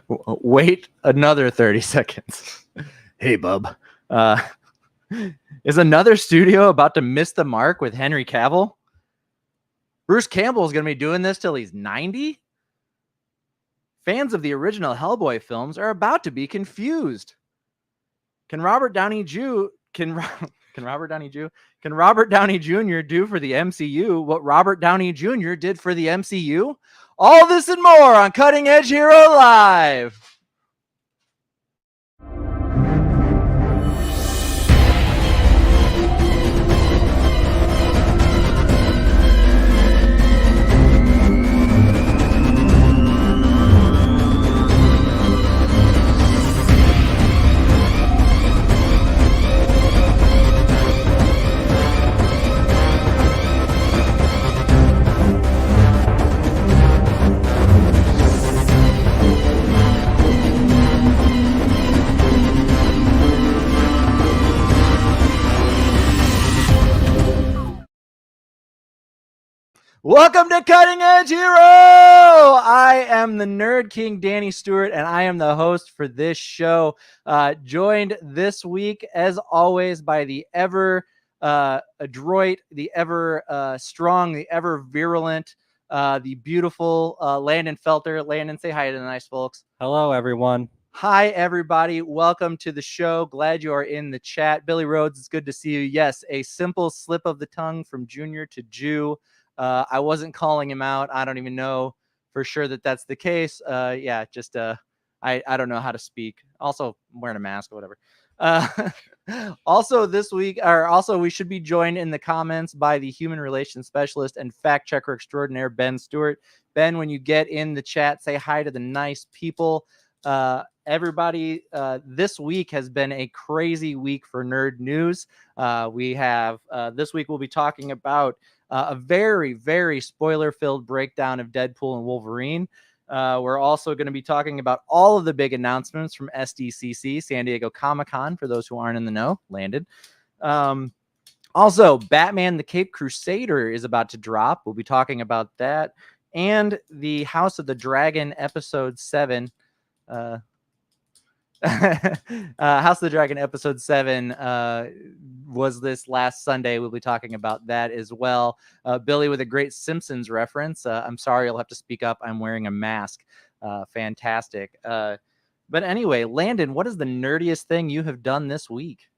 Wait another 30 seconds. Hey, bub. Is another studio about to miss the mark with Henry Cavill? Bruce Campbell is going to be doing this till he's 90? Fans of the original Hellboy films are about to be confused. Can Robert Downey Jr. do for the MCU what Robert Downey Jr. did for the MCU? All this and more on Cutting Edge Hero Live. Welcome to Cutting Edge Hero! I am the Nerd King, Danny Stewart, and I am the host for this show. Joined this week, as always, by the ever adroit, the ever strong, the ever virulent, the beautiful Landon Felter. Landon, say hi to the nice folks. Hello, everyone. Hi, everybody. Welcome to the show. Glad you are in the chat. Billy Rhodes, it's good to see you. Yes, a simple slip of the tongue from Junior to Jew. I wasn't calling him out. I don't even know for sure that that's the case. I don't know how to speak. Also, I'm wearing a mask or whatever. Also this week, we should be joined in the comments by the human relations specialist and fact checker extraordinaire, Ben Stewart. Ben, when you get in the chat, say hi to the nice people. Everybody, this week has been a crazy week for nerd news. We have this week we'll be talking about a very, very spoiler-filled breakdown of Deadpool and Wolverine. We're also going to be talking about all of the big announcements from SDCC, San Diego Comic-Con, for those who aren't in the know, landed. Also, Batman the Caped Crusader is about to drop. We'll be talking about that. And the House of the Dragon Episode 7. House of the Dragon Episode 7 was this last Sunday. We'll be talking about that as well. Billy with a great Simpsons reference. I'm sorry, you'll have to speak up. I'm wearing a mask. Fantastic. But anyway, Landon, what is the nerdiest thing you have done this week?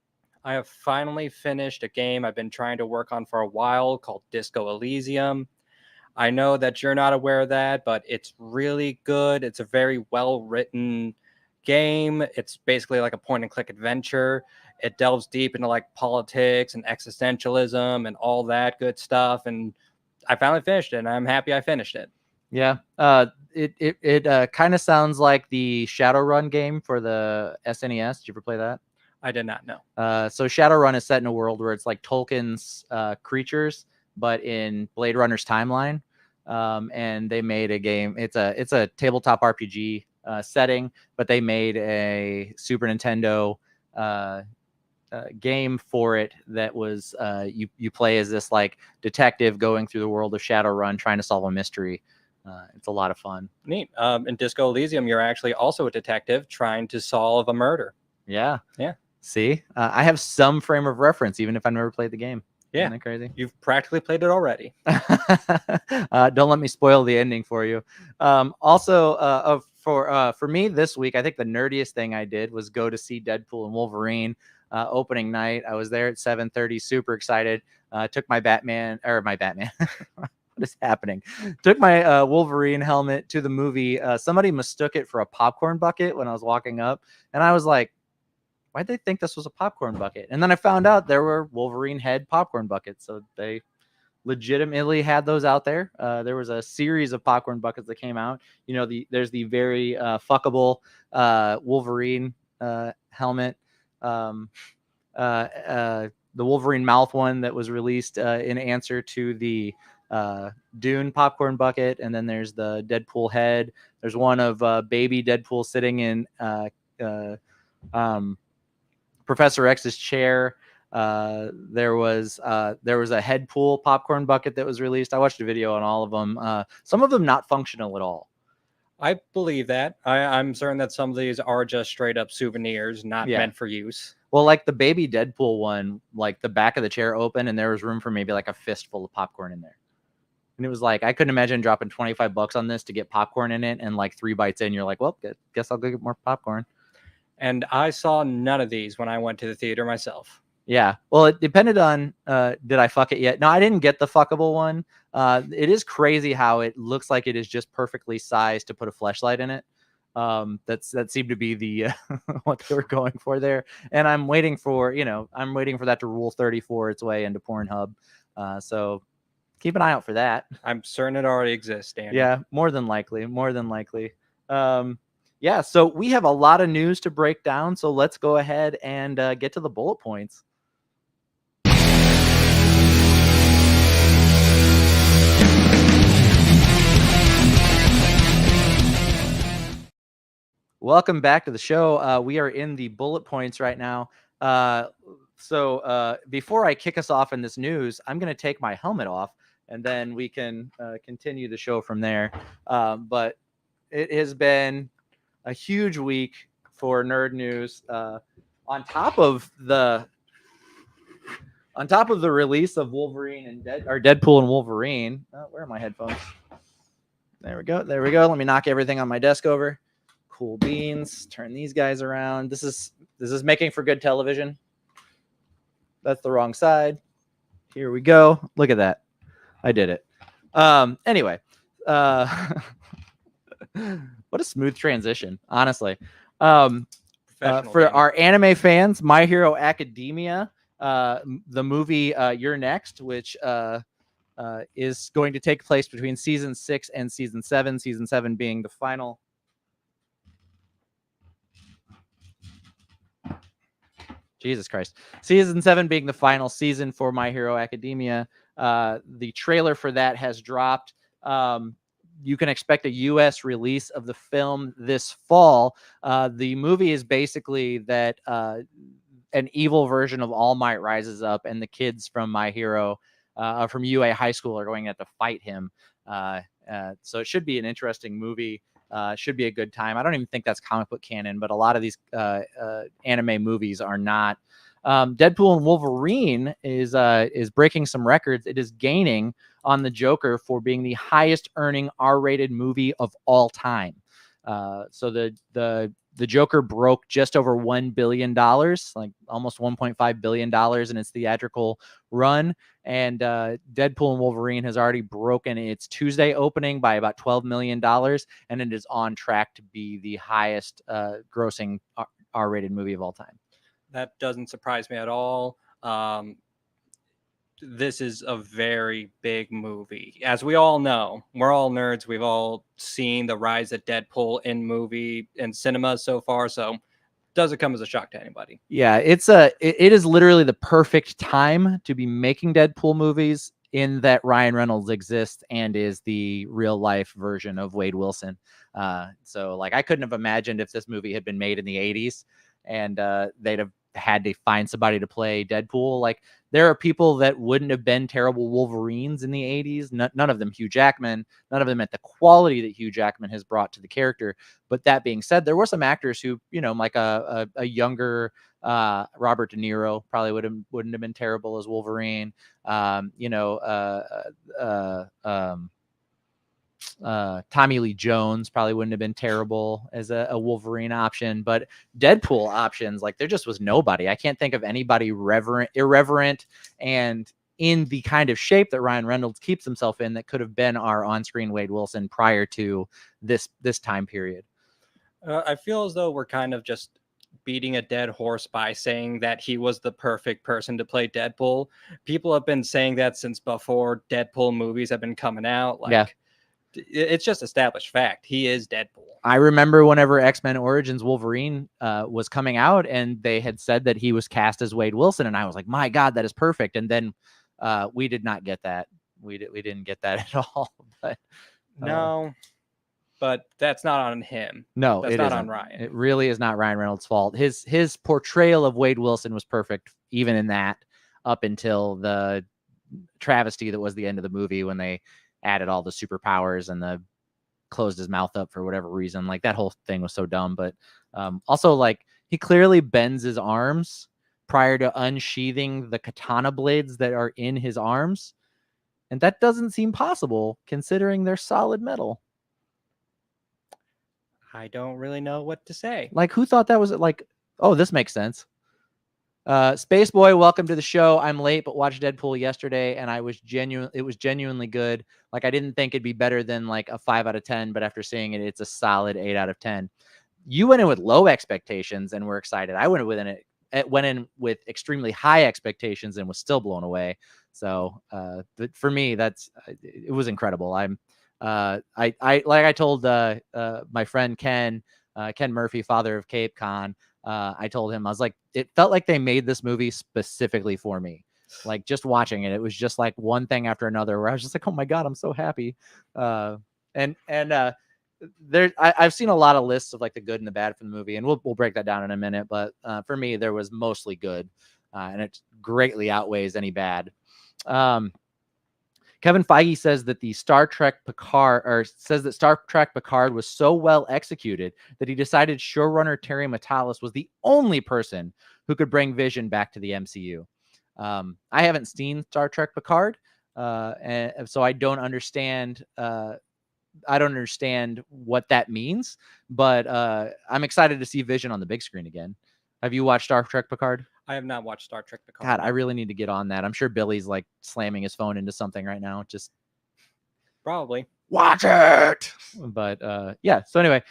I have finally finished a game I've been trying to work on for a while called Disco Elysium. I know that you're not aware of that, but it's really good. It's a very well-written game. It's basically like a point-and-click adventure. It delves deep into like politics and existentialism and all that good stuff. And I finally finished it, and I'm happy I finished it. Yeah. It kind of sounds like the Shadowrun game for the SNES. Did you ever play that? I did not know. So Shadowrun is set in a world where it's like Tolkien's creatures, but in Blade Runner's timeline. And they made a game. It's a tabletop RPG setting, but they made a Super Nintendo game for it that was you play as this like detective going through the world of Shadowrun trying to solve a mystery. It's a lot of fun. Neat. In Disco Elysium, you're actually also a detective trying to solve a murder. Yeah. Yeah. See, I have some frame of reference, even if I've never played the game. Yeah. Isn't that crazy? You've practically played it already. Don't let me spoil the ending for you. Also, for me this week, I think the nerdiest thing I did was go to see Deadpool and Wolverine opening night. I was there at 7:30, super excited. Took my Batman. What is happening? Took my Wolverine helmet to the movie. Somebody mistook it for a popcorn bucket when I was walking up, and I was like, why'd they think this was a popcorn bucket? And then I found out there were Wolverine head popcorn buckets. So they legitimately had those out there. There was a series of popcorn buckets that came out. You know, there's the very fuckable Wolverine helmet. The Wolverine mouth one that was released in answer to the Dune popcorn bucket. And then there's the Deadpool head. There's one of baby Deadpool sitting in Professor X's chair. There was a Headpool popcorn bucket that was released. I watched a video on all of them. Some of them not functional at all. I believe that. I'm certain that some of these are just straight up souvenirs, not Yeah. meant for use. Well, like the baby Deadpool one, like the back of the chair open and there was room for maybe like a fistful of popcorn in there. And it was like, I couldn't imagine dropping $25 on this to get popcorn in it. And like 3 bites in, you're like, well, guess I'll go get more popcorn. And I saw none of these when I went to the theater myself. Yeah. Well, it depended on, did I fuck it yet? No, I didn't get the fuckable one. It is crazy how it looks like it is just perfectly sized to put a fleshlight in it. That seemed to be the what they were going for there. And I'm waiting for that to Rule 34 its way into Pornhub. So keep an eye out for that. I'm certain it already exists, Danny. Yeah, more than likely. Yeah, so we have a lot of news to break down. So let's go ahead and get to the bullet points. Welcome back to the show. We are in the bullet points right now. So before I kick us off in this news, I'm going to take my helmet off and then we can continue the show from there. But it has been a huge week for nerd news. On top of the release of Wolverine and Deadpool and Wolverine. Where are my headphones? There we go. Let me knock everything on my desk over. Cool beans. Turn these guys around. This is making for good television. That's the wrong side. Here we go. Look at that. I did it. Anyway, what a smooth transition, honestly. For our anime fans, My Hero Academia, the movie You're Next, which is going to take place between season 6 and season 7. Season 7 being the final. Jesus Christ. Season 7 being the final season for My Hero Academia. The trailer for that has dropped. You can expect a U.S. release of the film this fall. The movie is basically that an evil version of All Might rises up, and the kids from My Hero, from UA High School, are going to have to fight him. So it should be an interesting movie. Should be a good time. I don't even think that's comic book canon, but a lot of these anime movies are not. Deadpool and Wolverine is breaking some records. It is gaining on the Joker for being the highest earning R-rated movie of all time. So the Joker broke just over $1 billion, like almost $1.5 billion in its theatrical run. And Deadpool and Wolverine has already broken its Tuesday opening by about $12 million. And it is on track to be the highest grossing R-rated movie of all time. That doesn't surprise me at all. This is a very big movie. As we all know, we're all nerds. We've all seen the rise of Deadpool in cinemas so far. So it doesn't come as a shock to anybody. Yeah, it is literally the perfect time to be making Deadpool movies, in that Ryan Reynolds exists and is the real life version of Wade Wilson. So like, I couldn't have imagined if this movie had been made in the 80s and they'd have had to find somebody to play Deadpool. Like, there are people that wouldn't have been terrible Wolverines in the 80s. None of them Hugh Jackman. None of them at the quality that Hugh Jackman has brought to the character. But that being said, there were some actors who, like a younger Robert De Niro probably wouldn't have been terrible as Wolverine. Tommy Lee Jones probably wouldn't have been terrible as a Wolverine option, but Deadpool options, like, there just was nobody. I can't think of anybody irreverent and in the kind of shape that Ryan Reynolds keeps himself in that could have been our on-screen Wade Wilson prior to this time period. I feel as though we're kind of just beating a dead horse by saying that he was the perfect person to play Deadpool. People have been saying that since before Deadpool movies have been coming out. Like, yeah. It's just established fact. He is Deadpool. I remember whenever X-Men Origins Wolverine was coming out and they had said that he was cast as Wade Wilson, and I was like, my God, that is perfect. And then we did not get that. We didn't get that at all. But no, but that's not on him. No, that's not on Ryan. It really is not Ryan Reynolds' fault. His portrayal of Wade Wilson was perfect, even in that, up until the travesty that was the end of the movie when they added all the superpowers and the closed his mouth up for whatever reason. Like that whole thing was so dumb. But also, like, he clearly bends his arms prior to unsheathing the katana blades that are in his arms. And that doesn't seem possible considering they're solid metal. I don't really know what to say. Like, who thought that was like, oh, this makes sense. Space Boy, welcome to the show. I'm late, but watched Deadpool yesterday, and it was genuinely good. Like, I didn't think it'd be better than like a 5 out of 10, but after seeing it, it's a solid 8 out of 10. You went in with low expectations and were excited. I went in with extremely high expectations and was still blown away. So for me, it was incredible. I like I told my friend Ken Murphy, father of Cape Con. I told him, I was like, it felt like they made this movie specifically for me. Like, just watching it, it was just like one thing after another where I was just like, oh my God, I'm so happy. I've seen a lot of lists of like the good and the bad for the movie, and we'll break that down in a minute. But for me, there was mostly good, and it greatly outweighs any bad. Kevin Feige says that Star Trek Picard was so well executed that he decided showrunner Terry Matalas was the only person who could bring Vision back to the MCU. I haven't seen Star Trek Picard, and so I don't understand. I don't understand what that means, but I'm excited to see Vision on the big screen again. Have you watched Star Trek Picard? I have not watched Star Trek Picard. God, I really need to get on that. I'm sure Billy's like slamming his phone into something right now. Just probably watch it. But yeah. So anyway,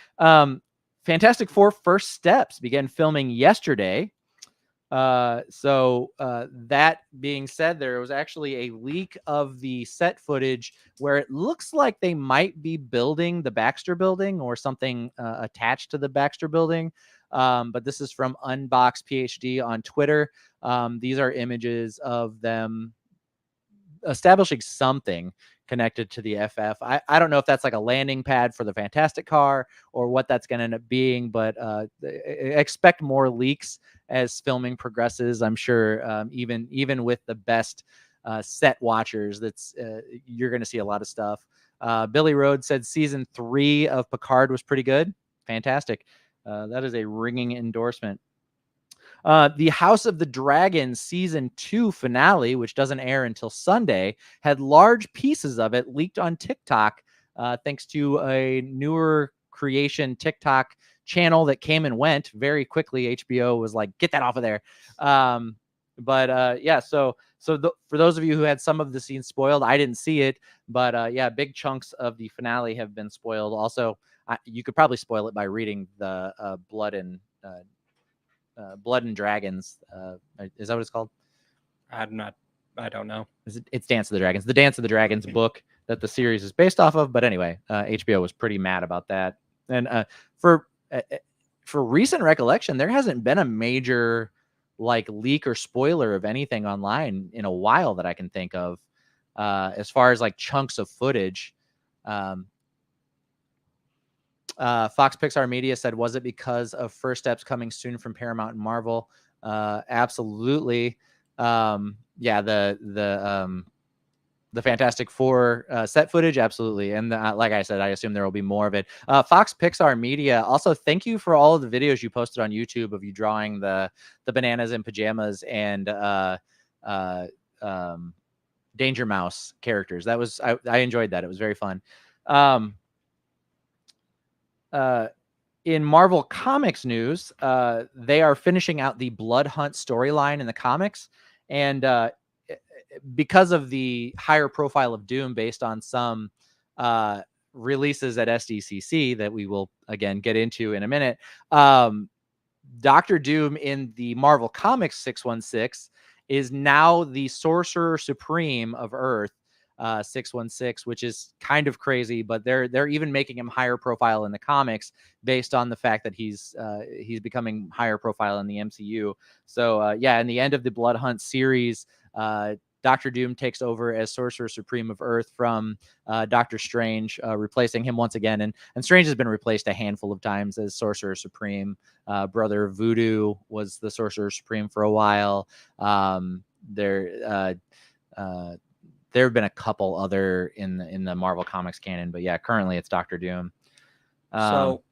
Fantastic Four: First Steps began filming yesterday. So that being said, there was actually a leak of the set footage where it looks like they might be building the Baxter Building or something attached to the Baxter Building. But this is from Unbox PhD on Twitter. These are images of them establishing something connected to the FF. I don't know if that's like a landing pad for the Fantastic car or what that's going to end up being, but expect more leaks as filming progresses. I'm sure even with the best set watchers, you're going to see a lot of stuff. Billy Rhodes said season 3 of Picard was pretty good. Fantastic. That is a ringing endorsement. The House of the Dragon season 2 finale, which doesn't air until Sunday, had large pieces of it leaked on TikTok, thanks to a newer creation TikTok channel that came and went very quickly. HBO was like, get that off of there. Yeah, so for those of you who had some of the scenes spoiled, I didn't see it, but yeah, big chunks of the finale have been spoiled. Also, you could probably spoil it by reading the Blood and Dragons. Is that what it's called? I don't know. It's Dance of the Dragons. The Dance of the Dragons book that the series is based off of. But anyway, HBO was pretty mad about that. And for recent recollection, there hasn't been a major like leak or spoiler of anything online in a while that I can think of, as far as like chunks of footage. Fox Pixar Media said, was it because of First Steps coming soon from Paramount and Marvel? Absolutely. Yeah, the Fantastic Four set footage, absolutely. And like I said, I assume there will be more of it. Fox Pixar Media, also thank you for all of the videos you posted on YouTube of you drawing the bananas in pajamas and Danger Mouse characters. That was I enjoyed that. It was very fun. In Marvel Comics news, they are finishing out the Blood Hunt storyline in the comics, and because of the higher profile of Doom based on some releases at SDCC that we will again get into in a minute, Dr. Doom in the Marvel Comics 616 is now the Sorcerer Supreme of Earth. 616, which is kind of crazy, but they're even making him higher profile in the comics based on the fact that he's becoming higher profile in the MCU. So yeah, in the end of the Blood Hunt series, Dr. Doom takes over as Sorcerer Supreme of Earth from Doctor Strange, replacing him once again. And Strange has been replaced a handful of times as Sorcerer Supreme. Brother Voodoo was the Sorcerer Supreme for a while. there have been a couple other in the Marvel Comics canon, but yeah, currently it's Doctor Doom. So,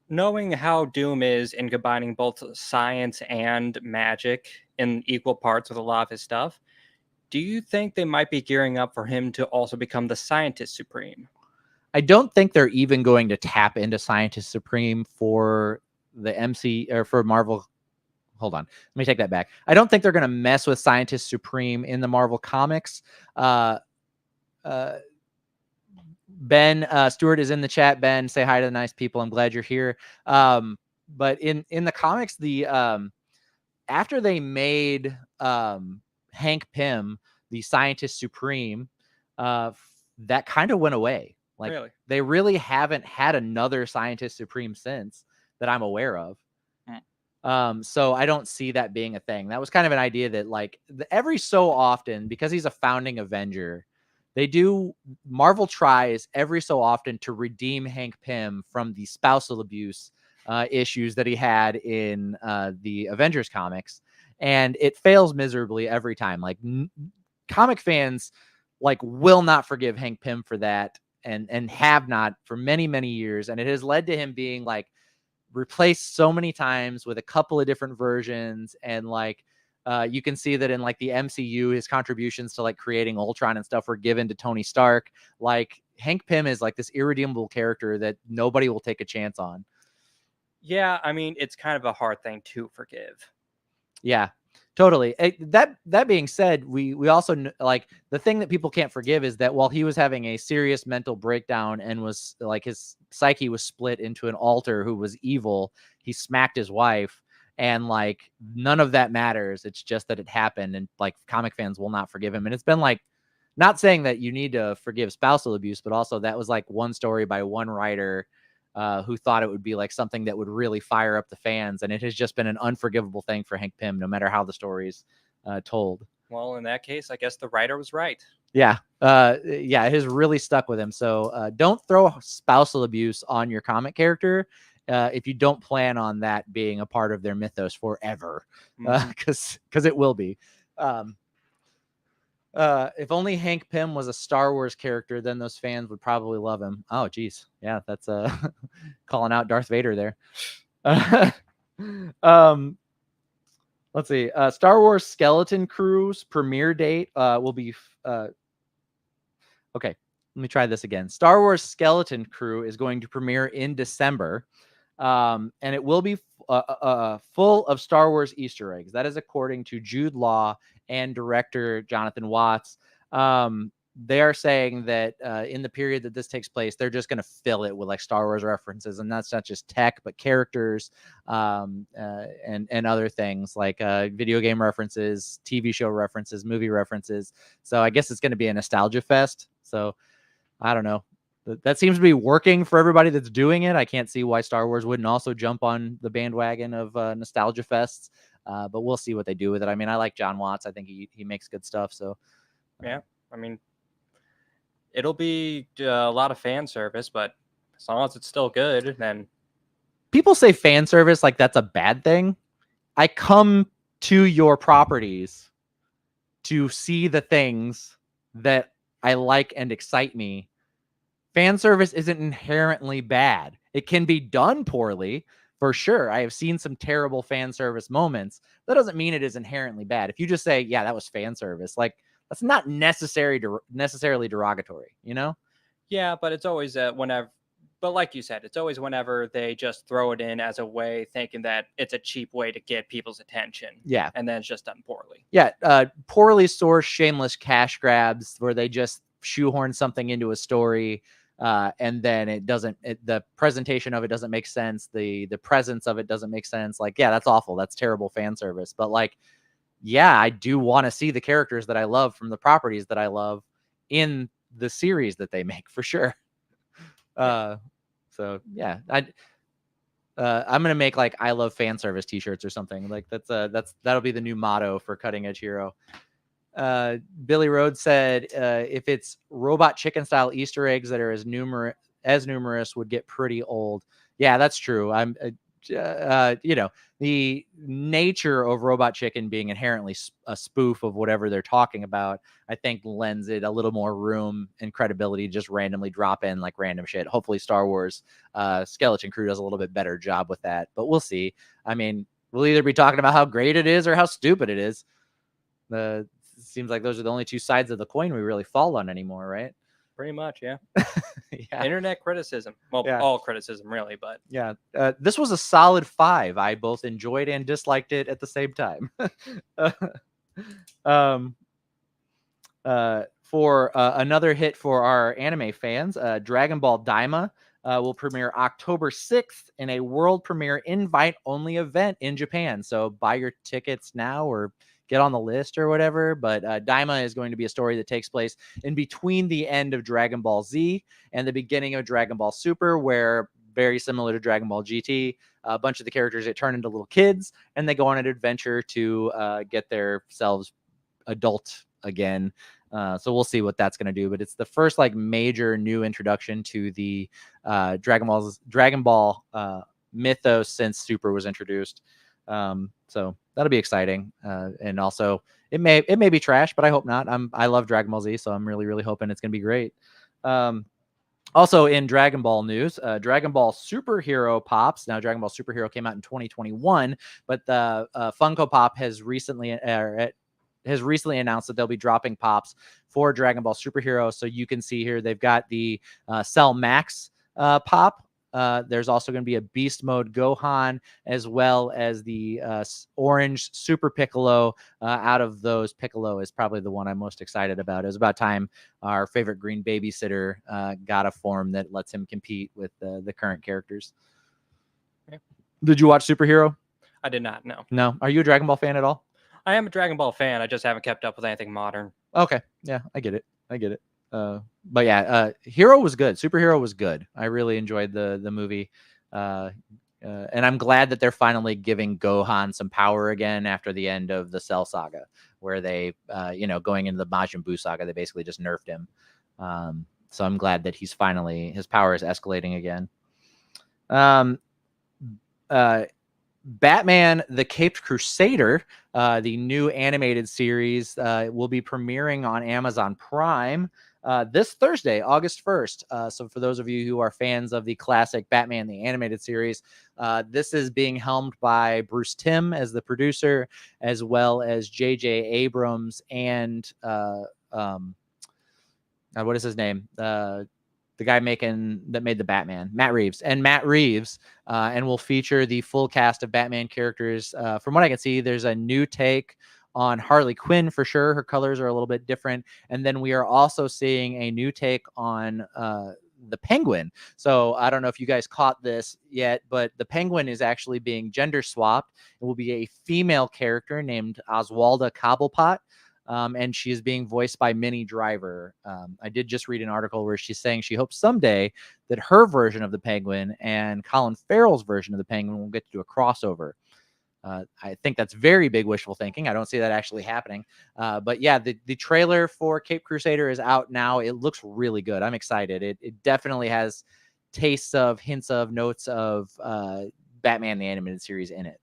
knowing how Doom is in combining both science and magic in equal parts with a lot of his stuff, do you think they might be gearing up for him to also become the Scientist Supreme? I don't think they're even going to tap into Scientist Supreme for the MC or for Marvel. Hold on, let me take that back. I don't think they're going to mess with Scientist Supreme in the Marvel Comics. Ben Stewart is in the chat. Ben, say hi to the nice people. I'm glad you're here. But in the comics, the after they made Hank Pym the Scientist Supreme, that kind of went away. Like, Really? they really haven't had another Scientist Supreme since that I'm aware of. So I don't see that being a thing. That was kind of an idea that, like, every so often, because he's a founding Avenger, Marvel tries every so often to redeem Hank Pym from the spousal abuse issues that he had in the Avengers comics, and it fails miserably every time. Like, comic fans will not forgive Hank Pym for that, and have not for many, many years, and it has led to him being replaced so many times with a couple of different versions. And you can see that in the MCU, his contributions to creating Ultron and stuff were given to Tony Stark. Hank Pym is this irredeemable character that nobody will take a chance on. Yeah, I mean, it's kind of a hard thing to forgive. Yeah, totally. That being said, we also the thing that people can't forgive is that while he was having a serious mental breakdown and was his psyche was split into an alter who was evil, he smacked his wife, and none of that matters. It's just that it happened, and comic fans will not forgive him. And it's been not saying that you need to forgive spousal abuse, but also that was one story by one writer who thought it would be something that would really fire up the fans, and it has just been an unforgivable thing for Hank Pym, no matter how the story's told. Well, in that case, I guess the writer was right. Yeah, it has really stuck with him. So don't throw spousal abuse on your comic character if you don't plan on that being a part of their mythos forever, because it will be. If only Hank Pym was a Star Wars character, then those fans would probably love him. Oh, geez. Yeah, that's calling out Darth Vader there. Let's see. Star Wars Skeleton Crew's premiere date will be... okay, let me try this again. Star Wars Skeleton Crew is going to premiere in December, and it will be full of Star Wars Easter eggs. That is according to Jude Law and director Jonathan Watts. They are saying that in the period that this takes place, they're just going to fill it with Star Wars references, and that's not just tech, but characters and other things video game references, TV show references, movie references. So I guess it's going to be a nostalgia fest. So I don't know. That seems to be working for everybody that's doing it. I can't see why Star Wars wouldn't also jump on the bandwagon of nostalgia fests. But we'll see what they do with it. I mean, I like John Watts. I think he makes good stuff. So, yeah, I mean, it'll be a lot of fan service, but as long as it's still good, then... People say fan service like that's a bad thing. I come to your properties to see the things that I like and excite me. Fan service isn't inherently bad. It can be done poorly, for sure. I have seen some terrible fan service moments. That doesn't mean it is inherently bad. If you just say, yeah, that was fan service, that's not necessarily derogatory, you know? Yeah, but it's always whenever... But like you said, it's always whenever they just throw it in as a way, thinking that it's a cheap way to get people's attention. Yeah. And then it's just done poorly. Yeah. Poorly sourced, shameless cash grabs where they just shoehorn something into a story. And then the presentation of it doesn't make sense. The presence of it doesn't make sense. Yeah, that's awful. That's terrible fan service. But yeah, I do want to see the characters that I love from the properties that I love in the series that they make, for sure. So yeah, I'm gonna make I love fan service t-shirts or something. That'll be the new motto for Cutting Edge Hero. Billy Rhodes said if it's Robot Chicken style Easter eggs that are as numerous would get pretty old. Yeah, that's true. you know, the nature of Robot Chicken being inherently a spoof of whatever they're talking about, I think lends it a little more room and credibility to just randomly drop in like random shit. Hopefully Star Wars Skeleton Crew does a little bit better job with that, but we'll see. I mean, we'll either be talking about how great it is or how stupid it is. It seems like those are the only two sides of the coin we really fall on anymore, right? Pretty much, yeah. Yeah. Internet criticism. Well, Yeah. all criticism, really, but Yeah. This was a solid 5. I both enjoyed and disliked it at the same time. um, for another hit for our anime fans, Dragon Ball Daima will premiere October 6th in a world premiere invite-only event in Japan. So buy your tickets now or get on the list or whatever. But Daima is going to be a story that takes place in between the end of Dragon Ball Z and the beginning of Dragon Ball Super, where, very similar to Dragon Ball GT, a bunch of the characters get turned into little kids and they go on an adventure to get themselves adult again. So we'll see what that's going to do, but it's the first like major new introduction to the Dragon Ball mythos since Super was introduced. So that'll be exciting. And also it may be trash, but I hope not. I love Dragon Ball Z, so I'm really hoping it's going to be great. Also in Dragon Ball news, Dragon Ball Superhero Pops. Now, Dragon Ball Superhero came out in 2021, but the Funko Pop has recently announced that they'll be dropping pops for Dragon Ball Superhero. So you can see here, they've got the Cell Max pop. There's also going to be a Beast Mode Gohan, as well as the Orange Super Piccolo. Out of those, Piccolo is probably the one I'm most excited about. It was about time our favorite green babysitter got a form that lets him compete with the current characters. Yeah. Did you watch Superhero? I did not, no. No. Are you a Dragon Ball fan at all? I am a Dragon Ball fan. I just haven't kept up with anything modern. Okay. Yeah, I get it. But yeah, Hero was good. Superhero was good. I really enjoyed the movie. And I'm glad that they're finally giving Gohan some power again after the end of the Cell saga, where they, going into the Majin Buu saga, they basically just nerfed him. So I'm glad that his power is escalating again. Batman the Caped Crusader, the new animated series, will be premiering on Amazon Prime this Thursday, August 1st. So for those of you who are fans of the classic Batman the Animated Series, this is being helmed by Bruce Timm as the producer, as well as J.J. Abrams and what is his name? The guy that made the Batman, Matt Reeves, and will feature the full cast of Batman characters. From what I can see, there's a new take on Harley Quinn for sure. Her colors are a little bit different. And then we are also seeing a new take on the Penguin. So I don't know if you guys caught this yet, but the Penguin is actually being gender swapped. It will be a female character named Oswalda Cobblepot. And she is being voiced by Minnie Driver. I did just read an article where she's saying she hopes someday that her version of the Penguin and Colin Farrell's version of the Penguin will get to do a crossover. I think that's very big wishful thinking. I don't see that actually happening. But yeah, the trailer for Caped Crusader is out now. It looks really good. I'm excited. It definitely has tastes of, hints of, notes of Batman the Animated Series in it.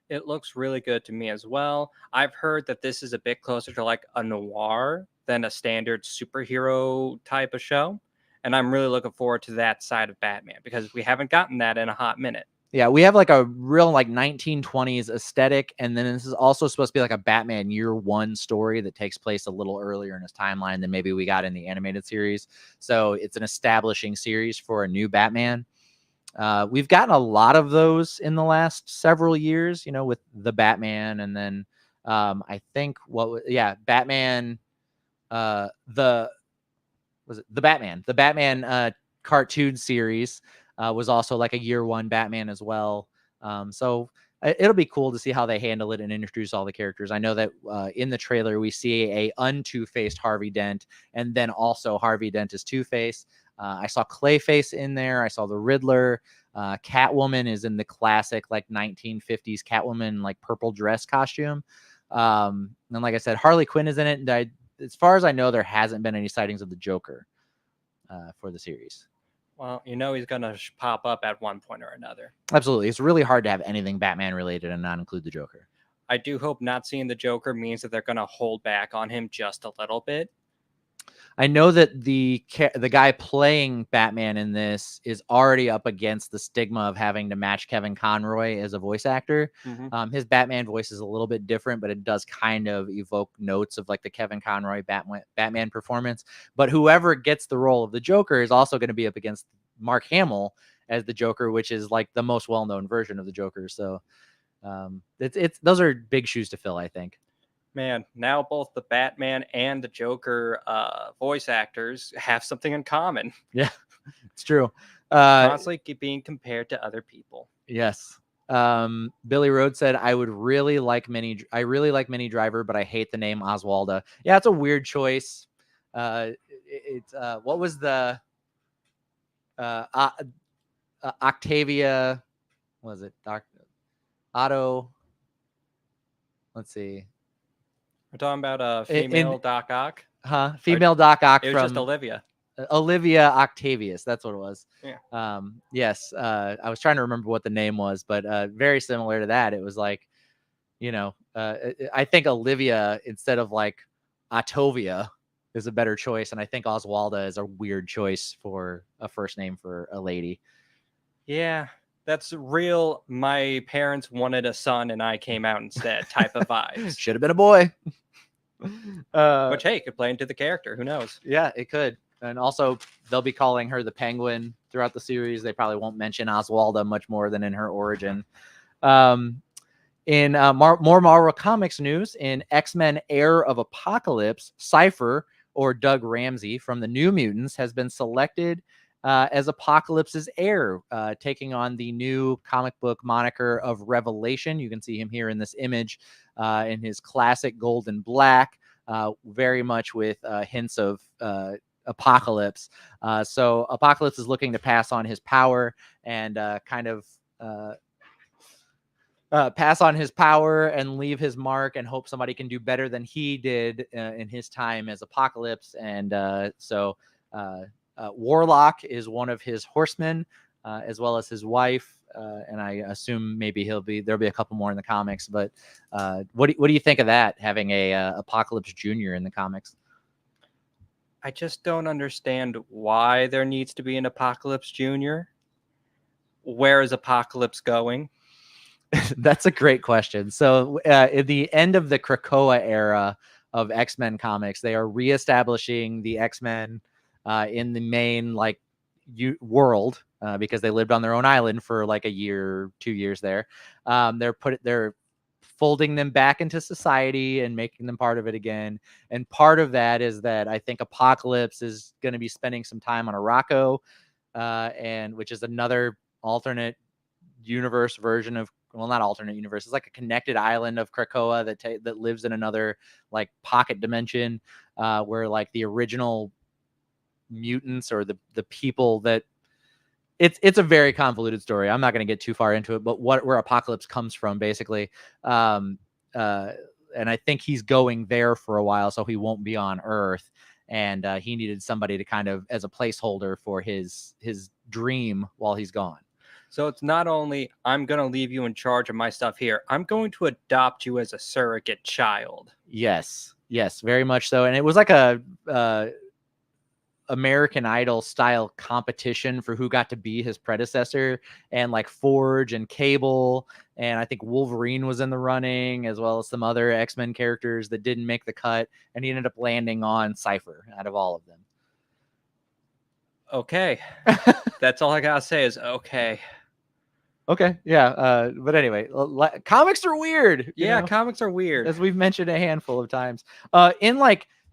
It looks really good to me as well. I've heard that this is a bit closer to like a noir than a standard superhero type of show. And I'm really looking forward to that side of Batman because we haven't gotten that in a hot minute. Yeah, we have like a real like 1920s aesthetic. And then this is also supposed to be like a Batman Year One story that takes place a little earlier in his timeline than maybe we got in the animated series. So it's an establishing series for a new Batman. We've gotten a lot of those in the last several years, with the Batman, and then I think Batman, the Batman cartoon series was also like a Year One Batman as well. So it'll be cool to see how they handle it and introduce all the characters. I know that in the trailer we see a un-Two-Faced Harvey Dent, and then also Harvey Dent is Two-Face. I saw Clayface in there. I saw the Riddler. Catwoman is in the classic like 1950s Catwoman like purple dress costume. And like I said, Harley Quinn is in it. And as far as I know, there hasn't been any sightings of the Joker for the series. Well, he's gonna pop up at one point or another. Absolutely. It's really hard to have anything Batman related and not include the Joker. I do hope not seeing the Joker means that they're gonna hold back on him just a little bit. I know that the guy playing Batman in this is already up against the stigma of having to match Kevin Conroy as a voice actor. Mm-hmm. His Batman voice is a little bit different, but it does kind of evoke notes of like the Kevin Conroy Batman performance. But whoever gets the role of the Joker is also going to be up against Mark Hamill as the Joker, which is like the most well-known version of the Joker. So it's those are big shoes to fill, I think. Man, now both the Batman and the Joker voice actors have something in common. Yeah, it's true. Constantly being compared to other people. Yes. Billy Rhodes said, I really like Mini Driver, but I hate the name Oswalda. Yeah, it's a weird choice. It's what was the Octavia? Was it Otto? Let's see. We're talking about a female Doc Ock. Female Doc Ock. It was just Olivia. Olivia Octavius. That's what it was. Yeah. Yes. I was trying to remember what the name was, but very similar to that. It was like, I think Olivia instead of like Otovia is a better choice. And I think Oswalda is a weird choice for a first name for a lady. Yeah. That's real. My parents wanted a son and I came out instead type of vibes. Should have been a boy. Which, hey, could play into the character. Who knows? Yeah, it could. And also, they'll be calling her the Penguin throughout the series. They probably won't mention Oswalda much more than in her origin. In more Marvel Comics news, in X-Men Heir of Apocalypse, Cypher, or Doug Ramsey from the New Mutants, has been selected as Apocalypse's heir, taking on the new comic book moniker of Revelation. You can see him here in this image in his classic gold and black, very much with hints of Apocalypse. So Apocalypse is looking to pass on his power and pass on his power and leave his mark and hope somebody can do better than he did in his time as Apocalypse. And so Warlock is one of his horsemen, as well as his wife. And I assume maybe there'll be a couple more in the comics. But what do you think of that, having a Apocalypse Jr. in the comics? I just don't understand why there needs to be an Apocalypse Jr. Where is Apocalypse going? That's a great question. So at the end of the Krakoa era of X-Men comics, they are reestablishing the X-Men in the main world because they lived on their own island for like a year, 2 years there. They're folding them back into society and making them part of it again. And part of that is that I think Apocalypse is going to be spending some time on Araco, and which is another alternate universe version of, well, not alternate universe. It's like a connected island of Krakoa that lives in another like pocket dimension, where like the original mutants or the people that it's a very convoluted story. I'm not going to get too far into it, but where Apocalypse comes from, basically. And I think he's going there for a while, so he won't be on Earth. And he needed somebody to kind of as a placeholder for his dream while he's gone. So it's not only I'm going to leave you in charge of my stuff here, I'm going to adopt you as a surrogate child. Yes, very much so. And it was like a American Idol style competition for who got to be his predecessor, and like Forge and Cable, and I think Wolverine was in the running, as well as some other X-Men characters that didn't make the cut, and he ended up landing on Cypher out of all of them. Okay. That's all I gotta say is okay. Okay, yeah, but anyway, comics are weird. Yeah, comics are weird, as we've mentioned a handful of times.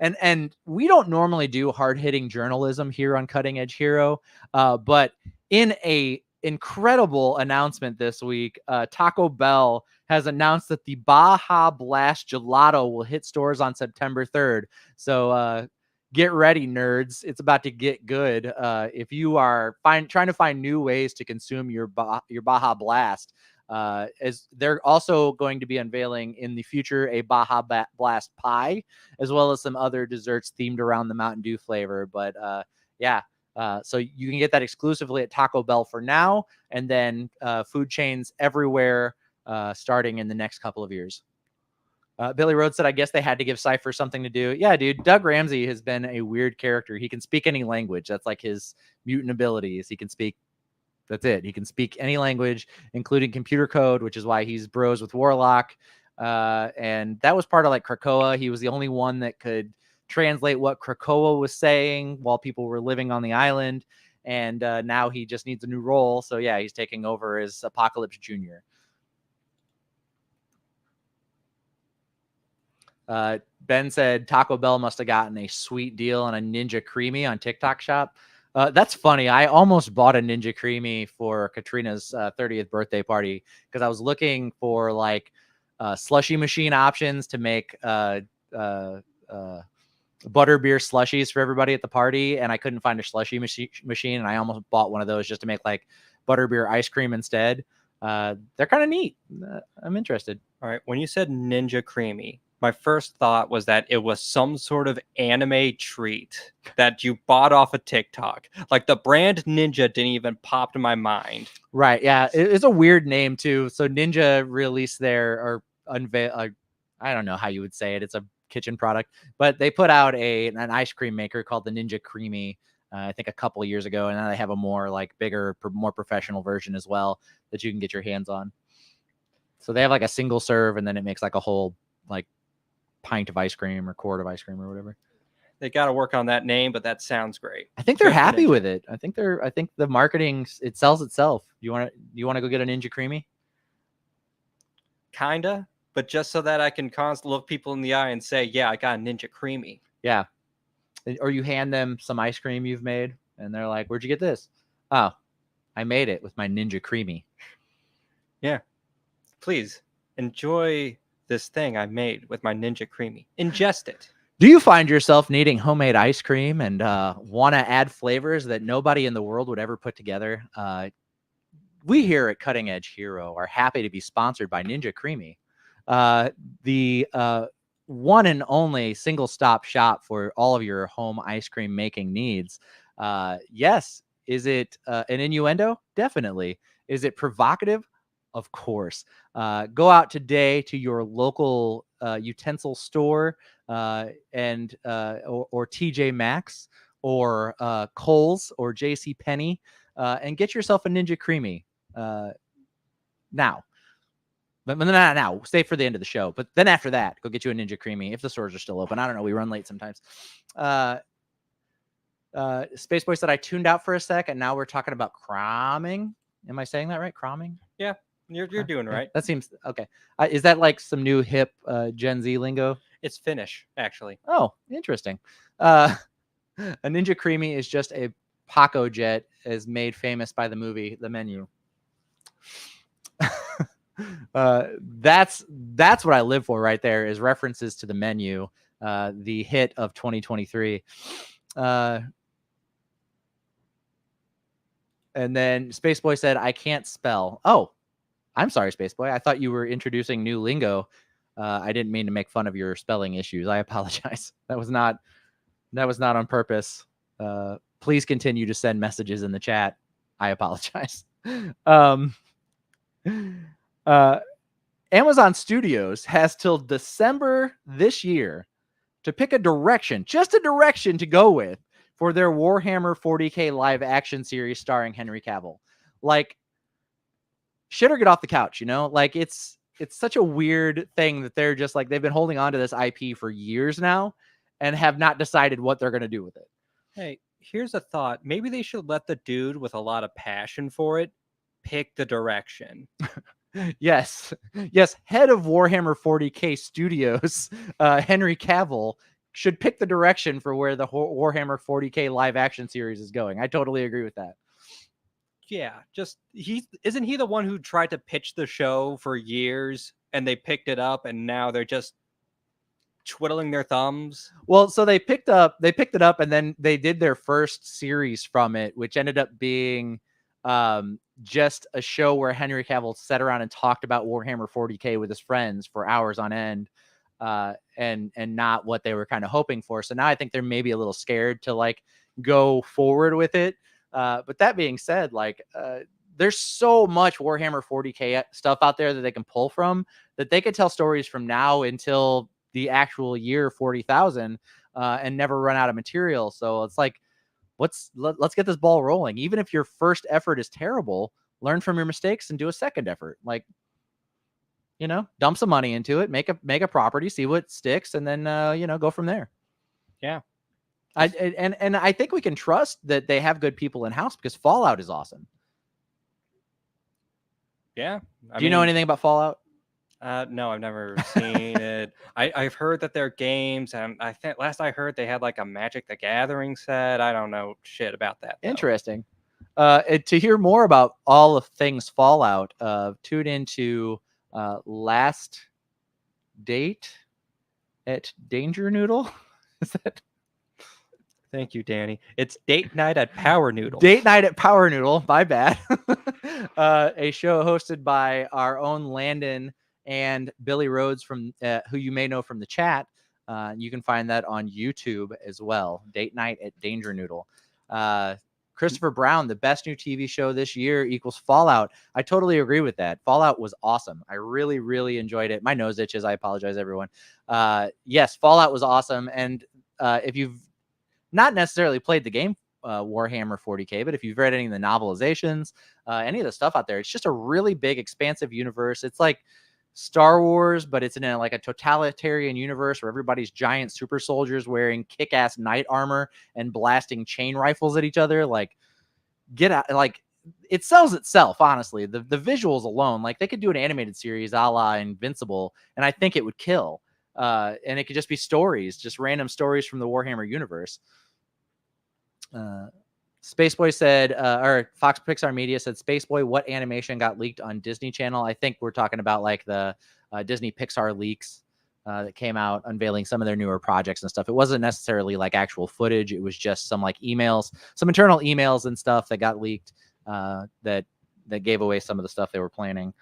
And we don't normally do hard-hitting journalism here on Cutting Edge Hero, but in a incredible announcement this week, Taco Bell has announced that the Baja Blast Gelato will hit stores on September 3rd. So get ready, nerds. It's about to get good. If you are trying to find new ways to consume your Baja Blast, as they're also going to be unveiling in the future a Baja Blast pie, as well as some other desserts themed around the Mountain Dew flavor. But So you can get that exclusively at Taco Bell for now, and then food chains everywhere starting in the next couple of years. Billy Rhodes said, I guess they had to give Cypher something to do. Yeah, dude, Doug Ramsey has been a weird character. He can speak any language. That's like his mutant abilities. He can speak. That's it. He can speak any language, including computer code, which is why he's bros with Warlock. And that was part of like Krakoa. He was the only one that could translate what Krakoa was saying while people were living on the island. And now he just needs a new role. So yeah, he's taking over as Apocalypse Jr. Ben said Taco Bell must have gotten a sweet deal on a Ninja Creamy on TikTok Shop. That's funny. I almost bought a Ninja Creamy for Katrina's 30th birthday party because I was looking for like slushy machine options to make butterbeer slushies for everybody at the party, and I couldn't find a slushy machine, and I almost bought one of those just to make like butterbeer ice cream instead. They're kind of neat. I'm interested. All right. When you said Ninja Creamy, my first thought was that it was some sort of anime treat that you bought off of TikTok. Like the brand Ninja didn't even pop to my mind. Right. Yeah. It's a weird name too. So Ninja released their unveil. I don't know how you would say it. It's a kitchen product, but they put out an ice cream maker called the Ninja Creamy. I think a couple of years ago, and now they have a more like bigger, more professional version as well that you can get your hands on. So they have like a single serve, and then it makes like a whole like pint of ice cream or quart of ice cream or whatever. They got to work on that name, but that sounds great. I think they're happy with it. I think the marketing, it sells itself. You want to go get a Ninja Creamy? Kinda, but just so that I can constantly look people in the eye and say, yeah, I got a Ninja Creamy. Yeah. Or you hand them some ice cream you've made and they're like, where'd you get this? Oh, I made it with my Ninja Creamy. Yeah. Please enjoy this thing I made with my Ninja Creamy. Ingest it. Do you find yourself needing homemade ice cream and want to add flavors that nobody in the world would ever put together? We here at Cutting Edge Hero are happy to be sponsored by Ninja Creamy, the one and only single stop shop for all of your home ice cream making needs. Yes. Is it an innuendo? Definitely. Is it provocative? Of course. Go out today to your local utensil store and or TJ Maxx or Kohl's or JC Penney and get yourself a Ninja Creamy now. But not now. Stay for the end of the show. But then after that, go get you a Ninja Creamy if the stores are still open. I don't know. We run late sometimes. Spaceboy said I tuned out for a sec, and now we're talking about cramming. Am I saying that right? Cramming? Yeah, you're doing right. That seems okay. Is that like some new hip Gen Z lingo? It's Finnish, actually. Oh, interesting. A Ninja Creamy is just a Paco jet as made famous by the movie The Menu. That's what I live for right there, is references to The Menu, the hit of 2023. And then Spaceboy said, I can't spell. Oh, I'm sorry, Spaceboy. I thought you were introducing new lingo. I didn't mean to make fun of your spelling issues. I apologize. That was not on purpose. Please continue to send messages in the chat. I apologize. Amazon Studios has till December this year to pick a direction, just a direction to go with for their Warhammer 40K live action series starring Henry Cavill. Like, shit or get off the couch, you know? Like, it's such a weird thing that they're just like, they've been holding on to this IP for years now and have not decided what they're going to do with it. Hey, here's a thought. Maybe they should let the dude with a lot of passion for it pick the direction. Yes. Head of Warhammer 40K Studios, Henry Cavill, should pick the direction for where the Warhammer 40K live action series is going. I totally agree with that. Yeah, just isn't he the one who tried to pitch the show for years and they picked it up and now they're just twiddling their thumbs? Well, so they picked it up and then they did their first series from it, which ended up being just a show where Henry Cavill sat around and talked about Warhammer 40K with his friends for hours on end, and not what they were kind of hoping for. So now I think they're maybe a little scared to, like, go forward with it. But that being said, like there's so much Warhammer 40K stuff out there that they can pull from, that they could tell stories from now until the actual year 40,000 and never run out of material. So it's like, let's get this ball rolling. Even if your first effort is terrible, learn from your mistakes and do a second effort. Like, dump some money into it, make a property, see what sticks, and then go from there. Yeah. And I think we can trust that they have good people in house, because Fallout is awesome. Yeah. Do you know anything about Fallout? No, I've never seen it. I've heard that they're games, and I think last I heard they had like a Magic the Gathering set. I don't know shit about that, though. Interesting. To hear more about all of things Fallout, tune into Last Date at Danger Noodle. Is that? Thank you, Danny. It's Date Night at Power Noodle. Date Night at Power Noodle. My bad. A show hosted by our own Landon and Billy Rhodes, from who you may know from the chat. You can find that on YouTube as well. Date Night at Danger Noodle. Christopher Brown, the best new TV show this year equals Fallout. I totally agree with that. Fallout was awesome. I really, really enjoyed it. My nose itches. I apologize, everyone. Yes, Fallout was awesome. And if you've not necessarily played the game Warhammer 40K, but if you've read any of the novelizations, any of the stuff out there, it's just a really big, expansive universe. It's like Star Wars, but it's in like a totalitarian universe where everybody's giant super soldiers wearing kick-ass knight armor and blasting chain rifles at each other. Like, get out! Like, it sells itself, honestly. The visuals alone, like, they could do an animated series a la Invincible, and I think it would kill. And it could just be stories, just random stories from the Warhammer universe. Spaceboy said, or Fox Pixar Media said, Spaceboy, what animation got leaked on Disney Channel? I think we're talking about like the Disney Pixar leaks that came out unveiling some of their newer projects and stuff. It wasn't necessarily like actual footage. It was just some like emails, some internal emails and stuff that got leaked that gave away some of the stuff they were planning.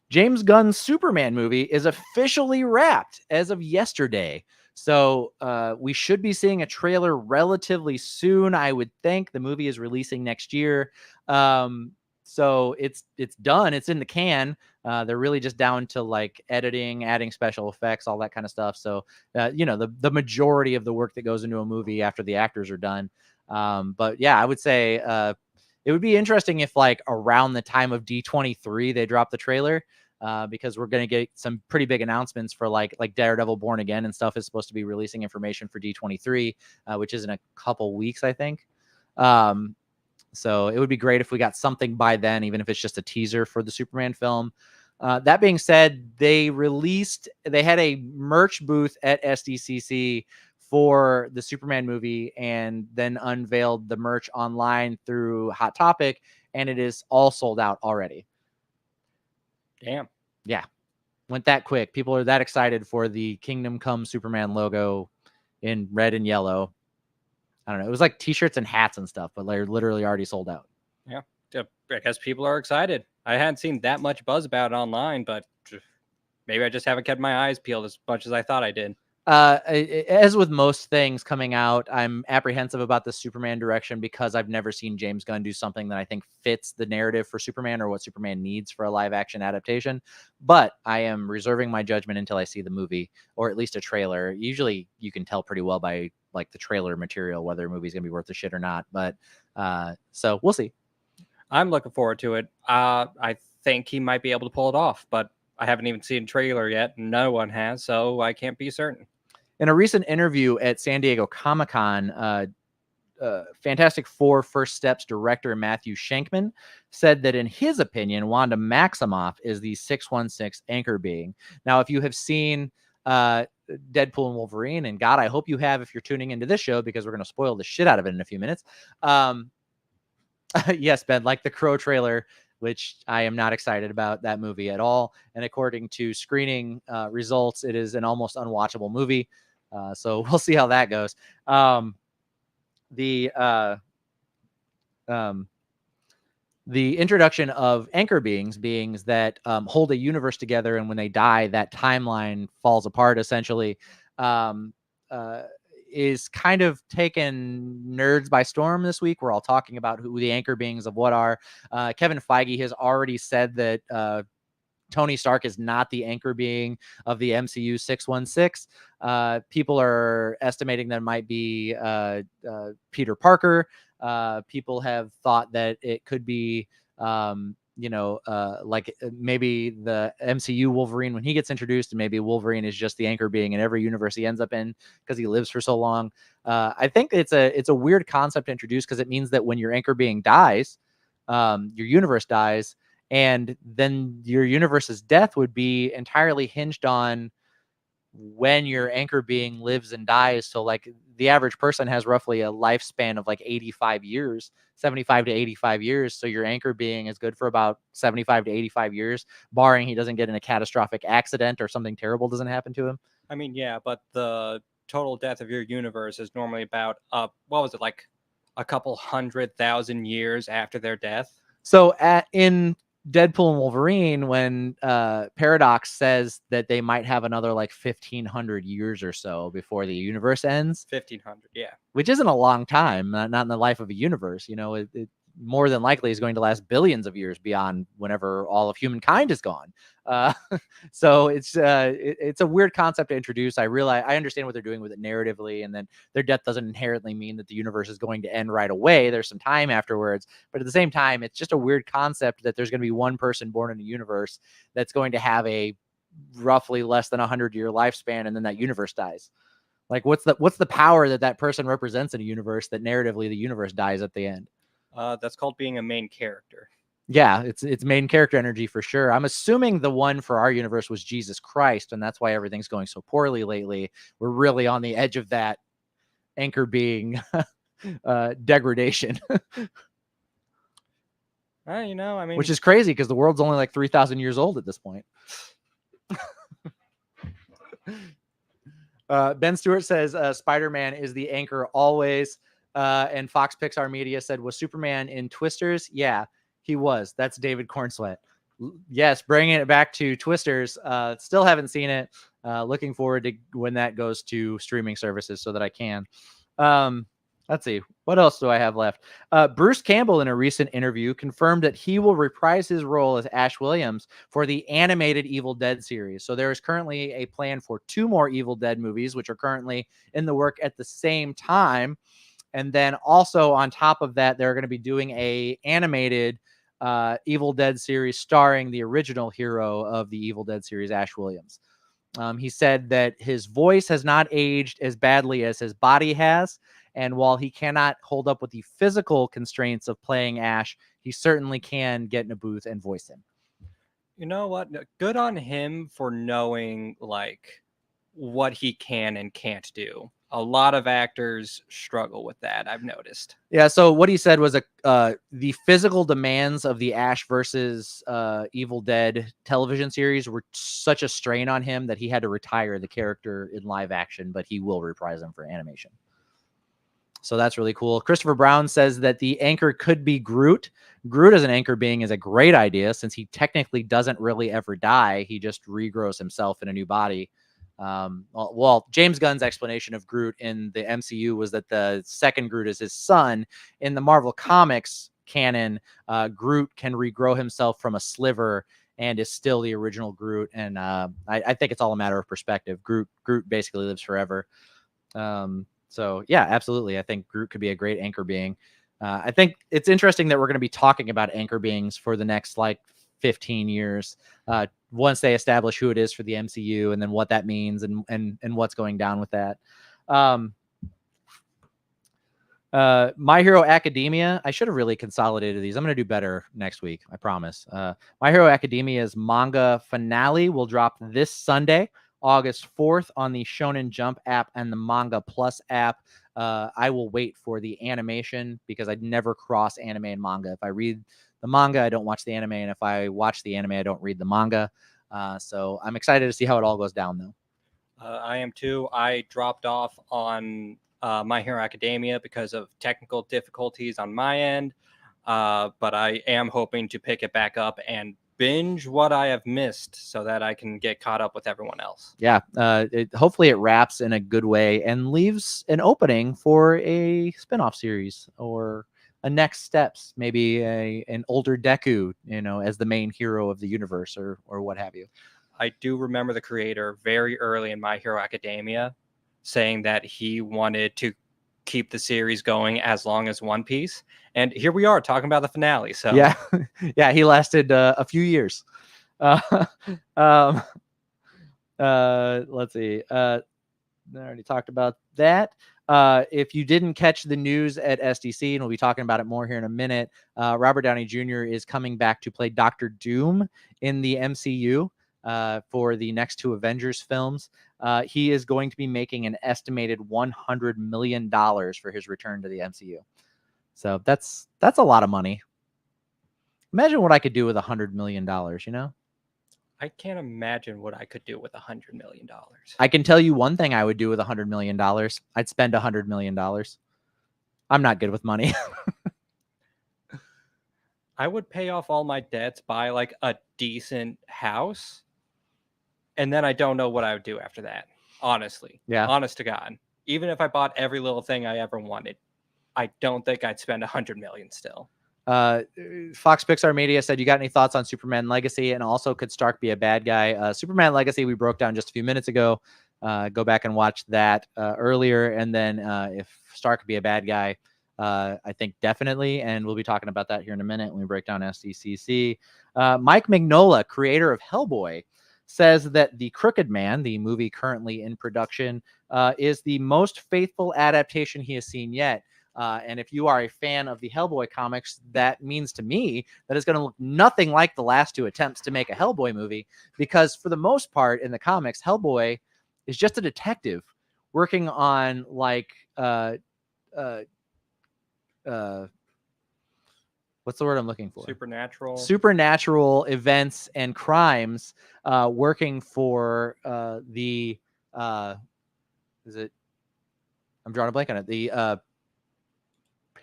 James Gunn's Superman movie is officially wrapped as of yesterday. So we should be seeing a trailer relatively soon, I would think. The movie is releasing next year. So it's done. It's in the can. They're really just down to like editing, adding special effects, all that kind of stuff. So, the majority of the work that goes into a movie after the actors are done. But yeah, I would say it would be interesting if like around the time of D23, they drop the trailer. Because we're going to get some pretty big announcements for like Daredevil Born Again and stuff is supposed to be releasing information for D23, which is in a couple weeks, I think. So it would be great if we got something by then, even if it's just a teaser for the Superman film. That being said, they had a merch booth at SDCC for the Superman movie and then unveiled the merch online through Hot Topic, and it is all sold out already. Damn. Yeah. Went that quick. People are that excited for the Kingdom Come Superman logo in red and yellow. I don't know. It was like t-shirts and hats and stuff, but they're literally already sold out. Yeah. I guess people are excited. I hadn't seen that much buzz about it online, but maybe I just haven't kept my eyes peeled as much as I thought I did. As with most things coming out, I'm apprehensive about the Superman direction because I've never seen James Gunn do something that I think fits the narrative for Superman or what Superman needs for a live action adaptation. But I am reserving my judgment until I see the movie or at least a trailer. Usually you can tell pretty well by like the trailer material whether a movie's gonna be worth the shit or not. But so we'll see. I'm looking forward to it. I think he might be able to pull it off, but I haven't even seen a trailer yet. No one has, so I can't be certain. In a recent interview at San Diego Comic-Con, Fantastic Four First Steps director Matthew Shankman said that in his opinion, Wanda Maximoff is the 616 anchor being. Now, if you have seen Deadpool and Wolverine, and God, I hope you have if you're tuning into this show because we're going to spoil the shit out of it in a few minutes. Yes, Ben, like the Crow trailer, which I am not excited about that movie at all. And according to screening results, it is an almost unwatchable movie. So we'll see how that goes. The introduction of anchor beings that hold a universe together, and when they die, that timeline falls apart, essentially. is kind of taken nerds by storm this week. We're all talking about who the anchor beings of what are. Kevin Feige has already said that Tony Stark is not the anchor being of the MCU 616. People are estimating that it might be Peter Parker. People have thought that it could be, like maybe the MCU Wolverine when he gets introduced, and maybe Wolverine is just the anchor being in every universe he ends up in because he lives for so long. I think it's a weird concept to introduce because it means that when your anchor being dies, your universe dies, and then your universe's death would be entirely hinged on when your anchor being lives and dies. So like the average person has roughly a lifespan of like 85 years, 75 to 85 years. So your anchor being is good for about 75 to 85 years, barring he doesn't get in a catastrophic accident or something terrible doesn't happen to him. I mean, yeah, but the total death of your universe is normally about what was it, like a couple 100,000 years after their death? So in Deadpool and Wolverine, when Paradox says that they might have another like 1,500 years or so before the universe ends, 1,500, yeah. which isn't a long time, not in the life of a universe. It more than likely is going to last billions of years beyond whenever all of humankind is gone. So it's a weird concept to introduce. I understand what they're doing with it narratively, and then their death doesn't inherently mean that the universe is going to end right away. There's some time afterwards, but at the same time, it's just a weird concept that there's going to be one person born in a universe that's going to have a roughly less than 100-year lifespan, and then that universe dies. Like, what's the power that person represents in a universe that narratively the universe dies at the end? That's called being a main character. Yeah, it's main character energy for sure. I'm assuming the one for our universe was Jesus Christ, and that's why everything's going so poorly lately. We're really on the edge of that anchor being degradation. I mean, which is crazy because the world's only like 3,000 years old at this point. Ben Stewart says Spider-Man is the anchor always. And Fox Pixar Media said, was Superman in Twisters? Yeah, he was. That's David Cornsweet. Yes, bringing it back to Twisters. Still haven't seen it. Looking forward to when that goes to streaming services so that I can. Let's see. What else do I have left? Bruce Campbell, in a recent interview, confirmed that he will reprise his role as Ash Williams for the animated Evil Dead series. So there is currently a plan for 2 more Evil Dead movies, which are currently in the work at the same time. And then also on top of that, they're going to be doing a animated Evil Dead series starring the original hero of the Evil Dead series, Ash Williams. He said that his voice has not aged as badly as his body has. And while he cannot hold up with the physical constraints of playing Ash, he certainly can get in a booth and voice him. You know what? Good on him for knowing like what he can and can't do. A lot of actors struggle with that, I've noticed. Yeah, so what he said was the physical demands of the Ash versus Evil Dead television series were such a strain on him that he had to retire the character in live action, but he will reprise them for animation. So that's really cool. Christopher Brown says that the anchor could be Groot. Groot as an anchor being is a great idea since he technically doesn't really ever die. He just regrows himself in a new body. Well, James Gunn's explanation of Groot in the MCU was that the second Groot is his son. In the Marvel Comics canon, Groot can regrow himself from a sliver and is still the original Groot. And I think it's all a matter of perspective. Groot basically lives forever. So yeah, absolutely. I think Groot could be a great anchor being. I think it's interesting that we're going to be talking about anchor beings for the next like 15 years. Once they establish who it is for the MCU and then what that means and what's going down with that. My Hero Academia. I should have really consolidated these. I'm going to do better next week. I promise. My Hero Academia's manga finale will drop this Sunday, August 4th on the Shonen Jump app and the Manga Plus app. I will wait for the animation because I never cross anime and manga. If I read the manga, I don't watch the anime. And if I watch the anime, I don't read the manga. So I'm excited to see how it all goes down, though. I am too. I dropped off on My Hero Academia because of technical difficulties on my end. But I am hoping to pick it back up and binge what I have missed so that I can get caught up with everyone else. Yeah, hopefully it wraps in a good way and leaves an opening for a spinoff series or a next steps, maybe an older Deku, as the main hero of the universe or what have you. I do remember the creator very early in My Hero Academia saying that he wanted to keep the series going as long as One Piece. And here we are talking about the finale. So yeah, yeah, he lasted a few years. Um, let's see. I already talked about that. If you didn't catch the news at SDC, and we'll be talking about it more here in a minute, Robert Downey Jr. is coming back to play Dr. Doom in the MCU for the next two Avengers films. He is going to be making an estimated $100 million for his return to the MCU. So that's a lot of money. Imagine what I could do with $100 million, I can't imagine what I could do with $100 million. I can tell you one thing I would do with $100 million. I'd spend $100 million. I'm not good with money. I would pay off all my debts, buy like a decent house, and then I don't know what I would do after that. Honestly. Yeah. Honest to God. Even if I bought every little thing I ever wanted, I don't think I'd spend $100 million still. Fox Pixar Media said, you got any thoughts on Superman Legacy? And also, could Stark be a bad guy? Superman Legacy, we broke down just a few minutes ago. Go back and watch that earlier. And then if Stark could be a bad guy, I think definitely. And we'll be talking about that here in a minute when we break down SDCC. Mike Mignola, creator of Hellboy, says that The Crooked Man, the movie currently in production, is the most faithful adaptation he has seen yet. And if you are a fan of the Hellboy comics, that means to me that it's going to look nothing like the last two attempts to make a Hellboy movie, because for the most part in the comics, Hellboy is just a detective working on like what's the word I'm looking for? Supernatural events and crimes, working for the is it? I'm drawing a blank on it. The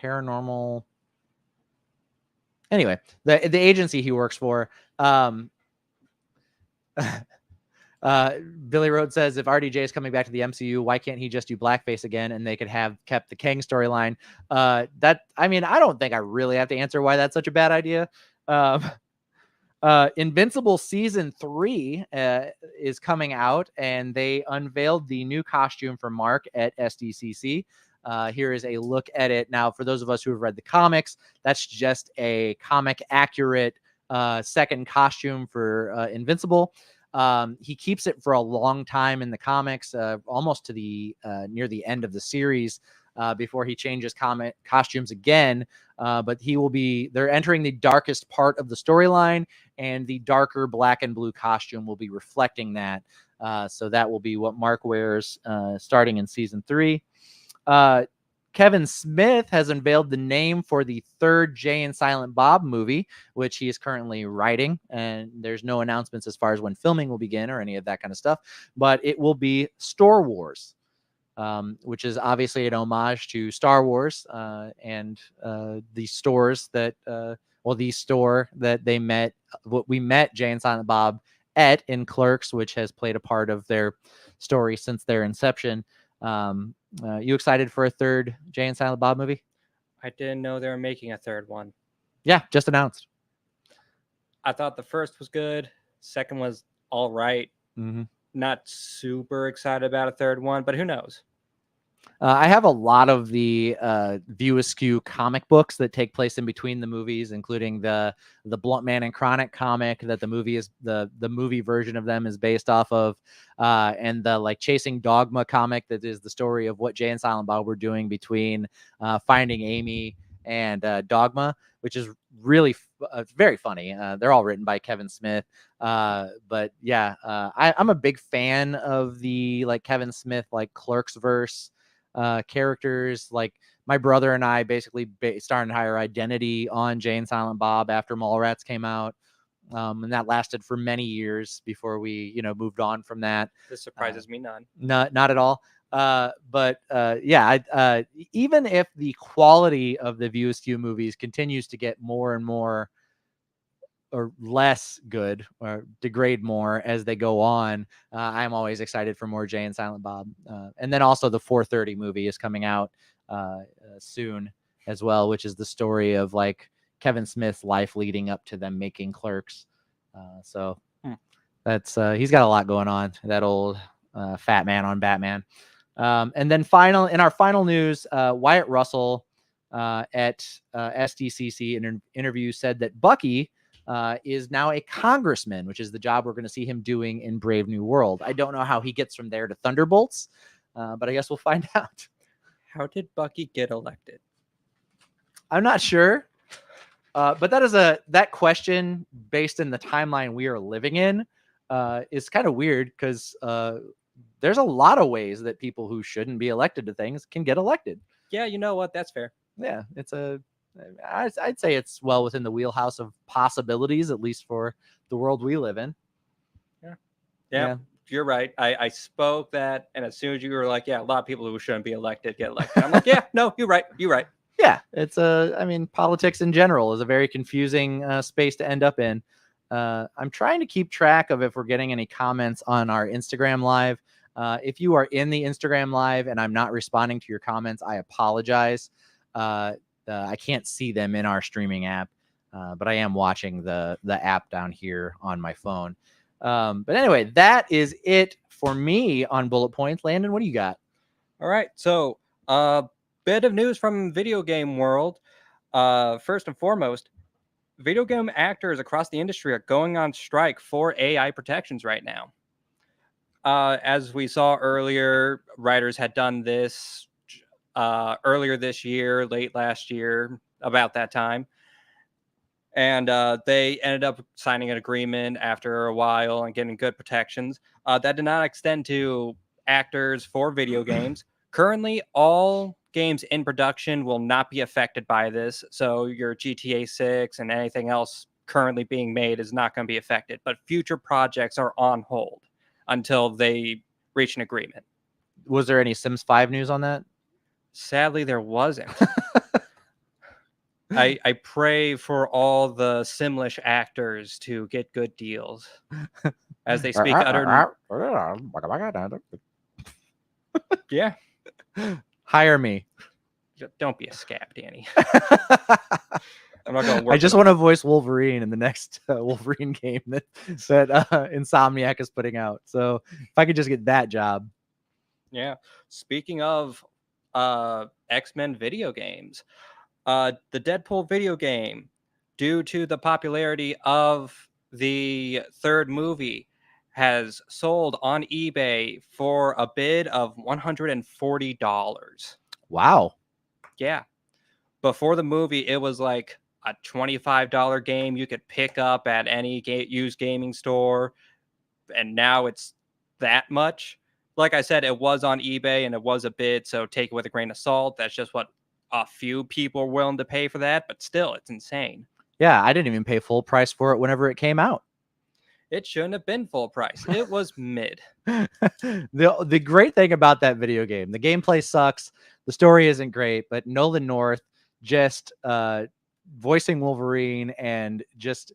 paranormal. Anyway, the agency he works for. Billy Rhodes says, if RDJ is coming back to the MCU, why can't he just do blackface again and they could have kept the Kang storyline? I don't think I really have to answer why that's such a bad idea. Invincible season 3 is coming out, and they unveiled the new costume for Mark at SDCC. Here is a look at it. Now, for those of us who have read the comics, that's just a comic accurate second costume for Invincible. He keeps it for a long time in the comics, almost to the near the end of the series, before he changes costumes again. But they're entering the darkest part of the storyline, and the darker black and blue costume will be reflecting that. So that will be what Mark wears starting in season 3. Kevin Smith has unveiled the name for the third Jay and Silent Bob movie, which he is currently writing. And there's no announcements as far as when filming will begin or any of that kind of stuff. But it will be Store Wars, which is obviously an homage to Star Wars and the stores that, the store that they met, what we met Jay and Silent Bob at in Clerks, which has played a part of their story since their inception. You excited for a third Jay and Silent Bob movie? I didn't know they were making a third one. Yeah, just announced. I thought the first was good. Second was all right. Mm-hmm. Not super excited about a third one, but who knows? I have a lot of the View Askew comic books that take place in between the movies, including the Blunt Man and Chronic comic that the movie version of them is based off of, and the Chasing Dogma comic that is the story of what Jay and Silent Bob were doing between Finding Amy and Dogma, which is really very funny. They're all written by Kevin Smith. But yeah, I'm a big fan of the Kevin Smith Clerks verse characters. Like my brother and I basically started our identity on Jay and Silent Bob after Mallrats came out. And that lasted for many years before we, moved on from that. This surprises me none. Not at all. But even if the quality of the View Askew movies continues to get more and more or less good or degrade more as they go on. I'm always excited for more Jay and Silent Bob. And then also the 4:30 movie is coming out soon as well, which is the story of like Kevin Smith's life leading up to them making Clerks. So that's he's got a lot going on, that old fat man on Batman. And then in our final news, Wyatt Russell at SDCC interview said that Bucky is now a congressman, which is the job we're going to see him doing in Brave New World. I don't know how he gets from there to Thunderbolts, but I guess we'll find out. How did Bucky get elected? I'm not sure. But that question, based in the timeline we are living in, is kind of weird because there's a lot of ways that people who shouldn't be elected to things can get elected. Yeah, you know what? That's fair. Yeah, I'd say it's well within the wheelhouse of possibilities, at least for the world we live in. Yeah. You're right. I spoke that, and as soon as you were like, yeah, a lot of people who shouldn't be elected get elected. I'm like, yeah, no, you're right. You're right. Yeah, I mean, politics in general is a very confusing space to end up in. I'm trying to keep track of if we're getting any comments on our Instagram Live. If you are in the Instagram Live and I'm not responding to your comments, I apologize. I can't see them in our streaming app, but I am watching the app down here on my phone. But anyway, that is it for me on bullet points. Landon, what do you got? All right, so bit of news from video game world. First and foremost, video game actors across the industry are going on strike for AI protections right now. As we saw earlier, writers had done this earlier this year, late last year, about that time. And they ended up signing an agreement after a while and getting good protections. That did not extend to actors for video games. Currently, all games in production will not be affected by this. So your GTA 6 and anything else currently being made is not going to be affected. But future projects are on hold until they reach an agreement. Was there any Sims 5 news on that? Sadly, there wasn't. I pray for all the Simlish actors to get good deals as they speak utter. Yeah. Hire me. Don't be a scab, Danny. I'm not going to work. I just want to voice Wolverine in the next Wolverine game that Insomniac is putting out. So if I could just get that job. Yeah. Speaking of X-Men video games, the Deadpool video game, due to the popularity of the third movie, has sold on eBay for a bid of $140. Wow. Yeah. Before the movie, it was like a $25 game you could pick up at any used gaming store. And now it's that much. Like I said, it was on eBay and it was a bid, so take it with a grain of salt. That's just what a few people are willing to pay for that, but still, it's insane. Yeah, I didn't even pay full price for it whenever it came out. It shouldn't have been full price. It was mid. The great thing about that video game, the gameplay sucks, the story isn't great, but Nolan North just voicing Wolverine and just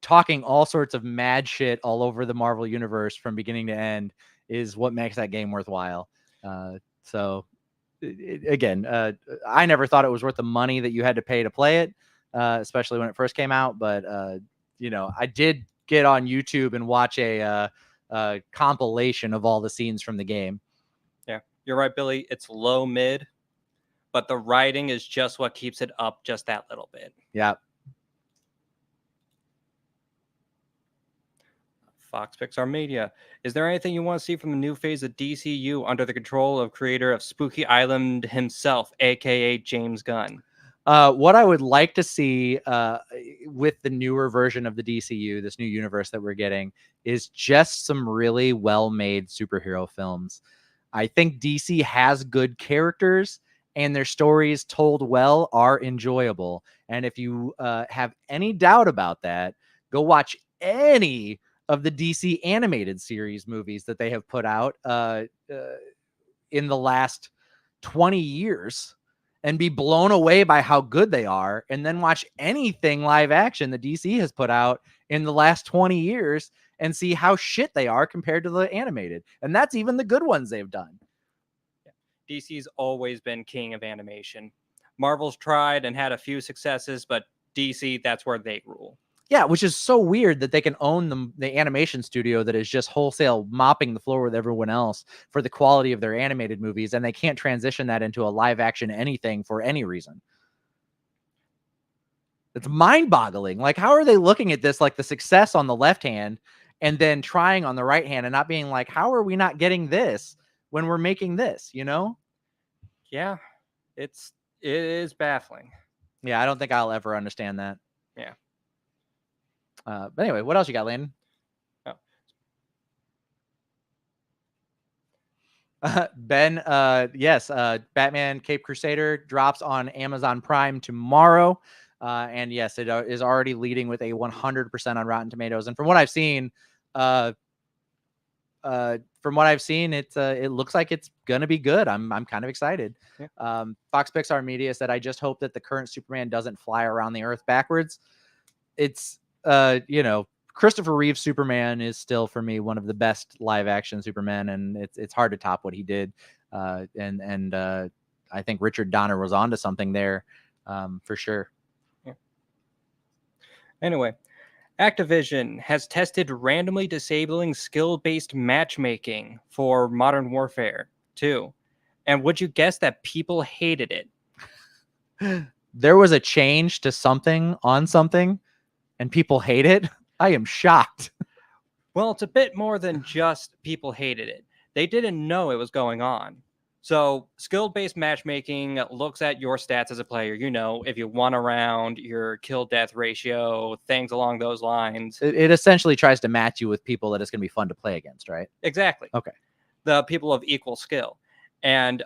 talking all sorts of mad shit all over the Marvel universe from beginning to end is what makes that game worthwhile. So again, I never thought it was worth the money that you had to pay to play it, especially when it first came out. But I did get on YouTube and watch a compilation of all the scenes from the game. Yeah, you're right, Billy. It's low mid, but the writing is just what keeps it up just that little bit. Yeah. Fox Pixar Media. Is there anything you want to see from the new phase of DCU under the control of creator of Spooky Island himself, aka James Gunn? What I would like to see with the newer version of the DCU, this new universe that we're getting, is just some really well-made superhero films. I think DC has good characters, and their stories told well are enjoyable. And if you have any doubt about that, go watch any of the DC animated series movies that they have put out in the last 20 years. and be blown away by how good they are, and then watch anything live action that DC has put out in the last 20 years and see how shit they are compared to the animated. And that's even the good ones they've done. DC's always been king of animation. Marvel's tried and had a few successes, but DC, that's where they rule. Yeah, which is so weird that they can own the animation studio that is just wholesale mopping the floor with everyone else for the quality of their animated movies, and they can't transition that into a live action anything for any reason. It's mind-boggling. Like, how are they looking at this like the success on the left hand and then trying on the right hand and not being like, how are we not getting this when we're making this, you know? Yeah, it is baffling. Yeah, I don't think I'll ever understand that. Yeah. But anyway, what else you got, Landon? Ben, yes, Batman Cape Crusader drops on Amazon Prime tomorrow. And yes, it is already leading with a 100% on Rotten Tomatoes. And from what I've seen, it looks like it's gonna be good. I'm kind of excited. Yeah. Fox Pixar Media said, I just hope that the current Superman doesn't fly around the earth backwards. It's Christopher Reeve's Superman is still for me one of the best live action Supermen, and it's hard to top what he did. And I think Richard Donner was onto something there, for sure. Yeah. Anyway, Activision has tested randomly disabling skill-based matchmaking for Modern Warfare 2. And would you guess that people hated it? There was a change to something on something, and people hate it. I am shocked. Well, it's a bit more than just people hated it. They didn't know it was going on. So skill-based matchmaking looks at your stats as a player. You know, if you won a round, your kill-death ratio, things along those lines. It essentially tries to match you with people that it's going to be fun to play against, right? Exactly. Okay. The people of equal skill. And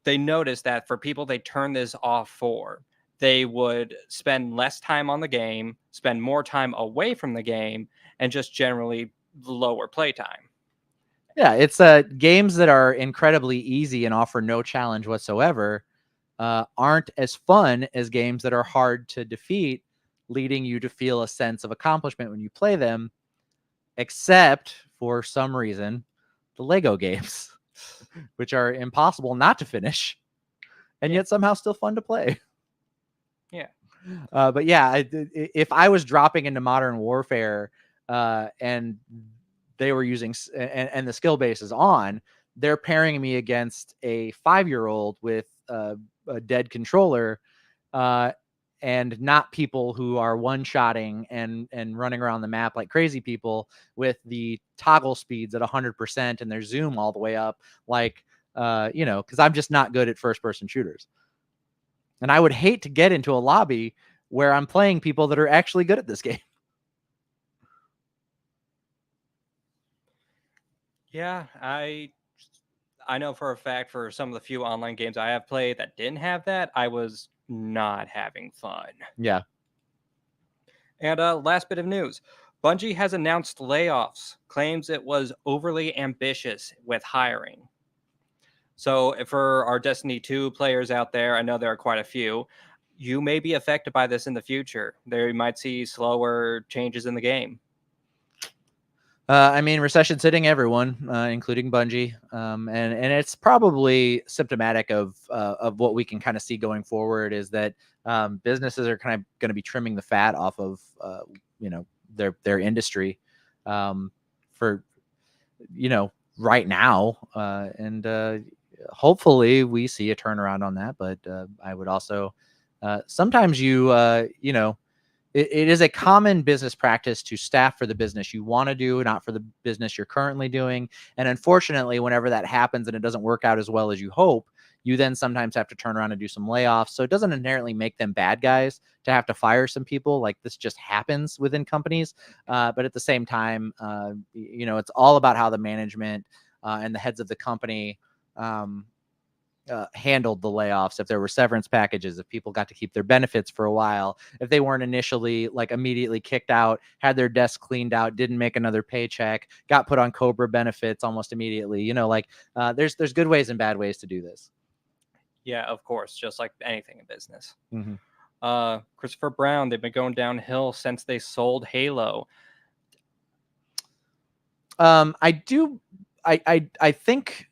they noticed that for people they turn this off for, they would spend less time on the game, spend more time away from the game, and just generally lower playtime. Yeah, it's games that are incredibly easy and offer no challenge whatsoever aren't as fun as games that are hard to defeat, leading you to feel a sense of accomplishment when you play them, except for some reason, the Lego games, which are impossible not to finish, and yet somehow still fun to play. Yeah. But yeah, if I was dropping into Modern Warfare and they were using and the skill base is on, they're pairing me against a 5-year-old with a dead controller, and not people who are one-shotting and running around the map like crazy people with the toggle speeds at 100% and their zoom all the way up, like because I'm just not good at first-person shooters. And I would hate to get into a lobby where I'm playing people that are actually good at this game. Yeah, I know for a fact for some of the few online games I have played that didn't have that, I was not having fun. Yeah. And last bit of news. Bungie has announced layoffs, claims it was overly ambitious with hiring. So for our Destiny 2 players out there, I know there are quite a few, you may be affected by this in the future. They might see slower changes in the game. I mean, recession's hitting everyone, including Bungie, and it's probably symptomatic of what we can kind of see going forward is that businesses are kind of going to be trimming the fat off of their industry for right now, and hopefully we see a turnaround on that. But I would also sometimes it is a common business practice to staff for the business you want to do, not for the business you're currently doing. And unfortunately, whenever that happens and it doesn't work out as well as you hope, you then sometimes have to turn around and do some layoffs. So it doesn't inherently make them bad guys to have to fire some people. Like, this just happens within companies. But at the same time, it's all about how the management and the heads of the company handled the layoffs. If there were severance packages, if people got to keep their benefits for a while, if they weren't initially like immediately kicked out, had their desk cleaned out, didn't make another paycheck, got put on Cobra benefits almost immediately. There's good ways and bad ways to do this. Yeah, of course, just like anything in business. Mm-hmm. Christopher Brown, they've been going downhill since they sold Halo. I do. I think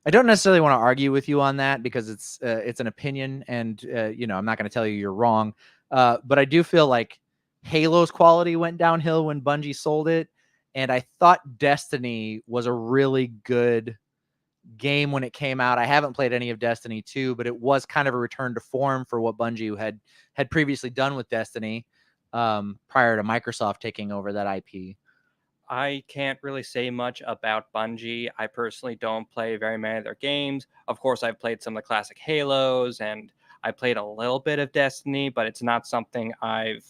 I don't necessarily want to argue with you on that because it's an opinion, and I'm not going to tell you you're wrong. But I do feel like Halo's quality went downhill when Bungie sold it, and I thought Destiny was a really good game when it came out. I haven't played any of Destiny 2, but it was kind of a return to form for what Bungie had previously done with Destiny prior to Microsoft taking over that IP. I can't really say much about Bungie. I personally don't play very many of their games. Of course, I've played some of the classic Halos and I played a little bit of Destiny, but it's not something I've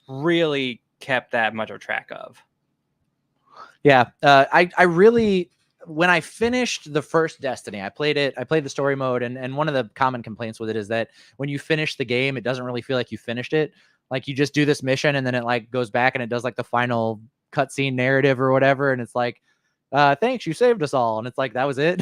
really kept that much of track of. Yeah, I really, when I finished the first Destiny, I played the story mode, and one of the common complaints with it is that when you finish the game, it doesn't really feel like you finished it. Like you just do this mission and then it like goes back and it does like the final cutscene narrative or whatever, and it's like, thanks, you saved us all, and it's like that was it.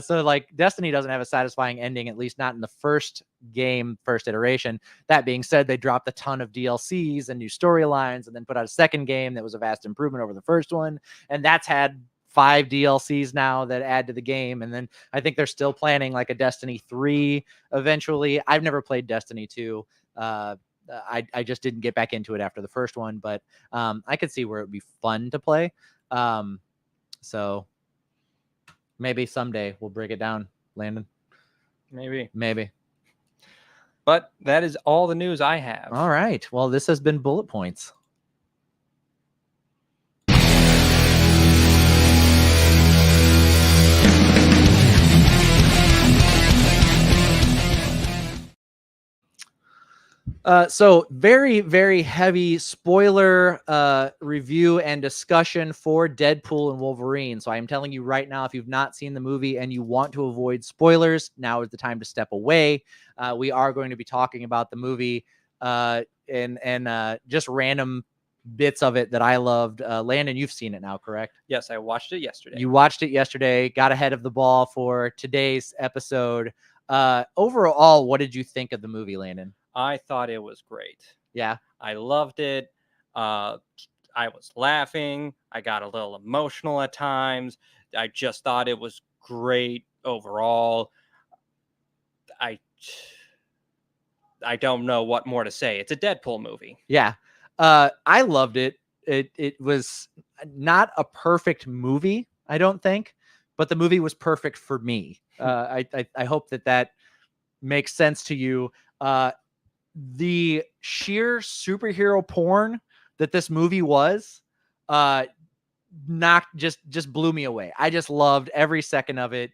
So like Destiny doesn't have a satisfying ending, at least not in the first game, first iteration. That being said, they dropped a ton of DLCs and new storylines, and then put out a second game that was a vast improvement over the first one, and that's had 5 DLCs now that add to the game. And then I think they're still planning like a Destiny 3 eventually. I've never played Destiny 2. I just didn't get back into it after the first one, but I could see where it would be fun to play. So maybe someday we'll break it down, Landon. Maybe. But that is all the news I have. All right. Well, this has been Bullet Points. So very, very heavy spoiler review and discussion for Deadpool and Wolverine. So I'm telling you right now, if you've not seen the movie and you want to avoid spoilers, now is the time to step away. We are going to be talking about the movie and just random bits of it that I loved. Landon, you've seen it now, correct? Yes, I watched it yesterday. You watched it yesterday, got ahead of the ball for today's episode. Overall, what did you think of the movie, Landon? I thought it was great. Yeah. I loved it. I was laughing. I got a little emotional at times. I just thought it was great overall. I don't know what more to say. It's a Deadpool movie. Yeah. I loved it. It was not a perfect movie, I don't think, but the movie was perfect for me. I hope that makes sense to you. The sheer superhero porn that this movie was, just blew me away. I just loved every second of it.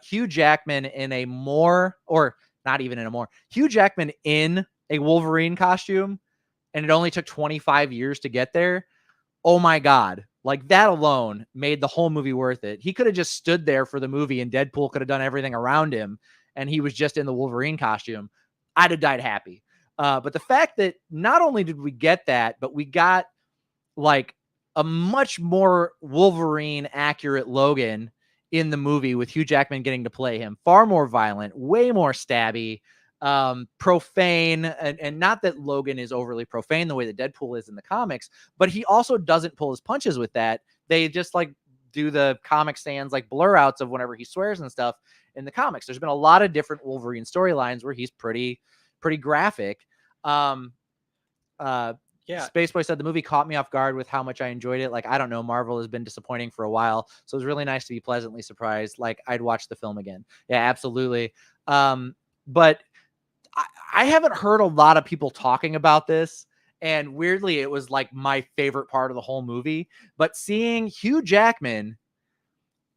Hugh Jackman in a more, or not even in a more, Hugh Jackman in a Wolverine costume, and it only took 25 years to get there. Oh my God. Like that alone made the whole movie worth it. He could have just stood there for the movie and Deadpool could have done everything around him, and he was just in the Wolverine costume. I'd have died happy. But the fact that not only did we get that, but we got like a much more Wolverine accurate Logan in the movie with Hugh Jackman getting to play him. Far more violent, way more stabby, profane. And not that Logan is overly profane the way that Deadpool is in the comics, but he also doesn't pull his punches with that. They just like do the Comic Sans like blur outs of whenever he swears and stuff in the comics. There's been a lot of different Wolverine storylines where he's pretty graphic. Yeah. Spaceboy said the movie caught me off guard with how much I enjoyed it. Like, I don't know, Marvel has been disappointing for a while, so it was really nice to be pleasantly surprised. Like, I'd watch the film again. Yeah, absolutely. But I haven't heard a lot of people talking about this, and weirdly, it was like my favorite part of the whole movie. But seeing Hugh Jackman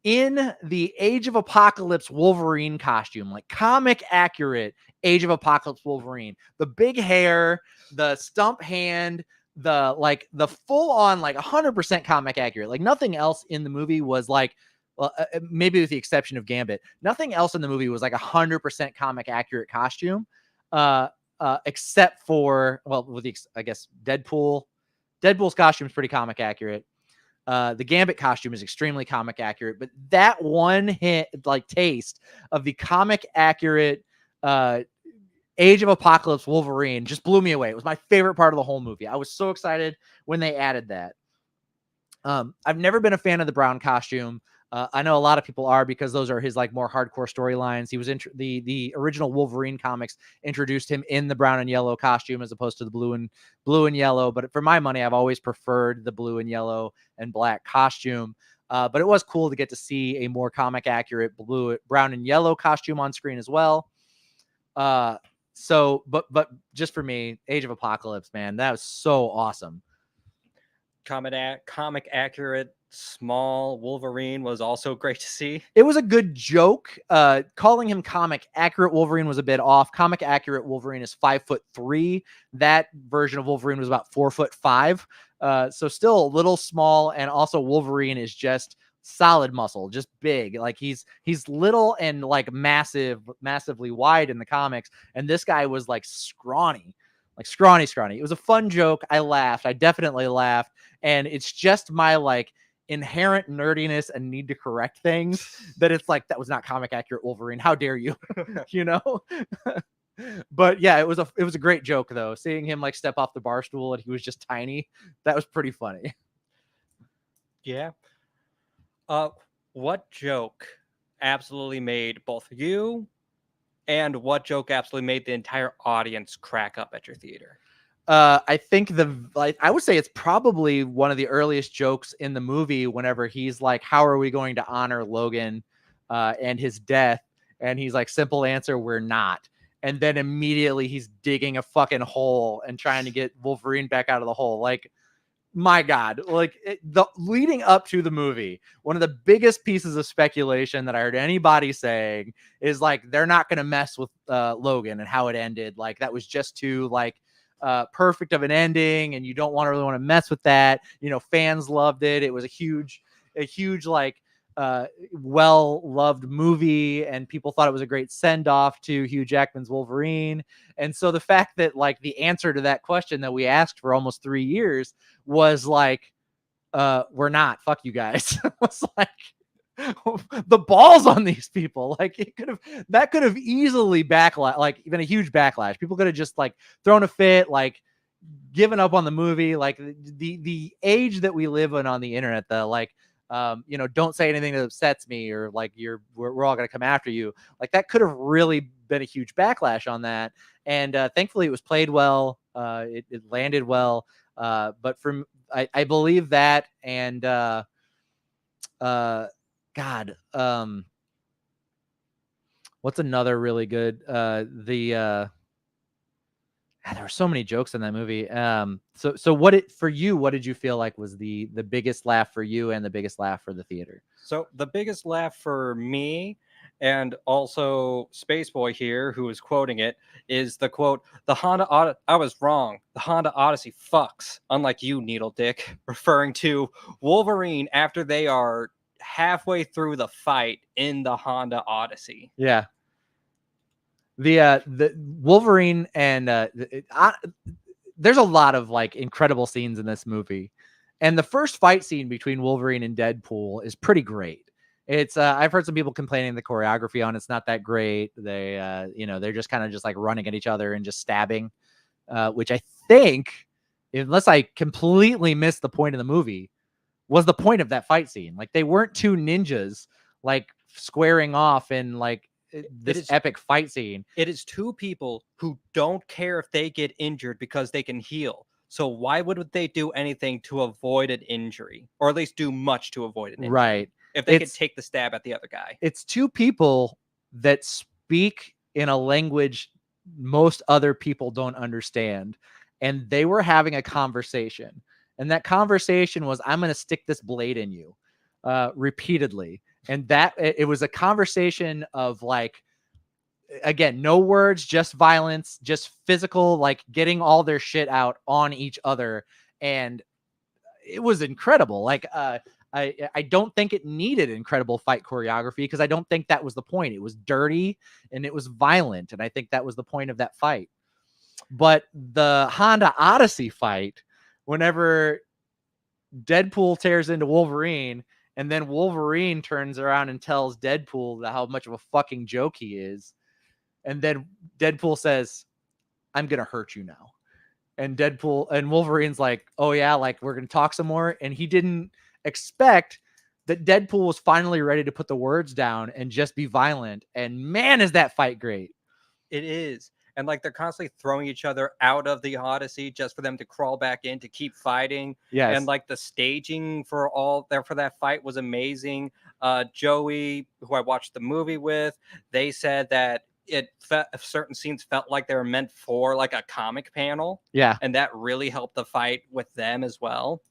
in the Age of Apocalypse Wolverine costume, like comic accurate Age of Apocalypse Wolverine, the big hair, the stump hand, the full on like 100% comic accurate. Like nothing else in the movie was like, well, maybe with the exception of Gambit, nothing else in the movie was like 100% comic accurate costume, except for, well, with the, I guess Deadpool's costume is pretty comic accurate. The Gambit costume is extremely comic accurate, but that one hit, like, taste of the comic accurate Age of Apocalypse Wolverine just blew me away. It was my favorite part of the whole movie. I was so excited when they added that. I've never been a fan of the brown costume. I know a lot of people are, because those are his like more hardcore storylines. He was the original Wolverine comics introduced him in the brown and yellow costume as opposed to the blue and yellow. But for my money, I've always preferred the blue and yellow and black costume. But it was cool to get to see a more comic accurate brown and yellow costume on screen as well. So, but just for me, Age of Apocalypse, man, that was so awesome. Comic accurate small Wolverine was also great to see. It was a good joke. Calling him comic accurate Wolverine was a bit off. Comic accurate Wolverine is 5'3". That version of Wolverine was about 4'5". So still a little small, and also Wolverine is just solid muscle, just big. Like he's little and like massively wide in the comics, and this guy was like scrawny. Like scrawny. It was a fun joke. I laughed. I definitely laughed. And it's just my like inherent nerdiness and need to correct things that it's like, that was not comic accurate Wolverine. How dare you? You know? But yeah, it was a great joke though. Seeing him like step off the bar stool and he was just tiny. That was pretty funny. Yeah. What joke absolutely made both you, and what joke absolutely made the entire audience crack up at your theater? I think I would say it's probably one of the earliest jokes in the movie, whenever he's like, how are we going to honor Logan and his death? And he's like, simple answer, we're not. And then immediately he's digging a fucking hole and trying to get Wolverine back out of the hole. Like, my God, like the leading up to the movie, one of the biggest pieces of speculation that I heard anybody saying is like, they're not going to mess with Logan and how it ended. Like, that was just too like perfect of an ending, and you don't really want to mess with that. You know, fans loved it. It was a huge like well-loved movie, and people thought it was a great send-off to Hugh Jackman's Wolverine. And so the fact that like the answer to that question that we asked for almost 3 years was like, we're not, fuck you guys. was like, the balls on these people. Like, that could have easily like been a huge backlash. People could have just like thrown a fit, like given up on the movie. Like the age that we live in on the internet, the like, don't say anything that upsets me, or like we're all gonna come after you. Like, that could have really been a huge backlash on that. And thankfully it was played well. It landed well. But I believe that, and God, what's another really good? There were so many jokes in that movie. So what did you feel like was the biggest laugh for you and the biggest laugh for the theater? So the biggest laugh for me, and also Spaceboy here, who is quoting it, is the quote, I was wrong. The Honda Odyssey fucks, unlike you, Needle Dick," referring to Wolverine after they are halfway through the fight in the Honda Odyssey. Yeah. The Wolverine and there's a lot of like incredible scenes in this movie, and the first fight scene between Wolverine and Deadpool is pretty great. It's I've heard some people complaining the choreography on it's not that great. They they're just kind of just like running at each other and just stabbing, which I think, unless I completely missed the point of the movie, was the point of that fight scene. Like, they weren't two ninjas like squaring off in like this epic fight scene. It is two people who don't care if they get injured because they can heal. So why would they do anything to avoid an injury, or at least do much to avoid an injury? Right. If they could take the stab at the other guy. It's two people that speak in a language most other people don't understand, and they were having a conversation. And that conversation was, I'm going to stick this blade in you, repeatedly. And that it was a conversation of like, again, no words, just violence, just physical, like getting all their shit out on each other. And it was incredible. Like, I don't think it needed incredible fight choreography, because I don't think that was the point. It was dirty and it was violent. And I think that was the point of that fight. But the Honda Odyssey fight, whenever Deadpool tears into Wolverine, and then Wolverine turns around and tells Deadpool how much of a fucking joke he is. And then Deadpool says, "I'm going to hurt you now." And Deadpool and Wolverine's like, "Oh yeah, like we're going to talk some more." And he didn't expect that Deadpool was finally ready to put the words down and just be violent. And man, is that fight great. It is. And like they're constantly throwing each other out of the Odyssey just for them to crawl back in to keep fighting. Yes. And like the staging for that fight was amazing. Joey, who I watched the movie with, they said that certain scenes felt like they were meant for like a comic panel. Yeah. And that really helped the fight with them as well.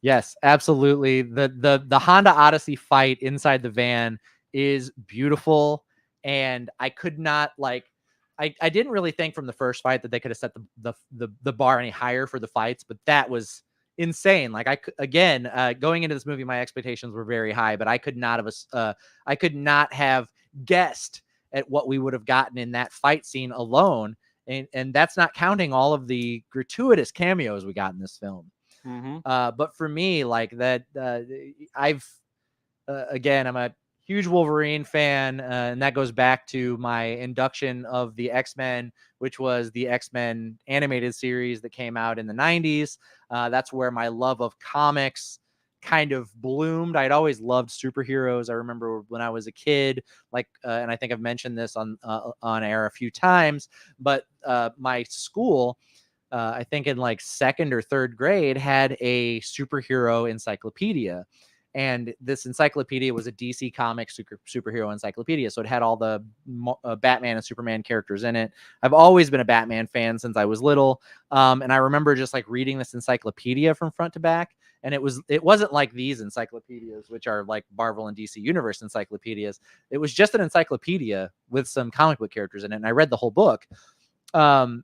Yes, absolutely. The Honda Odyssey fight inside the van is beautiful. And I could not like I didn't really think from the first fight that they could have set the bar any higher for the fights, but that was insane. Like going into this movie, my expectations were very high, but I could not have guessed at what we would have gotten in that fight scene alone. And that's not counting all of the gratuitous cameos we got in this film. Mm-hmm. But for me, like that, I'm a huge Wolverine fan, and that goes back to my induction of the X-Men, which was the X-Men animated series that came out in the 90s. That's where my love of comics kind of bloomed. I'd always loved superheroes. I remember when I was a kid, and I think I've mentioned this on air a few times, but my school, I think in like second or third grade, had a superhero encyclopedia. And this encyclopedia was a DC Comics superhero encyclopedia. So it had all the Batman and Superman characters in it. I've always been a Batman fan since I was little. And I remember just like reading this encyclopedia from front to back. And it wasn't like these encyclopedias, which are like Marvel and DC Universe encyclopedias. It was just an encyclopedia with some comic book characters in it. And I read the whole book. But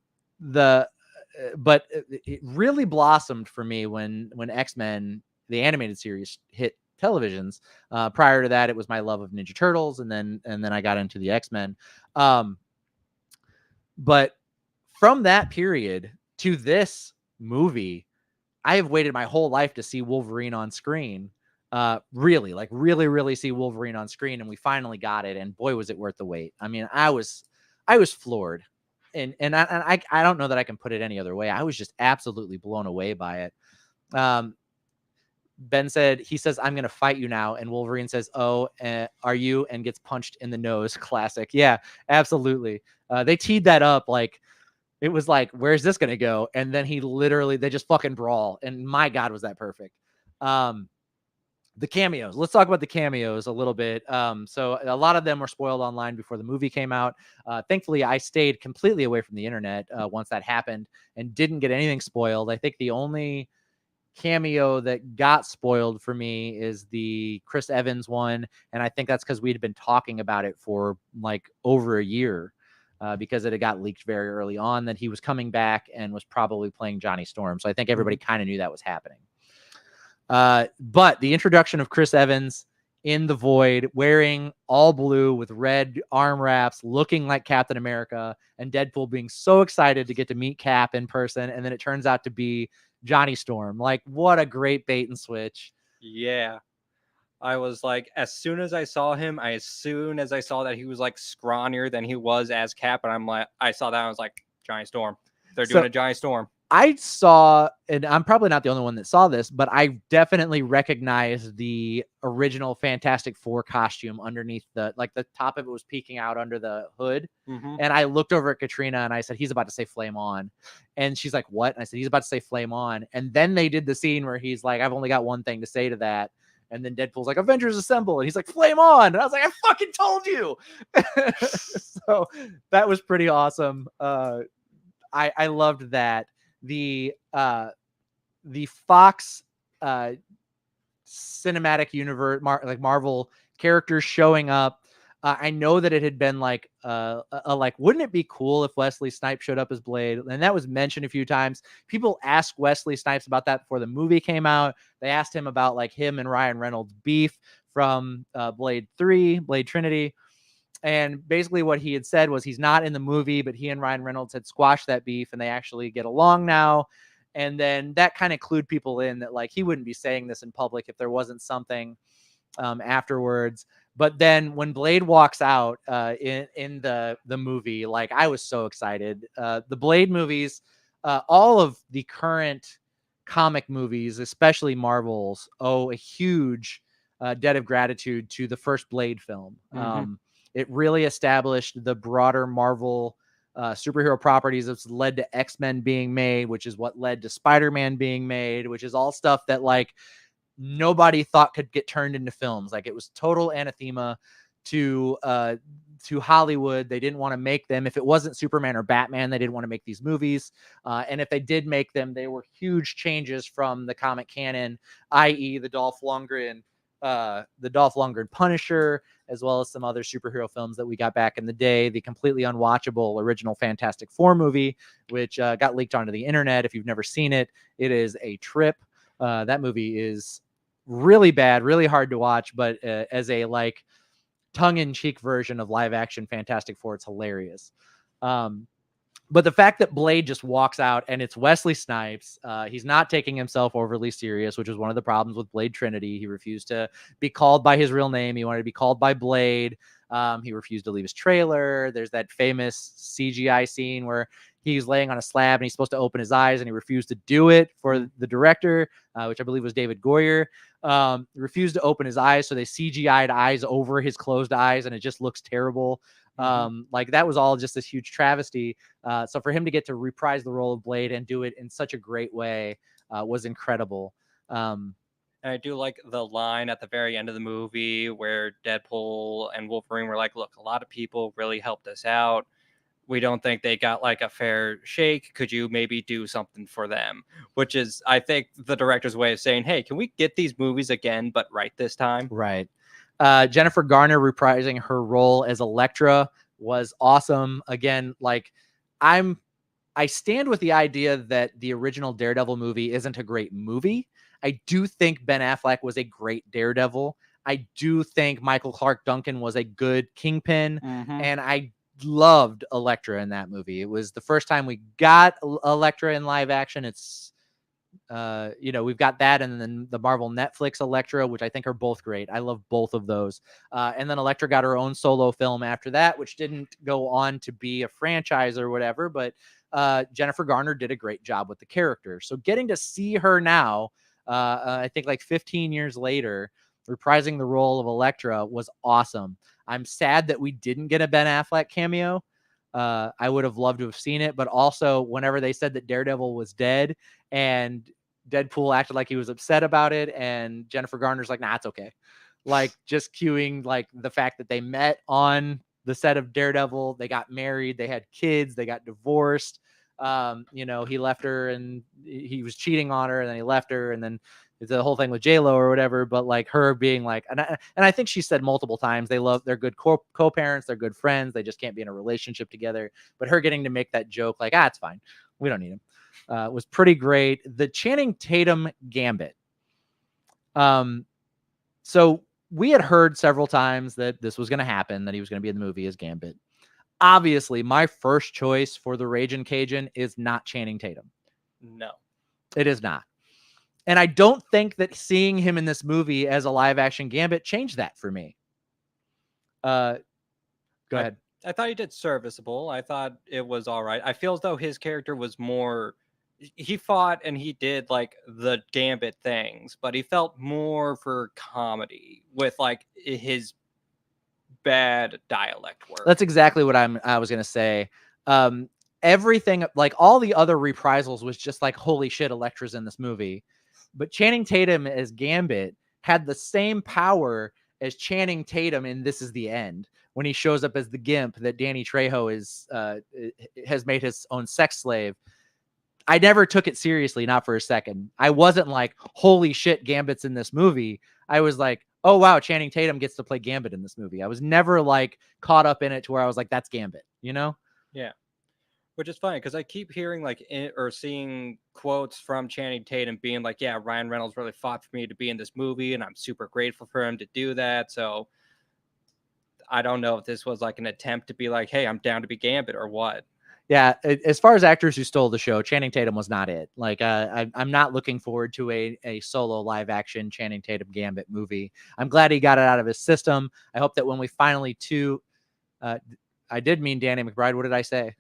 it really blossomed for me when X-Men, the animated series, hit televisions. Prior to that, it was my love of Ninja Turtles, and then I got into the X-Men. But from that period to this movie, I have waited my whole life to see Wolverine on screen. Really see Wolverine on screen, and we finally got it. And boy, was it worth the wait. I mean, I was floored. And I don't know that I can put it any other way. I was just absolutely blown away by it. Ben says, "I'm going to fight you now." And Wolverine says, "Oh, are you?" And gets punched in the nose. Classic. Yeah, absolutely. They teed that up. Like, it was like, where's this going to go? And then they just fucking brawl. And my God, was that perfect. The cameos. Let's talk about the cameos a little bit. So a lot of them were spoiled online before the movie came out. Thankfully, I stayed completely away from the internet once that happened and didn't get anything spoiled. I think the only cameo that got spoiled for me is the Chris Evans one. And I think that's because we'd been talking about it for like over a year. Because it had got leaked very early on that he was coming back and was probably playing Johnny Storm. So I think everybody kind of knew that was happening. But the introduction of Chris Evans in the Void, wearing all blue with red arm wraps, looking like Captain America, and Deadpool being so excited to get to meet Cap in person, and then it turns out to be Johnny Storm. Like, what a great bait and switch. Yeah. I was like, as soon as I saw him, as soon as I saw that he was like scrawnier than he was as Cap, and I saw that, and I was like, Johnny Storm. They're doing a Johnny Storm. I saw, and I'm probably not the only one that saw this, but I definitely recognized the original Fantastic Four costume underneath the top of it was peeking out under the hood. Mm-hmm. And I looked over at Katrina and I said, "He's about to say flame on." And she's like, "What?" And I said, "He's about to say flame on." And then they did the scene where he's like, "I've only got one thing to say to that." And then Deadpool's like, "Avengers Assemble." And he's like, "Flame on." And I was like, "I fucking told you." So that was pretty awesome. I loved that. The Fox cinematic universe, Marvel characters showing up. I know that it had been like wouldn't it be cool if Wesley Snipes showed up as Blade? And that was mentioned a few times. People asked Wesley Snipes about that before the movie came out. They asked him about like him and Ryan Reynolds' beef from Blade Trinity. And basically what he had said was he's not in the movie, but he and Ryan Reynolds had squashed that beef and they actually get along now. And then that kind of clued people in that like he wouldn't be saying this in public if there wasn't something afterwards. But then when Blade walks out in the movie, like I was so excited. The Blade movies, all of the current comic movies, especially Marvel's, owe a huge debt of gratitude to the first Blade film. It really established the broader Marvel superhero properties. It's led to X-Men being made, which is what led to Spider-Man being made, which is all stuff that like nobody thought could get turned into films. Like it was total anathema to Hollywood. They didn't want to make them. If it wasn't Superman or Batman, they didn't want to make these movies. And if they did make them, they were huge changes from the comic canon, i.e. the Dolph Lundgren Punisher, as well as some other superhero films that we got back in the day. The completely unwatchable original Fantastic Four movie, which got leaked onto the internet. If you've never seen it, it is a trip. That movie is really bad, really hard to watch, but as a like tongue-in-cheek version of live action Fantastic Four, it's hilarious. But the fact that Blade just walks out and it's Wesley Snipes, he's not taking himself overly serious, which was one of the problems with Blade Trinity. He refused to be called by his real name. He wanted to be called by Blade. He refused to leave his trailer. There's that famous CGI scene where he's laying on a slab and he's supposed to open his eyes and he refused to do it for the director, which I believe was David Goyer. Refused to open his eyes, so they CGI'd eyes over his closed eyes and it just looks terrible. Like that was all just this huge travesty. So for him to get to reprise the role of Blade and do it in such a great way was incredible. And I do like the line at the very end of the movie where Deadpool and Wolverine were like, look, a lot of people really helped us out. We don't think they got like a fair shake. Could you maybe do something for them? Which is, I think, the director's way of saying, hey, can we get these movies again, but right this time? Right. Jennifer Garner reprising her role as Elektra was awesome. Again, like I stand with the idea that the original Daredevil movie isn't a great movie. I do think Ben Affleck was a great Daredevil. I do think Michael Clark Duncan was a good Kingpin. And I loved Elektra in that movie. It was the first time we got Elektra in live action. It's we've got that, and then the Marvel Netflix Elektra, which I think are both great. I love both of those. And then Elektra got her own solo film after that, which didn't go on to be a franchise or whatever, but Jennifer Garner did a great job with the character. So getting to see her now, I think like 15 years later, reprising the role of Elektra was awesome. I'm sad that we didn't get a Ben Affleck cameo. I would have loved to have seen it, but also whenever they said that Daredevil was dead and Deadpool acted like he was upset about it, and Jennifer Garner's like, nah, it's okay. Like just cueing like the fact that they met on the set of Daredevil, they got married, they had kids, they got divorced. He left her and he was cheating on her, and then he left her, and then it's the whole thing with J-Lo or whatever. But like her being like, and I think she said multiple times they're good co-parents, they're good friends, they just can't be in a relationship together. But her getting to make that joke like, it's fine, we don't need him, was pretty great. The Channing Tatum gambit. So we had heard several times that this was going to happen, that he was going to be in the movie as Gambit. Obviously, my first choice for the Ragin' Cajun is not Channing Tatum. No, it is not. And I don't think that seeing him in this movie as a live action Gambit changed that for me. Go ahead. I thought he did serviceable. I thought it was all right. I feel as though his character was more, he fought and he did like the Gambit things, but he felt more for comedy with like his bad dialect work. That's exactly what I was going to say. Everything, like all the other reprisals, was just like, holy shit, Elektra's in this movie. But Channing Tatum as Gambit had the same power as Channing Tatum in This Is the End, when he shows up as the Gimp that Danny Trejo has made his own sex slave. I never took it seriously, not for a second. I wasn't like, holy shit, Gambit's in this movie. I was like, oh wow, Channing Tatum gets to play Gambit in this movie. I was never like caught up in it to where I was like, that's Gambit, you know? Yeah. Which is funny because I keep hearing like or seeing quotes from Channing Tatum being like, yeah, Ryan Reynolds really fought for me to be in this movie, and I'm super grateful for him to do that. So I don't know if this was like an attempt to be like, hey, I'm down to be Gambit or what. Yeah, as far as actors who stole the show, Channing Tatum was not it. Like, I'm not looking forward to a solo live action Channing Tatum Gambit movie. I'm glad he got it out of his system. I hope that when we finally I did mean Danny McBride. What did I say?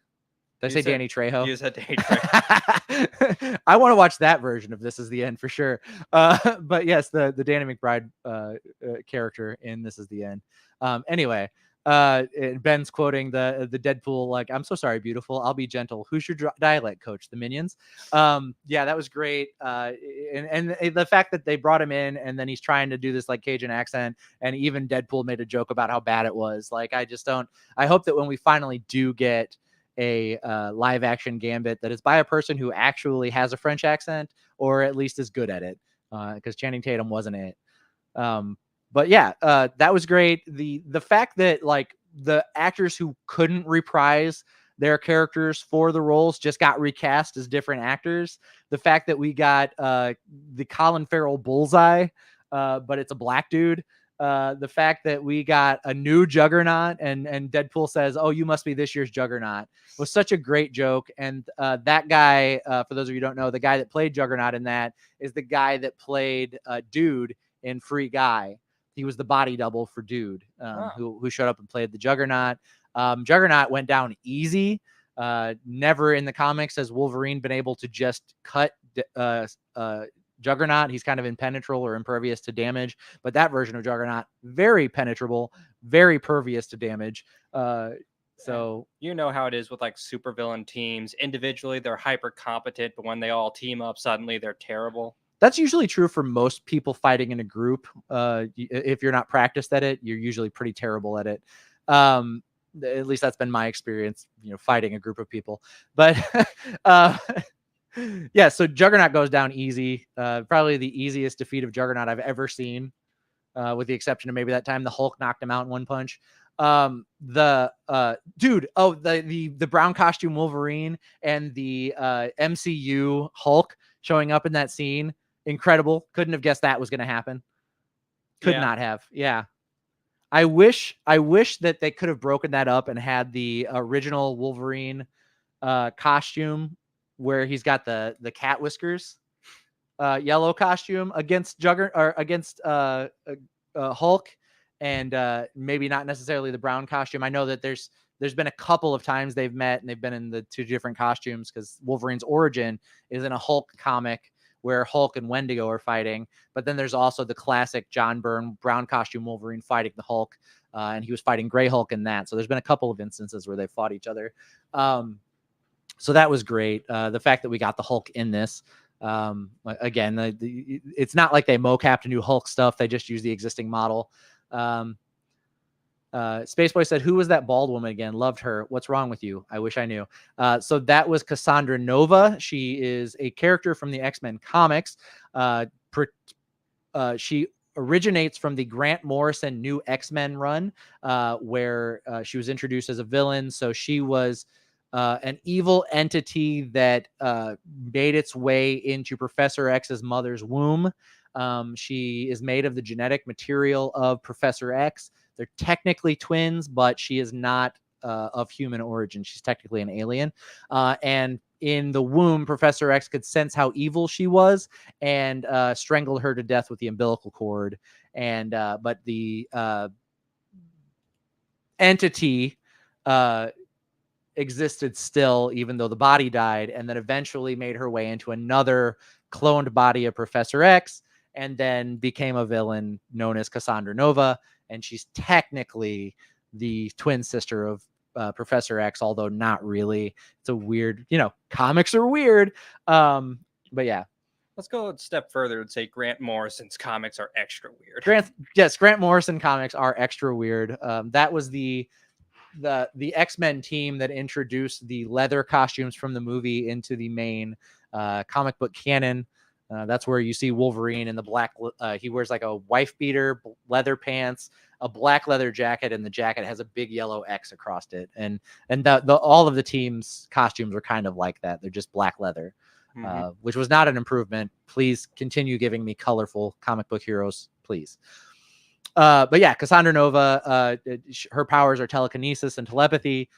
Did I say Danny Trejo? You said Danny Trejo. I want to watch that version of This Is the End for sure. But yes, the Danny McBride character in This Is the End. Anyway, Ben's quoting the Deadpool, like, I'm so sorry, beautiful. I'll be gentle. Who's your dialect coach? The Minions. Yeah, that was great. And the fact that they brought him in and then he's trying to do this like Cajun accent, and even Deadpool made a joke about how bad it was. Like, I hope that when we finally do get a live action Gambit, that is by a person who actually has a French accent or at least is good at it, because Channing Tatum wasn't it. But yeah, that was great. The fact that like the actors who couldn't reprise their characters for the roles just got recast as different actors. The fact that we got the Colin Farrell Bullseye, but it's a black dude. The fact that we got a new Juggernaut and Deadpool says, "Oh, you must be this year's Juggernaut," was such a great joke. And that guy, for those of you who don't know, the guy that played Juggernaut in that is the guy that played Dude in Free Guy. He was the body double for Dude, who showed up and played the Juggernaut. Juggernaut went down easy. Never in the comics has Wolverine been able to just cut Juggernaut. He's kind of impenetrable or impervious to damage, but that version of Juggernaut, very penetrable, very pervious to damage. So you know how it is with like supervillain teams. Individually, they're hyper competent, but when they all team up, suddenly they're terrible. That's usually true for most people fighting in a group. If you're not practiced at it, you're usually pretty terrible at it. At least that's been my experience, fighting a group of people. But yeah, so Juggernaut goes down easy. Probably the easiest defeat of Juggernaut I've ever seen, with the exception of maybe that time the Hulk knocked him out in one punch. The brown costume Wolverine and the MCU Hulk showing up in that scene. Incredible. Couldn't have guessed that was going to happen. Could not have. Yeah. I wish that they could have broken that up and had the original Wolverine costume where he's got the cat whiskers, yellow costume against Hulk, and maybe not necessarily the brown costume. I know that there's been a couple of times they've met and they've been in the two different costumes, because Wolverine's origin is in a Hulk comic where Hulk and Wendigo are fighting. But then there's also the classic John Byrne brown costume Wolverine fighting the Hulk. And he was fighting Gray Hulk in that. So there's been a couple of instances where they fought each other. So that was great. The fact that we got the Hulk in this, again, it's not like they mocapped a new Hulk stuff. They just used the existing model. Spaceboy said, "Who was that bald woman again? Loved her. What's wrong with you? I wish I knew." So that was Cassandra Nova. She is a character from the X-Men comics. She originates from the Grant Morrison New X-Men run, where she was introduced as a villain. So she was an evil entity that made its way into Professor X's mother's womb. She is made of the genetic material of Professor X. They're technically twins, but she is not of human origin. She's technically an alien. And in the womb, Professor X could sense how evil she was and strangled her to death with the umbilical cord. And but the entity existed still, even though the body died, and then eventually made her way into another cloned body of Professor X, and then became a villain known as Cassandra Nova. And she's technically the twin sister of Professor X, although not really. It's a weird, comics are weird. But yeah. Let's go a step further and say Grant Morrison's comics are extra weird. Grant Morrison comics are extra weird. That was the X-Men team that introduced the leather costumes from the movie into the main comic book canon. That's where you see Wolverine in the black. He wears like a wife beater, leather pants, a black leather jacket, and the jacket has a big yellow X across it. And all of the team's costumes are kind of like that. They're just black leather, which was not an improvement. Please continue giving me colorful comic book heroes, please. But yeah, Cassandra Nova, her powers are telekinesis and telepathy.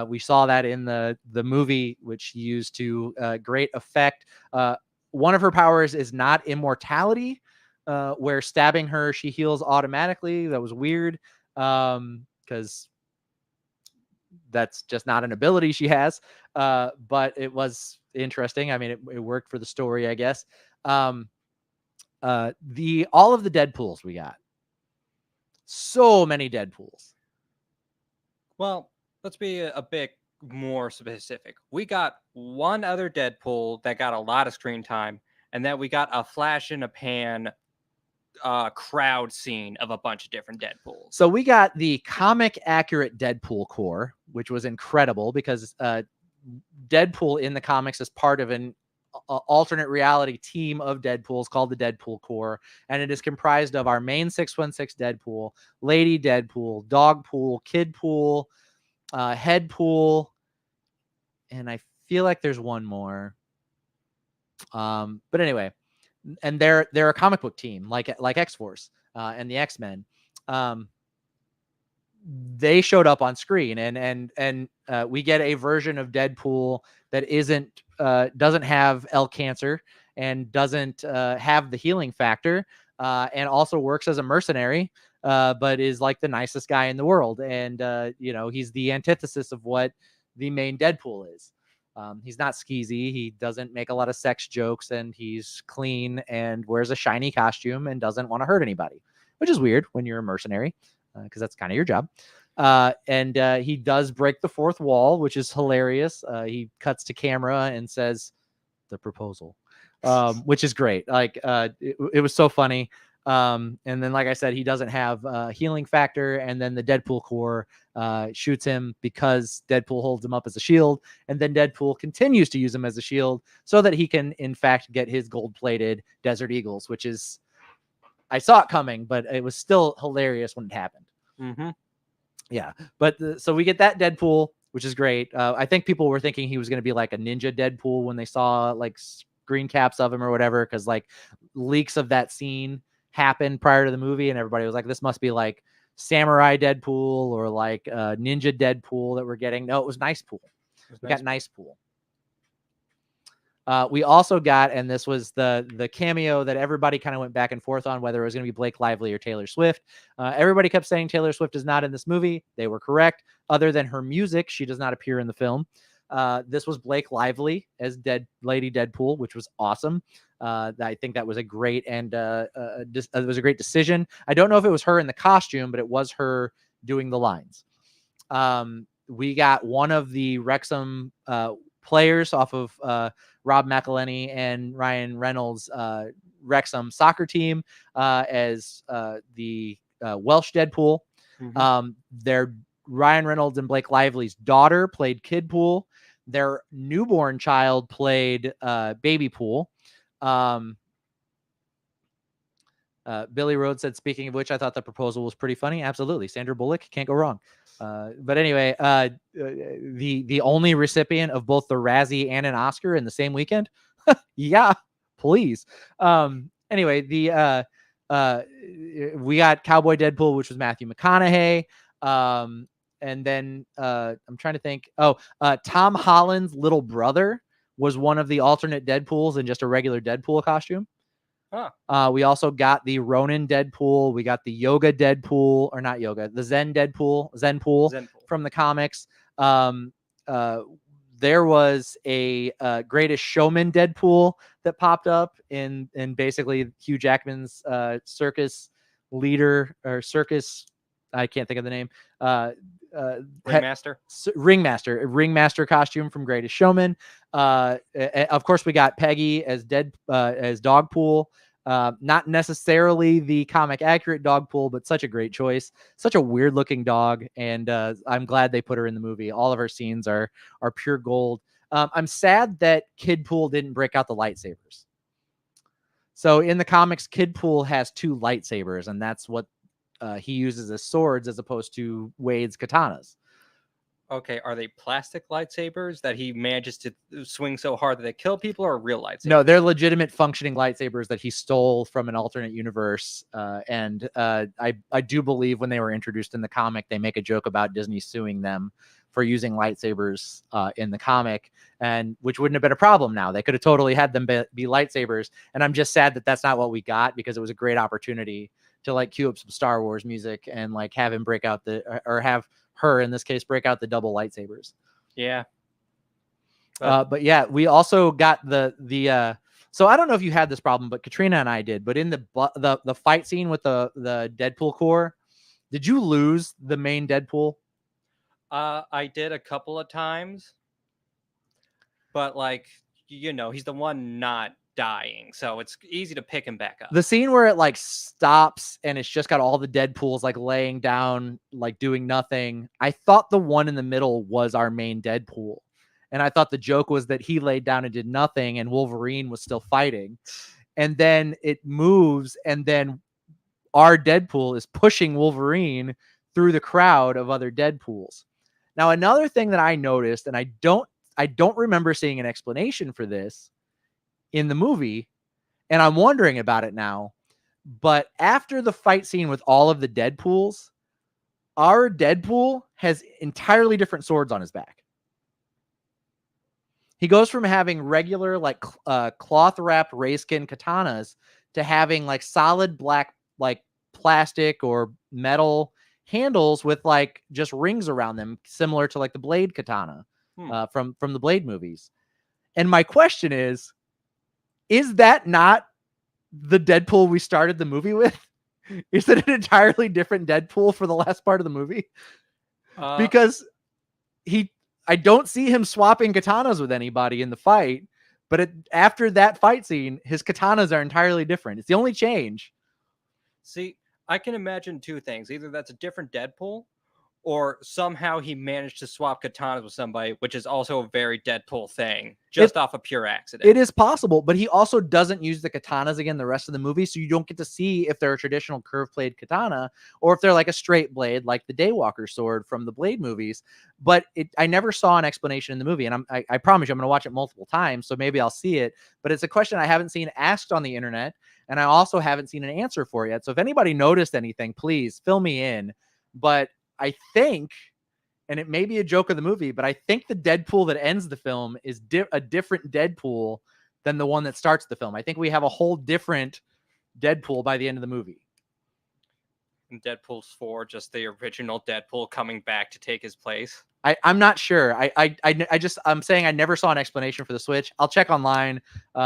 We saw that in the movie, which he used to great effect. One of her powers is not immortality, where stabbing her, she heals automatically. That was weird, because that's just not an ability she has. But it was interesting. I mean, it worked for the story, I guess. All of the Deadpools we got. So many Deadpools. Well, let's be a bit more specific. We got one other Deadpool that got a lot of screen time, and then we got a flash in a pan crowd scene of a bunch of different Deadpools. So we got the comic accurate Deadpool Corps, which was incredible because Deadpool in the comics is part of an alternate reality team of Deadpools called the Deadpool Corps, and it is comprised of our main 616 Deadpool, Lady Deadpool, Dogpool, Kidpool, Headpool, and I feel like there's one more. But anyway, and they're a comic book team like X-Force and the X-Men. They showed up on screen, and we get a version of Deadpool that doesn't have L cancer and doesn't have the healing factor, and also works as a mercenary, but is like the nicest guy in the world. And he's the antithesis of what the main Deadpool is. He's not skeezy. He doesn't make a lot of sex jokes, and he's clean and wears a shiny costume and doesn't want to hurt anybody, which is weird when you're a mercenary, because that's kind of your job. And he does break the fourth wall, which is hilarious. He cuts to camera and says, "The proposal," which is great. Like, it was so funny. And then, like I said, he doesn't have healing factor, and then the Deadpool Corps shoots him because Deadpool holds him up as a shield, and then Deadpool continues to use him as a shield so that he can, in fact, get his gold-plated Desert Eagles, which is, I saw it coming, but it was still hilarious when it happened. Mm-hmm. Yeah, but so we get that Deadpool, which is great. I think people were thinking he was going to be like a ninja Deadpool when they saw like screen caps of him or whatever, because like leaks of that scene happened prior to the movie, and everybody was like, this must be like samurai Deadpool or like ninja Deadpool that we're getting. No, it was Nice Pool. We got Nice Pool. We also got, and this was the cameo that everybody kind of went back and forth on, whether it was going to be Blake Lively or Taylor Swift. Everybody kept saying Taylor Swift is not in this movie. They were correct. Other than her music, she does not appear in the film. This was Blake Lively as Lady Deadpool, which was awesome. I think that was a great it was a great decision. I don't know if it was her in the costume, but it was her doing the lines. We got one of the Wrexham players off of Rob McElhenney and Ryan Reynolds' Wrexham soccer team as the Welsh Deadpool. Mm-hmm. Their Ryan Reynolds and Blake Lively's daughter played Kidpool. Their newborn child played Baby Pool. Billy Rhodes said, speaking of which, I thought the proposal was pretty funny. Absolutely. Sandra Bullock, can't go wrong. But anyway, the only recipient of both the Razzie and an Oscar in the same weekend. Yeah, please. Anyway, we got Cowboy Deadpool, which was Matthew McConaughey. And then I'm trying to think. Tom Holland's little brother was one of the alternate Deadpools in just a regular Deadpool costume. Huh. We also got the Ronin Deadpool. We got the Yoga Deadpool, or not Yoga, the Zen Deadpool, Zenpool from the comics. There was a Greatest Showman Deadpool that popped up in basically Hugh Jackman's circus leader or circus. I can't think of the name. Ringmaster costume from Greatest Showman. Of course, we got Peggy as Dogpool. Not necessarily the comic accurate Dogpool, but such a great choice. Such a weird looking dog, and I'm glad they put her in the movie. All of her scenes are pure gold. I'm sad that Kidpool didn't break out the lightsabers. So in the comics, Kidpool has 2 lightsabers, and that's what he uses as swords as opposed to Wade's katanas. Okay, are they plastic lightsabers that he manages to swing so hard that they kill people, or real lightsabers? No, they're legitimate functioning lightsabers that he stole from an alternate universe. And I do believe when they were introduced in the comic, they make a joke about Disney suing them for using lightsabers in the comic, and which wouldn't have been a problem now. They could have totally had them be lightsabers. And I'm just sad that that's not what we got, because it was a great opportunity to like cue up some Star Wars music and like have him break out or have her in this case break out the double lightsabers. Yeah. But yeah, we also got the so I don't know if you had this problem, but Katrina and I did. But in the fight scene with the Deadpool core, did you lose the main Deadpool? I did a couple of times, but like, you know, he's the one not dying, so it's easy to pick him back up. The scene where it like stops and it's just got all the Deadpools like laying down, like doing nothing. I thought the one in the middle was our main Deadpool. And I thought the joke was that he laid down and did nothing and Wolverine was still fighting. And then it moves, and then our Deadpool is pushing Wolverine through the crowd of other Deadpools. Now, another thing that I noticed, and I don't remember seeing an explanation for this in the movie, and I'm wondering about it now, but after the fight scene with all of the Deadpools, our Deadpool has entirely different swords on his back. He goes from having regular like cloth wrapped rayskin katanas to having like solid black like plastic or metal handles with like just rings around them, similar to like the Blade katana from the Blade movies. And my question is that not the Deadpool we started the movie with? Is it an entirely different Deadpool for the last part of the movie? Because I don't see him swapping katanas with anybody in the fight, but after that fight scene, his katanas are entirely different. It's the only change. See, I can imagine two things. Either that's a different Deadpool, or somehow he managed to swap katanas with somebody, which is also a very Deadpool thing, just off a pure accident. It is possible, but he also doesn't use the katanas again the rest of the movie, so you don't get to see if they're a traditional curved blade katana or if they're like a straight blade, like the Daywalker sword from the Blade movies. But I never saw an explanation in the movie, and I promise you I'm going to watch it multiple times, so maybe I'll see it. But it's a question I haven't seen asked on the internet, and I also haven't seen an answer for yet. So if anybody noticed anything, please fill me in. But I think, and it may be a joke of the movie, but I think the Deadpool that ends the film is a different Deadpool than the one that starts the film. I think we have a whole different Deadpool by the end of the movie. And Deadpool's 4, just the original Deadpool coming back to take his place. I'm not sure. I'm saying I never saw an explanation for the switch. I'll check online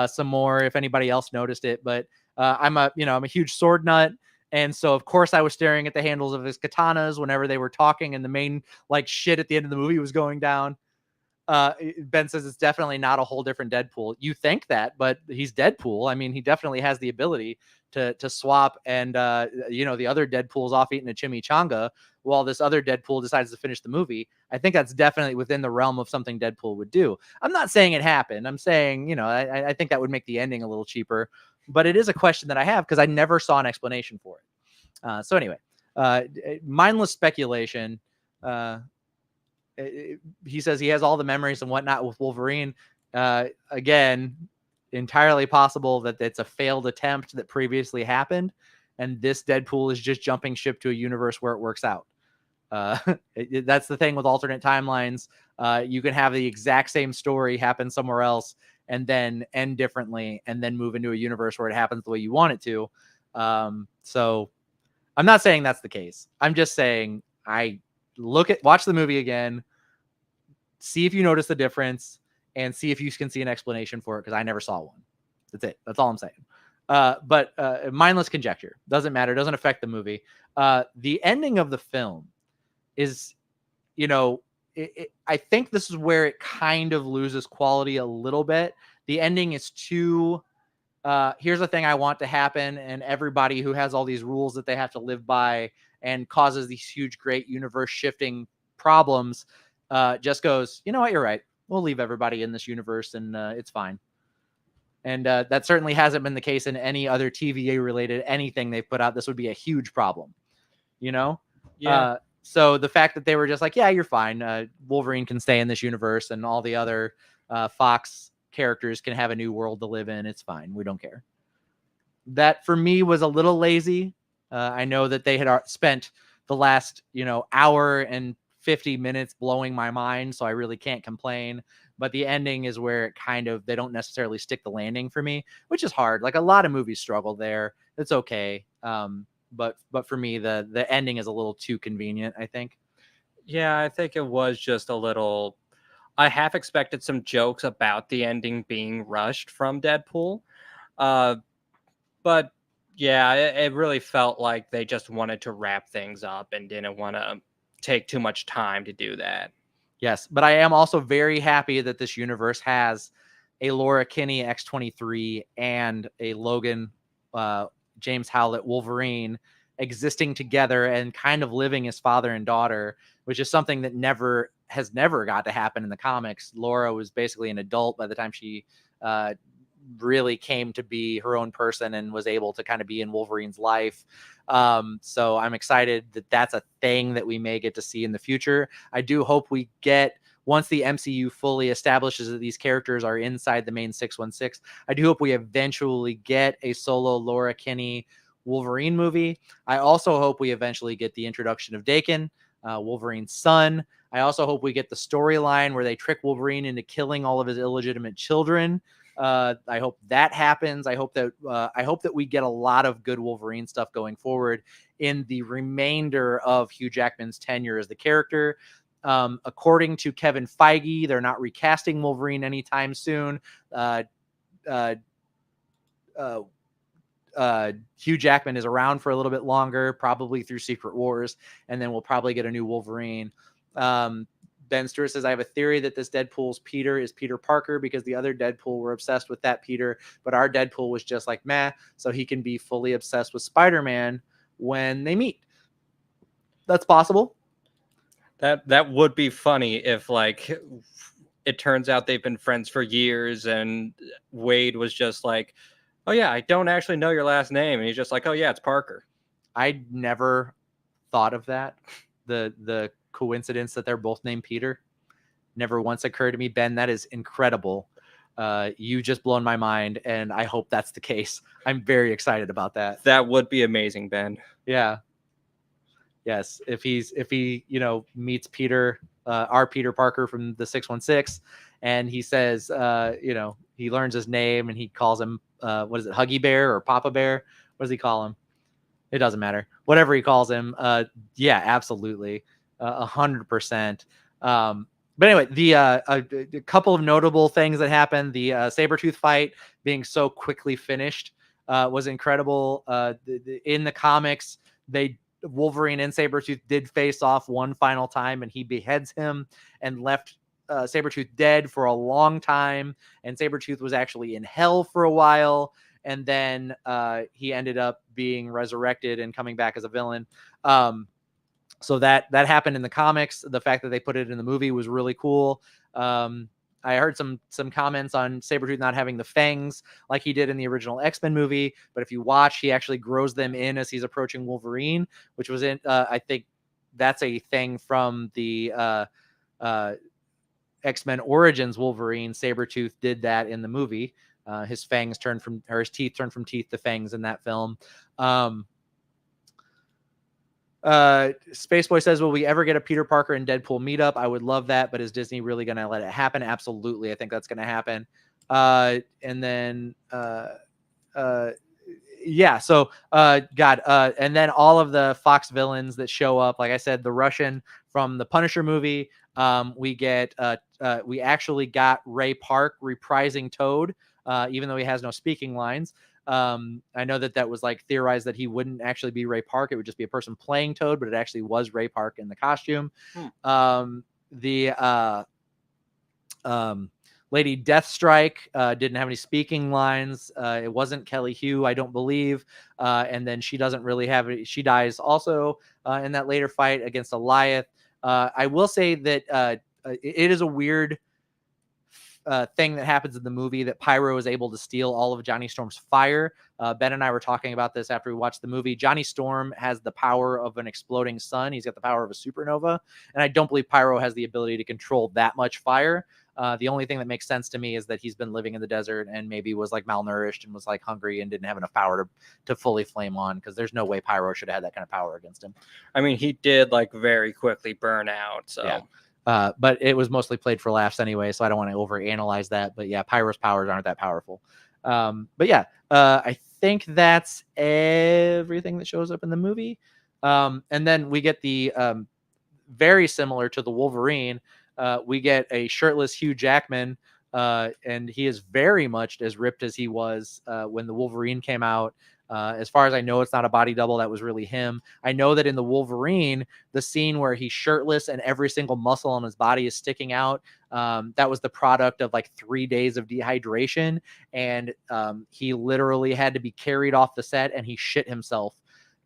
some more if anybody else noticed it. But I'm a huge sword nut. And so, of course, I was staring at the handles of his katanas whenever they were talking and the main like shit at the end of the movie was going down. Ben says it's definitely not a whole different Deadpool. You think that, but he's Deadpool. I mean, he definitely has the ability to swap and, the other Deadpool's off eating a chimichanga while this other Deadpool decides to finish the movie. I think that's definitely within the realm of something Deadpool would do. I'm not saying it happened. I'm saying, I think that would make the ending a little cheaper. But it is a question that I have because I never saw an explanation for it. So anyway, mindless speculation. He says he has all the memories and whatnot with Wolverine. Again, entirely possible that it's a failed attempt that previously happened. And this Deadpool is just jumping ship to a universe where it works out. That's the thing with alternate timelines. You can have the exact same story happen somewhere else and then end differently and then move into a universe where it happens the way you want it to. So I'm not saying that's the case. I'm just saying watch the movie again, see if you notice the difference and see if you can see an explanation for it. Cause I never saw one. That's it. That's all I'm saying. But mindless conjecture doesn't matter. Doesn't affect the movie. The ending of the film is, I think this is where it kind of loses quality a little bit. The ending is too, here's the thing I want to happen. And everybody who has all these rules that they have to live by and causes these huge, great universe shifting problems, just goes, you know what? You're right. We'll leave everybody in this universe and it's fine. And that certainly hasn't been the case in any other TVA related anything they've put out. This would be a huge problem, Yeah. So the fact that they were just like, yeah, you're fine. Wolverine can stay in this universe and all the other Fox characters can have a new world to live in. It's fine. We don't care. That for me was a little lazy. I know that they had spent the last, hour and 50 minutes blowing my mind, so I really can't complain. But the ending is where it kind of, they don't necessarily stick the landing for me, which is hard. Like a lot of movies struggle there. It's okay. But for me, the ending is a little too convenient, I think. Yeah, I think it was just a little. I half expected some jokes about the ending being rushed from Deadpool. Uh, but yeah, it really felt like they just wanted to wrap things up and didn't want to take too much time to do that. Yes, but I am also very happy that this universe has a Laura Kinney X-23 and a Logan uh, James Howlett Wolverine existing together and kind of living as father and daughter, which is something that never got to happen in the comics. Laura was basically an adult by the time she uh, really came to be her own person and was able to kind of be in Wolverine's life. So I'm excited that that's a thing that we may get to see in the future. I do hope we get, once the MCU fully establishes that these characters are inside the main 616, I do hope we eventually get a solo Laura Kinney Wolverine movie. I also hope we eventually get the introduction of Daken, Wolverine's son. I also hope we get the storyline where they trick Wolverine into killing all of his illegitimate children. I hope that happens. I hope that we get a lot of good Wolverine stuff going forward in the remainder of Hugh Jackman's tenure as the character. According to Kevin Feige, they're not recasting Wolverine anytime soon. Hugh Jackman is around for a little bit longer, probably through Secret Wars, and then we'll probably get a new Wolverine. Ben Stewart says, I have a theory that this Deadpool's Peter is Peter Parker because the other Deadpool were obsessed with that Peter, but our Deadpool was just like meh, so he can be fully obsessed with Spider-Man when they meet. That's possible. That would be funny if like it turns out they've been friends for years and Wade was just like, "Oh yeah, I don't actually know your last name." And he's just like, "Oh yeah, it's Parker." I never thought of that. The coincidence that they're both named Peter never once occurred to me. Ben, that is incredible. You just blown my mind, and I hope that's the case. I'm very excited about that. That would be amazing, Ben. Yeah. Yes, if he meets Peter, our Peter Parker from the 616, and he says, he learns his name and he calls him, what is it, Huggy Bear or Papa Bear? What does he call him? It doesn't matter. Whatever he calls him. Yeah, absolutely, 100%. But anyway, a couple of notable things that happened. The Sabretooth fight being so quickly finished was incredible. In the comics, Wolverine and Sabretooth did face off one final time, and he beheads him and left Sabretooth dead for a long time. And Sabretooth was actually in hell for a while. And then he ended up being resurrected and coming back as a villain. So that happened in the comics. The fact that they put it in the movie was really cool. I heard some comments on Sabretooth not having the fangs like he did in the original X-Men movie. But if you watch, he actually grows them in as he's approaching Wolverine, which was in, I think that's a thing from the X-Men Origins Wolverine. Sabretooth did that in the movie. His fangs turned from, or his teeth turned from teeth to fangs in that film. Spaceboy says, will we ever get a Peter Parker and Deadpool meetup? I would love that, but is Disney really going to let it happen? Absolutely. I think that's going to happen. And then, yeah, so and then all of the Fox villains that show up, like I said, the Russian from the Punisher movie, we actually got Ray Park reprising Toad, even though he has no speaking lines. I know that was like theorized that he wouldn't actually be Ray Park. It would just be a person playing Toad, but it actually was Ray Park in the costume. Lady Deathstrike didn't have any speaking lines. It wasn't Kelly Hu, I don't believe. And then she doesn't really have it. She dies also in that later fight against Goliath. I will say that it is a weird thing that happens in the movie that Pyro is able to steal all of Johnny Storm's fire. Ben and I were talking about this after we watched the movie. Johnny Storm has the power of an exploding sun. He's got the power of a supernova. And I don't believe Pyro has the ability to control that much fire. The only thing that makes sense to me is that he's been living in the desert and maybe was like malnourished and was like hungry and didn't have enough power to fully flame on, because there's no way Pyro should have had that kind of power against him. I mean, he did like very quickly burn out. So yeah. But it was mostly played for laughs anyway, so I don't want to overanalyze that. But yeah, Pyro's powers aren't that powerful. But yeah, I think that's everything that shows up in the movie. And then we get the very similar to the Wolverine. We get a shirtless Hugh Jackman, and he is very much as ripped as he was when the Wolverine came out. As far as I know, it's not a body double. That was really him. I know that in the Wolverine, the scene where he's shirtless and every single muscle on his body is sticking out, that was the product of like 3 days of dehydration. And he literally had to be carried off the set, and he shit himself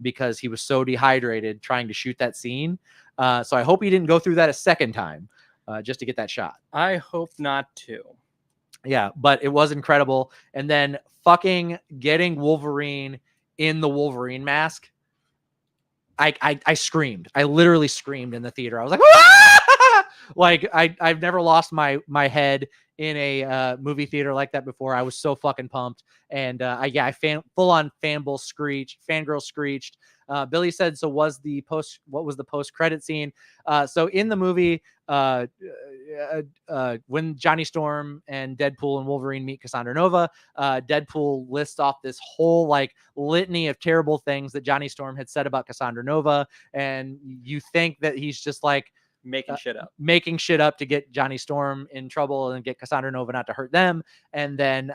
because he was so dehydrated trying to shoot that scene. So I hope he didn't go through that a second time just to get that shot. I hope not too. Yeah, but it was incredible. And then fucking getting Wolverine in the Wolverine mask. I screamed. I literally screamed in the theater. I was like, ah! Like I've never lost my head in a movie theater like that before. I was so fucking pumped. And I full on fangirl screeched. Billy said, so what was the post credit scene? So in the movie, when Johnny Storm and Deadpool and Wolverine meet Cassandra Nova, Deadpool lists off this whole like litany of terrible things that Johnny Storm had said about Cassandra Nova. And you think that he's just like, making shit up to get Johnny Storm in trouble and get Cassandra Nova not to hurt them. And then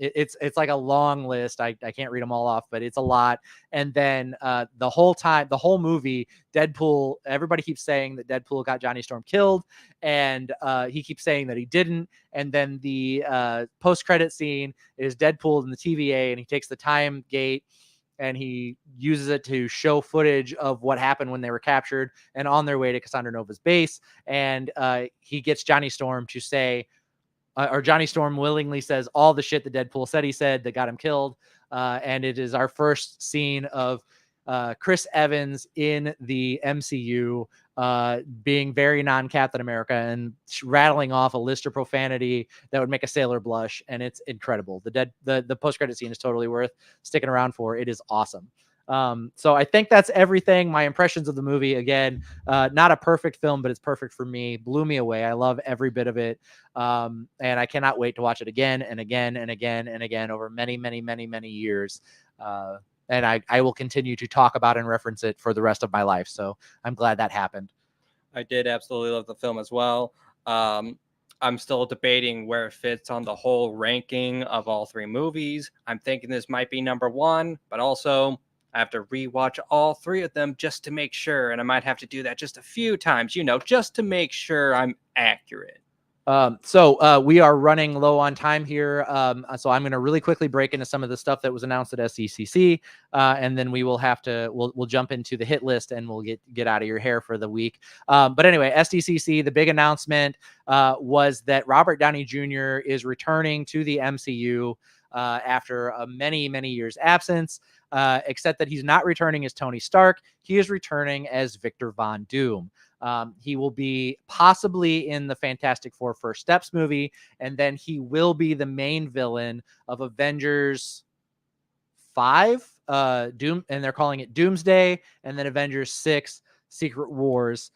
it's like a long list. I can't read them all off, but it's a lot. And then the whole movie, Deadpool, everybody keeps saying that Deadpool got Johnny Storm killed, and he keeps saying that he didn't. And then the post-credit scene is Deadpool in the TVA, and he takes the time gate and he uses it to show footage of what happened when they were captured and on their way to Cassandra Nova's base. And he gets Johnny Storm to say, or Johnny Storm willingly says all the shit that Deadpool said he said that got him killed. And it is our first scene of Chris Evans in the MCU being very non-Captain America and rattling off a list of profanity that would make a sailor blush, and it's incredible. The post-credit scene is totally worth sticking around for. It is awesome. So I think that's everything. My impressions of the movie, again, not a perfect film, but it's perfect for me. Blew me away. I love every bit of it. And I cannot wait to watch it again and again and again and again over many, many, many, many years. And I will continue to talk about and reference it for the rest of my life. So I'm glad that happened. I did absolutely love the film as well. I'm still debating where it fits on the whole ranking of all three movies. I'm thinking this might be number one, but also I have to rewatch all three of them just to make sure. And I might have to do that just a few times, just to make sure I'm accurate. So we are running low on time here. So I'm going to really quickly break into some of the stuff that was announced at SDCC. And then we will we'll jump into the hit list and we'll get out of your hair for the week. But anyway, SDCC, the big announcement was that Robert Downey Jr. is returning to the MCU after a many, many years absence, except that he's not returning as Tony Stark. He is returning as Victor Von Doom. He will be possibly in the Fantastic Four First Steps movie, and then he will be the main villain of Avengers 5, and they're calling it Doomsday, and then Avengers 6, Secret Wars.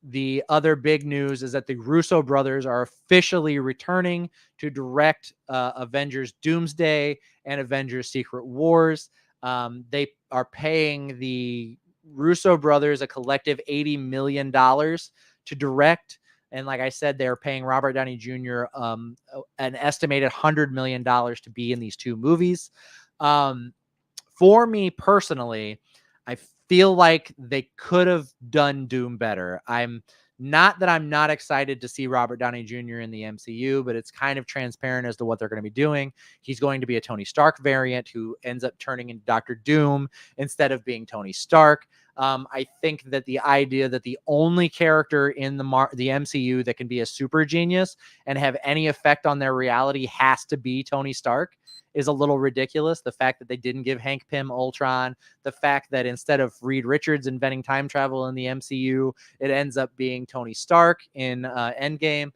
The other big news is that the Russo brothers are officially returning to direct Avengers Doomsday and Avengers Secret Wars. They are paying the Russo brothers a collective $80 million to direct. And like I said, they're paying Robert Downey Jr. An estimated $100 million to be in these two movies. For me personally, I feel like they could have done Doom better. I'm not excited to see Robert Downey Jr. in the MCU, but it's kind of transparent as to what they're going to be doing. He's going to be a Tony Stark variant who ends up turning into Dr. Doom instead of being Tony Stark. I think that the idea that the only character in the MCU that can be a super genius and have any effect on their reality has to be Tony Stark is a little ridiculous. The fact that they didn't give Hank Pym Ultron, the fact that instead of Reed Richards inventing time travel in the MCU, it ends up being Tony Stark in Endgame.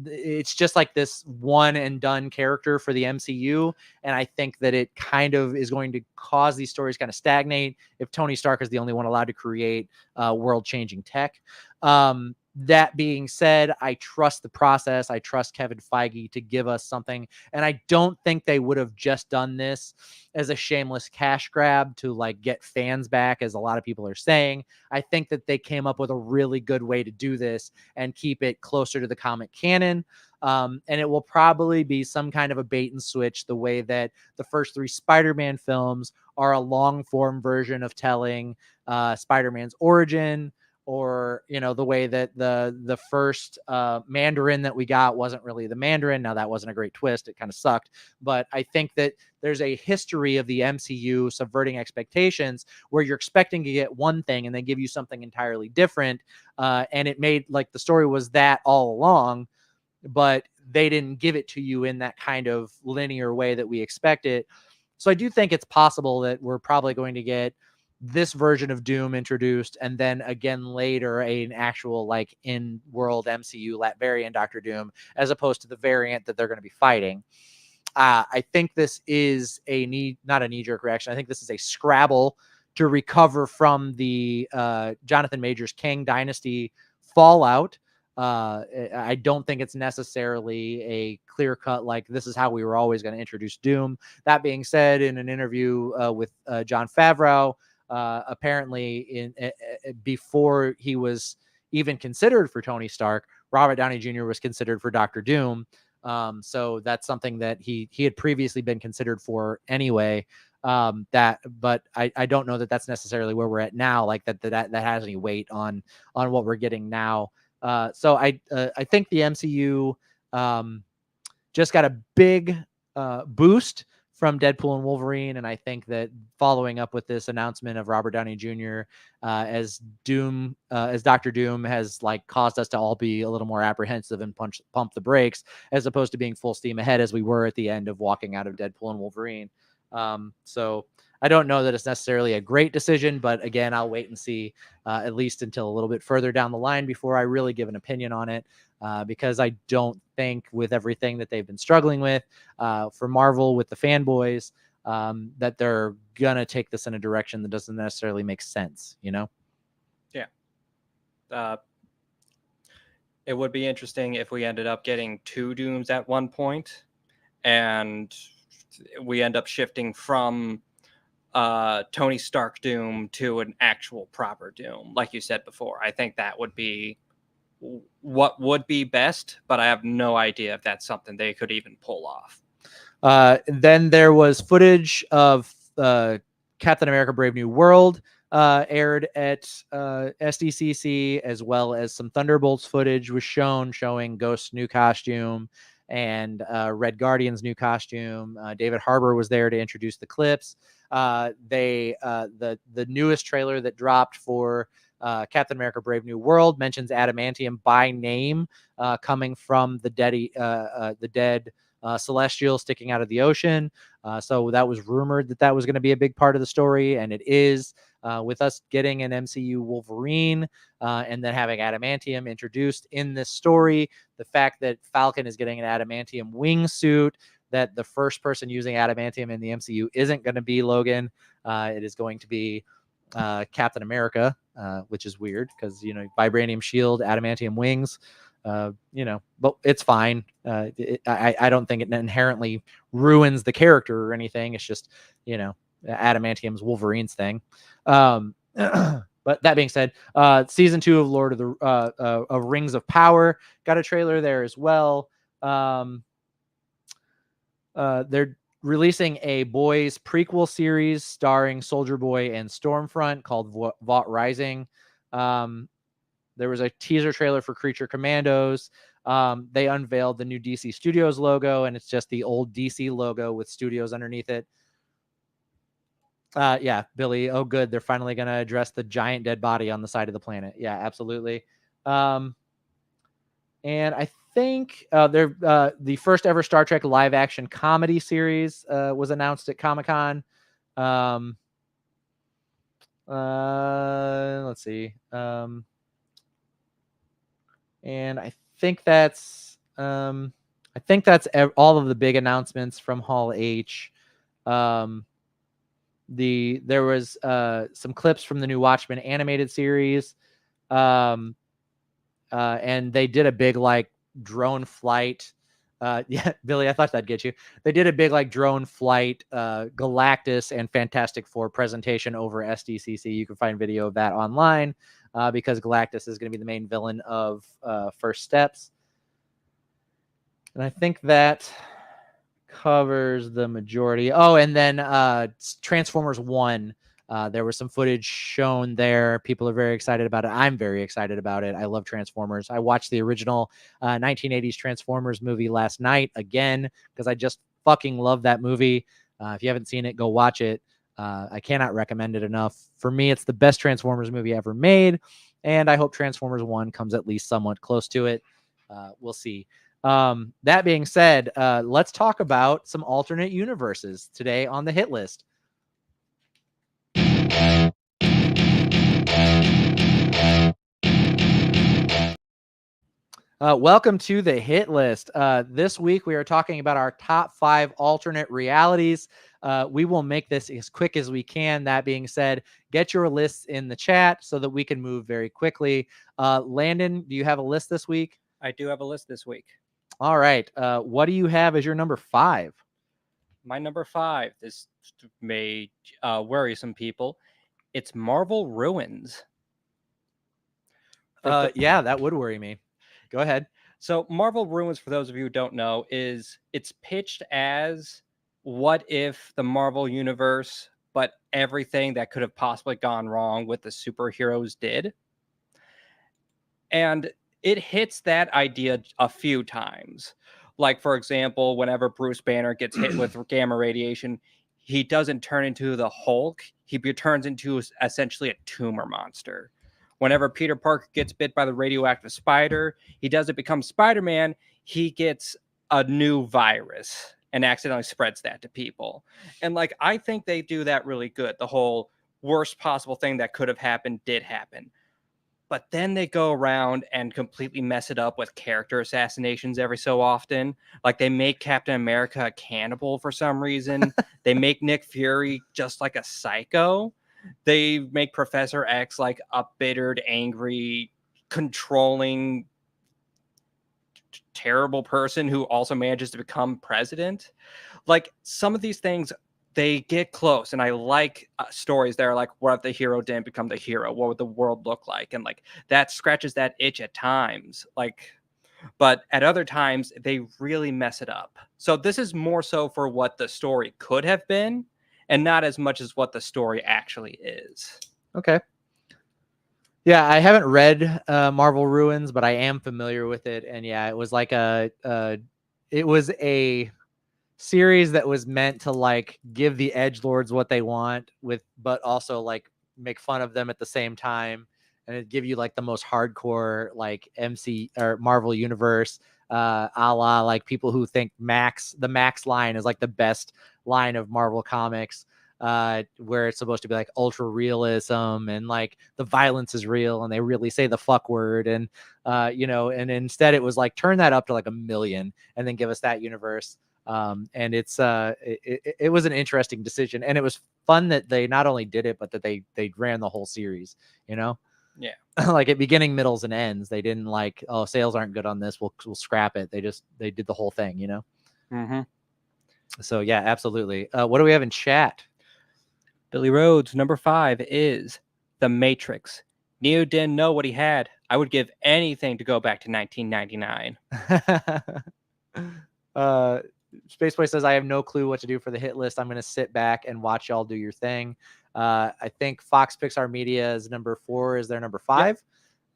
It's just like this one and done character for the MCU. And I think that it kind of is going to cause these stories kind of stagnate if Tony Stark is the only one allowed to create world changing tech. That being said, I trust the process. I trust Kevin Feige to give us something. And I don't think they would have just done this as a shameless cash grab to like get fans back, as a lot of people are saying. I think that they came up with a really good way to do this and keep it closer to the comic canon. And it will probably be some kind of a bait and switch, the way that the first 3 Spider-Man films are a long form version of telling Spider-Man's origin, or, you know, the way that the first Mandarin that we got wasn't really the Mandarin. Now, that wasn't a great twist. It kind of sucked. But I think that there's a history of the MCU subverting expectations where you're expecting to get one thing and they give you something entirely different. And it made like the story was that all along, but they didn't give it to you in that kind of linear way that we expect it. So I do think it's possible that we're probably going to get this version of Doom introduced, and then again later an actual like in-world MCU variant Doctor Doom, as opposed to the variant that they're going to be fighting. I think this is not a knee-jerk reaction. I think this is a Scrabble to recover from the Jonathan Majors Kang Dynasty fallout. I don't think it's necessarily a clear cut, like this is how we were always going to introduce Doom. That being said, in an interview with Jon Favreau, apparently before he was even considered for Tony Stark, Robert Downey Jr. was considered for Dr. Doom. So that's something that he had previously been considered for anyway. But I don't know that that's necessarily where we're at now. Like that has any weight on what we're getting now. So I think the MCU just got a big boost from Deadpool and Wolverine, and I think that following up with this announcement of Robert Downey Jr. As Doom, as Dr. Doom, has like caused us to all be a little more apprehensive and pump the brakes, as opposed to being full steam ahead as we were at the end of walking out of Deadpool and Wolverine. So I don't know that it's necessarily a great decision, but again, I'll wait and see at least until a little bit further down the line before I really give an opinion on it. Because I don't think, with everything that they've been struggling with for Marvel with the fanboys, that they're gonna take this in a direction that doesn't necessarily make sense, you know? Yeah. It would be interesting if we ended up getting 2 Dooms at one point, and we end up shifting from Tony Stark Doom to an actual proper Doom, like you said before. I think that would be what would be best, but I have no idea if that's something they could even pull off. Then there was footage of Captain America Brave New World aired at SDCC, as well as some Thunderbolts footage was showing Ghost's new costume and Red Guardian's new costume. David Harbour was there to introduce the clips. The newest trailer that dropped for Captain America Brave New World mentions adamantium by name, coming from the dead Celestial sticking out of the ocean. So that was rumored that was going to be a big part of the story, and it is, with us getting an MCU Wolverine and then having adamantium introduced in this story. The fact that Falcon is getting an adamantium wingsuit, that the first person using adamantium in the MCU isn't going to be Logan. It is going to be Captain America, which is weird because, you know, vibranium shield, adamantium wings, you know, but it's fine. I don't think it inherently ruins the character or anything. It's just, you know, adamantium's Wolverine's thing. But that being said, season 2 of Lord of the of Rings of Power got a trailer there as well. They're releasing a boys prequel series starring Soldier Boy and Stormfront called Vought Rising. There was a teaser trailer for Creature Commandos. They unveiled the new DC Studios logo, and it's just the old DC logo with Studios underneath it. Yeah, Billy. Oh, good. They're finally going to address the giant dead body on the side of the planet. Yeah, absolutely. And I think the first ever Star Trek live action comedy series was announced at Comic-Con. Let's see. And I think that's all of the big announcements from Hall H. There was some clips from the new Watchmen animated series. And they did a big like drone flight. Yeah, Billy, I thought that'd get you. They did a big like drone flight, Galactus and Fantastic Four presentation over SDCC. You can find video of that online because Galactus is going to be the main villain of First Steps. And I think that covers the majority. Oh, and then Transformers 1. There was some footage shown there. People are very excited about it. I'm very excited about it. I love Transformers. I watched the original 1980s Transformers movie last night again because I just fucking love that movie. If you haven't seen it, go watch it. I cannot recommend it enough. For me, it's the best Transformers movie ever made, and I hope Transformers 1 comes at least somewhat close to it. We'll see. That being said, let's talk about some alternate universes today on the hit list. Welcome to the hit list. This week we are talking about our top 5 alternate realities. We will make this as quick as we can. That being said, get your lists in the chat so that we can move very quickly. Landon, do you have a list this week? I do have a list this week. All right. What do you have as your number 5? My number 5, this may worry some people. It's Marvel Ruins. Yeah, that would worry me. Go ahead. So Marvel Ruins, for those of you who don't know, it's pitched as what if the Marvel universe, but everything that could have possibly gone wrong with the superheroes did. And it hits that idea a few times. Like, for example, whenever Bruce Banner gets hit with gamma radiation, he doesn't turn into the Hulk. He turns into essentially a tumor monster. Whenever Peter Parker gets bit by the radioactive spider, he doesn't become Spider-Man. He gets a new virus and accidentally spreads that to people. And like, I think they do that really good. The whole worst possible thing that could have happened did happen. But then they go around and completely mess it up with character assassinations every so often. Like, they make Captain America a cannibal for some reason. They make Nick Fury just like a psycho. They make Professor X like a bittered, angry, controlling, terrible person who also manages to become president. Like, some of these things, they get close, and I like stories that are like, what if the hero didn't become the hero? What would the world look like? And like, that scratches that itch at times. Like, but at other times they really mess it up. So this is more so for what the story could have been, and not as much as what the story actually is. Okay. Yeah, I haven't read Marvel Ruins, but I am familiar with it. And yeah, it was like it was a series that was meant to like give the edgelords what they want but also like make fun of them at the same time, and it give you like the most hardcore like MC or Marvel universe, a la like people who think the Max line is like the best line of Marvel comics. Where it's supposed to be like ultra realism and like the violence is real and they really say the fuck word, and and instead it was like turn that up to like 1 million and then give us that universe. And it was an interesting decision, and it was fun that they not only did it but that they ran the whole series. Yeah. Like at beginning, middles, and ends. They didn't like, oh, sales aren't good on this, we'll scrap it. They did the whole thing. Mm-hmm. So yeah, absolutely. What do we have in chat? Billy Rhodes, number 5 is The Matrix. Neo didn't know what he had. I would give anything to go back to 1999. Spaceboy says, I have no clue what to do for the hit list. I'm going to sit back and watch y'all do your thing. I think Fox Pixar Media is number 4. Is their number 5?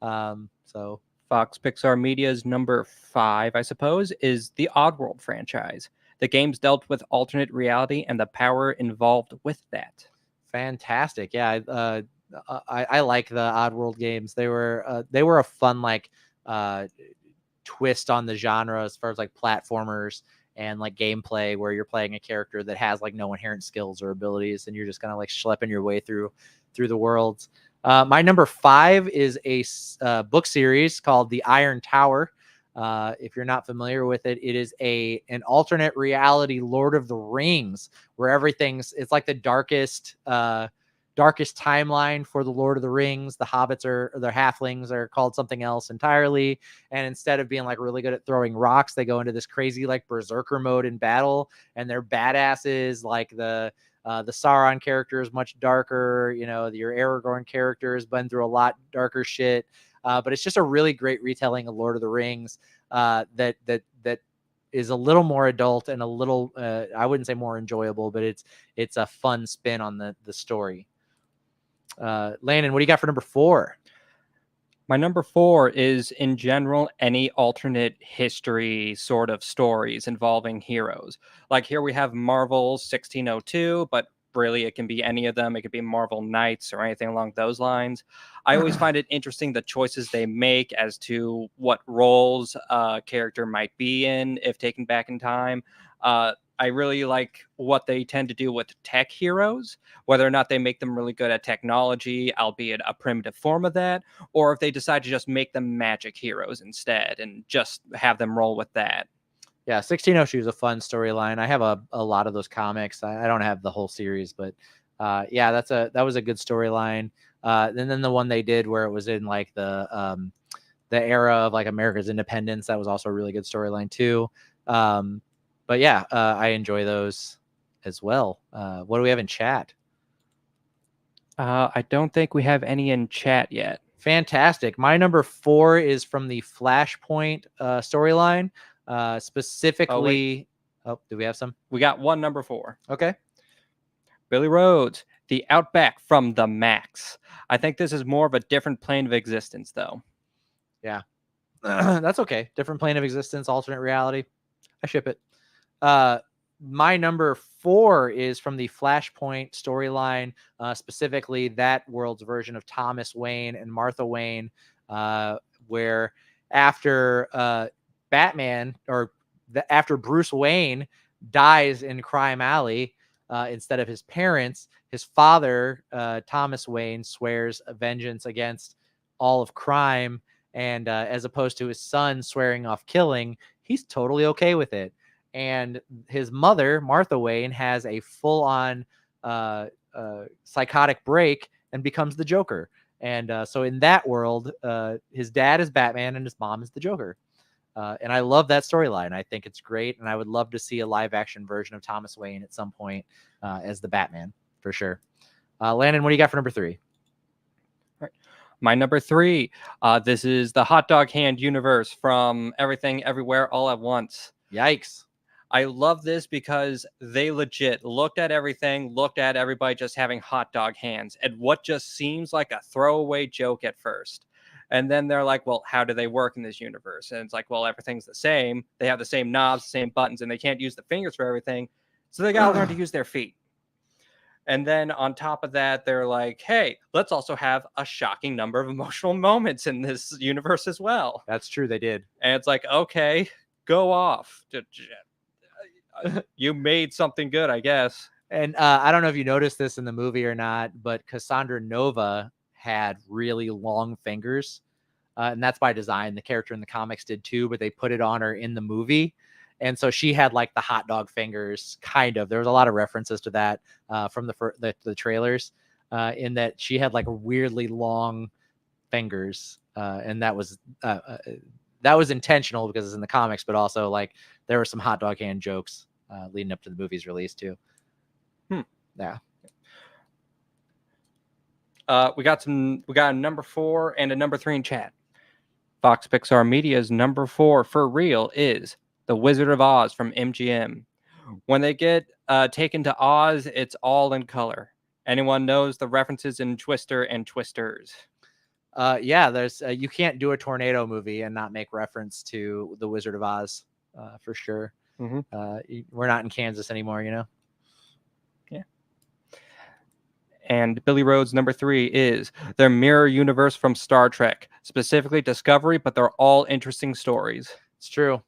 Yep. So Fox Pixar Media's number 5, I suppose, is the Oddworld franchise. The games dealt with alternate reality and the power involved with that. Fantastic. Yeah, I like the Oddworld games. They were a fun like twist on the genre as far as like platformers and like gameplay, where you're playing a character that has like no inherent skills or abilities, and you're just kind of like schlepping your way through the worlds. My number 5 is a book series called The Iron Tower. If you're not familiar with it, it is an alternate reality Lord of the Rings, where it's like the darkest timeline for the Lord of the Rings. The halflings are called something else entirely. And instead of being like really good at throwing rocks, they go into this crazy like berserker mode in battle, and they're badasses. Like the Sauron character is much darker. Your Aragorn character has been through a lot darker shit. But it's just a really great retelling of Lord of the Rings that is a little more adult and a little, I wouldn't say more enjoyable, but it's a fun spin on the story. Landon, what do you got for number 4? My number 4 is, in general, any alternate history sort of stories involving heroes. Like here we have Marvel's 1602, but really it can be any of them. It could be Marvel Knights or anything along those lines. I always find it interesting the choices they make as to what roles a character might be in if taken back in time. I really like what they tend to do with tech heroes, whether or not they make them really good at technology, albeit a primitive form of that, or if they decide to just make them magic heroes instead and just have them roll with that. Yeah, 1602 is a fun storyline. I have a lot of those comics. I don't have the whole series, but yeah, that was a good storyline. And then the one they did where it was in like the era of like America's independence, that was also a really good storyline too. But yeah, I enjoy those as well. What do we have in chat? I don't think we have any in chat yet. Fantastic. My number 4 is from the Flashpoint storyline. Specifically, do we have some? We got one number 4. Okay. Billy Rhodes, The Outback from the Max. I think this is more of a different plane of existence, though. Yeah. That's okay. Different plane of existence, alternate reality. I ship it. My number 4 is from the Flashpoint storyline, specifically that world's version of Thomas Wayne and Martha Wayne, where after Batman after Bruce Wayne dies in Crime Alley, instead of his parents, his father, Thomas Wayne, swears vengeance against all of crime. And as opposed to his son swearing off killing, he's totally okay with it. And his mother, Martha Wayne, has a full-on psychotic break and becomes the Joker. And so in that world, his dad is Batman and his mom is the Joker. And I love that storyline. I think it's great. And I would love to see a live-action version of Thomas Wayne at some point as the Batman, for sure. Landon, what do you got for number 3? All right. My number 3, this is the hot dog hand universe from Everything Everywhere All at Once. Yikes. I love this because they legit looked at everything, looked at everybody just having hot dog hands, and what just seems like a throwaway joke at first. And then they're like, well, how do they work in this universe? And it's like, well, everything's the same. They have the same knobs, the same buttons, and they can't use the fingers for everything. So they got to learn to use their feet. And then on top of that, they're like, hey, let's also have a shocking number of emotional moments in this universe as well. That's true. They did. And it's like, okay, go off. You made something good, I guess. And I don't know if you noticed this in the movie or not, but Cassandra Nova had really long fingers. And that's by design. The character in the comics did too, but they put it on her in the movie. And so she had like the hot dog fingers, kind of. There was a lot of references to that from the trailers, in that she had like weirdly long fingers. And that was intentional because it's in the comics, but also like there were some hot dog hand jokes leading up to the movie's release too. Yeah. We got a number 4 and a number 3 in chat. Fox Pixar Media's number 4 for real is The Wizard of Oz from MGM. When they get taken to Oz, it's all in color. Anyone knows the references in Twister and Twisters? Yeah, there's you can't do a tornado movie and not make reference to The Wizard of Oz, for sure. Mm-hmm. We're not in Kansas anymore, you know? Yeah. And Billy Rhodes' number 3 is their mirror universe from Star Trek, specifically Discovery, but they're all interesting stories. It's true.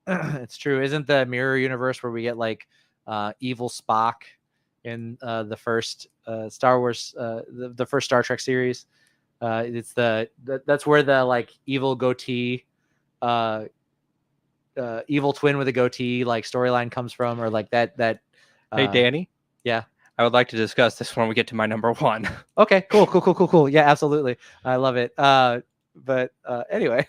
It's true. Isn't the mirror universe where we get like evil Spock in the first Star Wars, the first Star Trek series? It's that's where the like evil goatee, evil twin with a goatee like storyline comes from, or like that. Hey, Danny. Yeah. I would like to discuss this when we get to my number 1. Okay, cool. Yeah, absolutely. I love it. But anyway,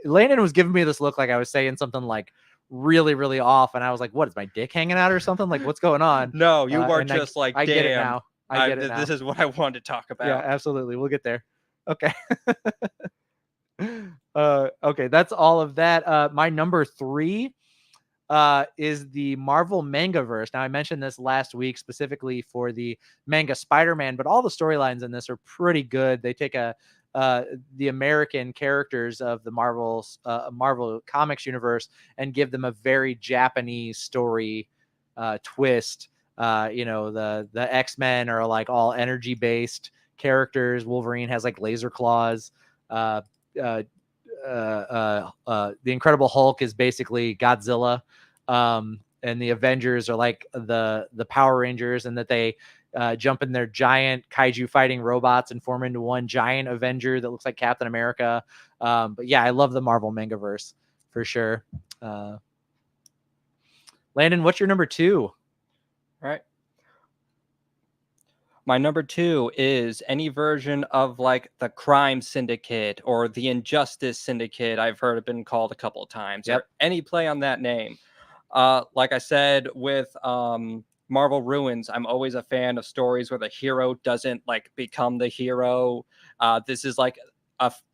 Landon was giving me this look like I was saying something like really, really off. And I was like, what is my dick hanging out or something? Like, what's going on? No, you are just I get it now. I get it now. This is what I wanted to talk about. Yeah, absolutely. We'll get there. Okay. Okay, that's all of that. My number 3 is the Marvel Mangaverse. Now, I mentioned this last week specifically for the manga Spider-Man, but all the storylines in this are pretty good. They take the American characters of the Marvel Comics universe and give them a very Japanese story twist. The X-Men are like all energy based characters. Wolverine has like laser claws. The Incredible Hulk is basically Godzilla, and the Avengers are like the Power Rangers, and that they jump in their giant kaiju fighting robots and form into one giant Avenger that looks like Captain America. But yeah, I love the Marvel Mangaverse for sure. Landon, what's your number 2? All right. My number 2 is any version of like the Crime Syndicate or the Injustice Syndicate. I've heard it been called a couple of times. Yep. Or any play on that name. Like I said with Marvel Ruins, I'm always a fan of stories where the hero doesn't like become the hero. This is like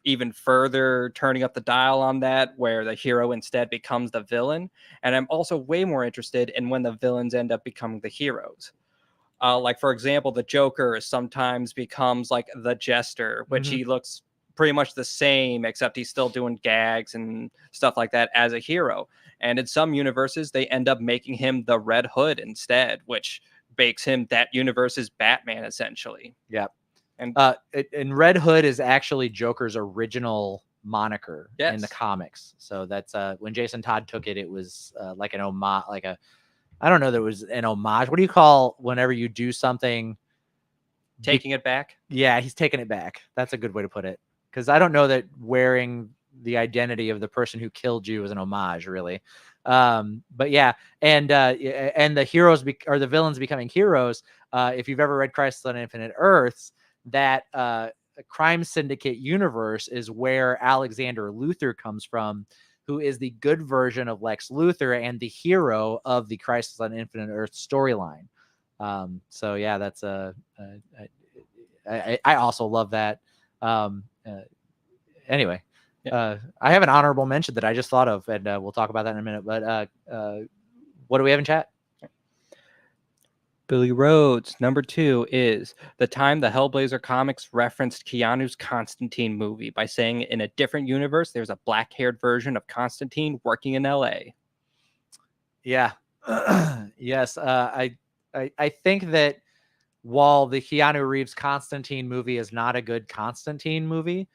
even further turning up the dial on that, where the hero instead becomes the villain. And I'm also way more interested in when the villains end up becoming the heroes. Like, for example, the Joker sometimes becomes like the Jester, which he looks pretty much the same, except he's still doing gags and stuff like that as a hero. And in some universes, they end up making him the Red Hood instead, which makes him that universe's Batman, essentially. Yeah. And Red Hood is actually Joker's original moniker in the comics. So that's when Jason Todd took it, it was like an homage, like I don't know that it was an homage. What do you call whenever you do something? Taking it back? Yeah, he's taking it back. That's a good way to put it. Because I don't know that wearing the identity of the person who killed you is an homage, really. But yeah, and the heroes or the villains becoming heroes. If you've ever read Crisis on Infinite Earths, that Crime Syndicate universe is where Alexander Luthor comes from, who is the good version of Lex Luthor and the hero of the Crisis on Infinite Earth storyline. So yeah, that's I also love that. Anyway, I have an honorable mention that I just thought of, and we'll talk about that in a minute. But what do we have in chat? Billy Rhodes, number 2 is the time the Hellblazer comics referenced Keanu's Constantine movie by saying in a different universe, there's a black-haired version of Constantine working in LA. Yeah. Yes. I think that while the Keanu Reeves Constantine movie is not a good Constantine movie,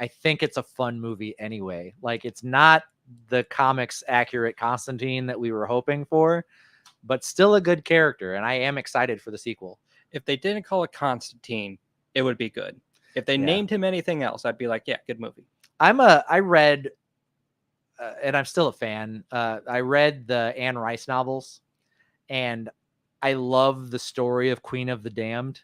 I think it's a fun movie anyway. Like, it's not the comics accurate Constantine that we were hoping for, but still a good character, and I am excited for the sequel. If they didn't call it Constantine, it would be good. If they named him anything else, I'd be like, yeah, good movie. I read, and I'm still a fan. I read the Anne Rice novels, and I love the story of Queen of the Damned,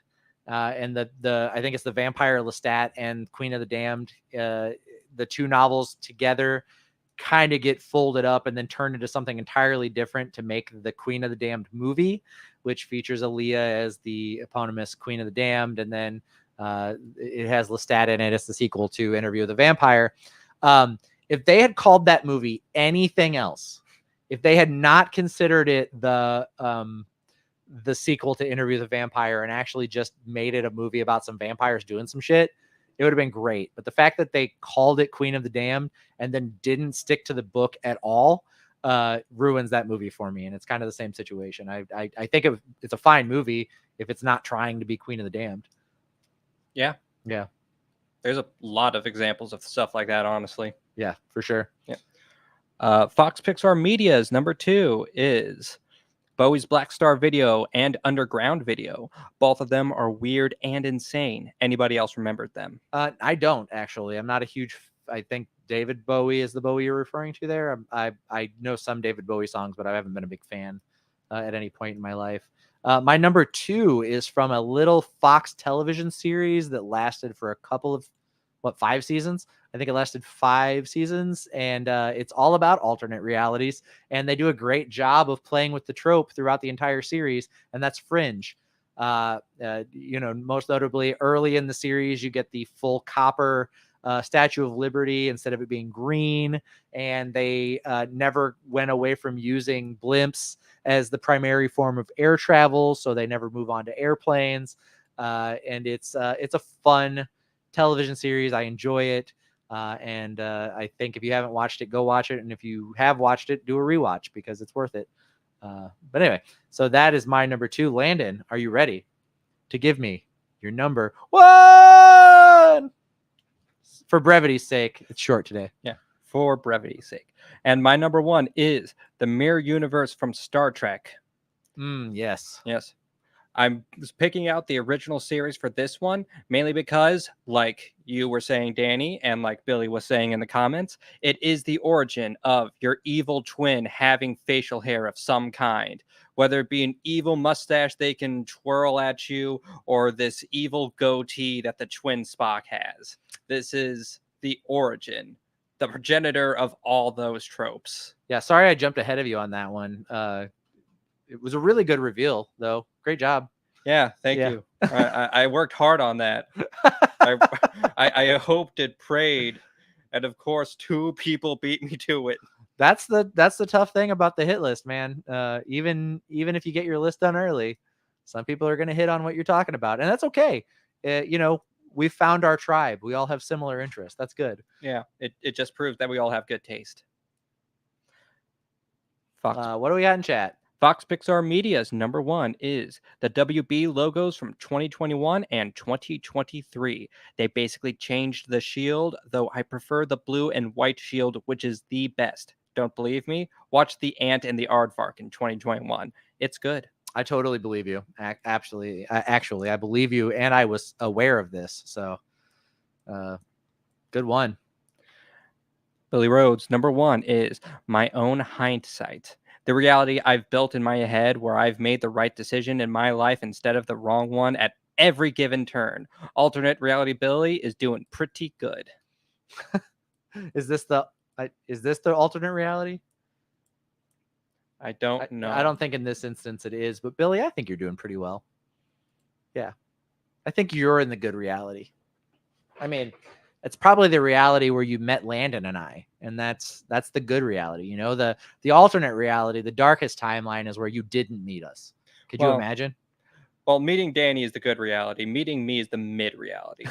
and I think it's the Vampire Lestat and Queen of the Damned. The two novels together kind of get folded up and then turned into something entirely different to make the Queen of the Damned movie, which features Aaliyah as the eponymous Queen of the Damned, and then it has Lestat in it. It's the sequel to Interview with the Vampire. If they had called that movie anything else, if they had not considered it the sequel to Interview with the Vampire and actually just made it a movie about some vampires doing some shit, it would have been great. But the fact that they called it Queen of the Damned and then didn't stick to the book at all, ruins that movie for me. And it's kind of the same situation. I think it's a fine movie if it's not trying to be Queen of the Damned. Yeah. Yeah. There's a lot of examples of stuff like that, honestly. Yeah, for sure. Yeah. Fox Pixar Media's number 2 is Bowie's Black Star Video and Underground Video. Both of them are weird and insane. Anybody else remembered them? I don't actually. I'm not a huge. I think David Bowie is the Bowie you're referring to there. I know some David Bowie songs, but I haven't been a big fan at any point in my life. My number 2 is from a little Fox television series that lasted for a couple of 5 seasons. I think it lasted 5 seasons, and it's all about alternate realities. And they do a great job of playing with the trope throughout the entire series, and that's Fringe. Most notably early in the series, you get the full copper Statue of Liberty instead of it being green, and they never went away from using blimps as the primary form of air travel, so they never move on to airplanes. And it's a fun television series. I enjoy it. And I think if you haven't watched it, go watch it. And if you have watched it, do a rewatch because it's worth it. But anyway, so that is my number 2. Landon, are you ready to give me your number 1? For brevity's sake, it's short today. Yeah, for brevity's sake. And my number 1 is the Mirror Universe from Star Trek. Yes. Yes. I'm picking out the original series for this one, mainly because, like you were saying, Danny, and like Billy was saying in the comments, it is the origin of your evil twin having facial hair of some kind, whether it be an evil mustache they can twirl at you or this evil goatee that the twin Spock has. This is the origin, the progenitor of all those tropes. Yeah, sorry I jumped ahead of you on that one. It was a really good reveal, though. Great job. Yeah, thank you. I worked hard on that. I hoped and prayed, and of course, 2 people beat me to it. That's the tough thing about the hit list, man. Even if you get your list done early, some people are going to hit on what you're talking about, and that's okay. We found our tribe. We all have similar interests. That's good. Yeah, it just proves that we all have good taste. Fox. What do we got in chat? Fox Pixar Media's number 1 is the WB logos from 2021 and 2023. They basically changed the shield, though I prefer the blue and white shield, which is the best. Don't believe me? Watch The Ant and the Aardvark in 2021. It's good. I totally believe you. Actually, I believe you, and I was aware of this. So, good one. Billy Rhodes, number 1 is My Own Hindsight. The reality I've built in my head where I've made the right decision in my life instead of the wrong one at every given turn. Alternate reality Billy is doing pretty good. Is this the alternate reality? I don't know. I don't think in this instance it is, but Billy, I think you're doing pretty well. Yeah. I think you're in the good reality. I mean, it's probably the reality where you met Landon and I, and that's the good reality. The alternate reality, the darkest timeline is where you didn't meet us. Could you imagine? Well, meeting Danny is the good reality. Meeting me is the mid reality,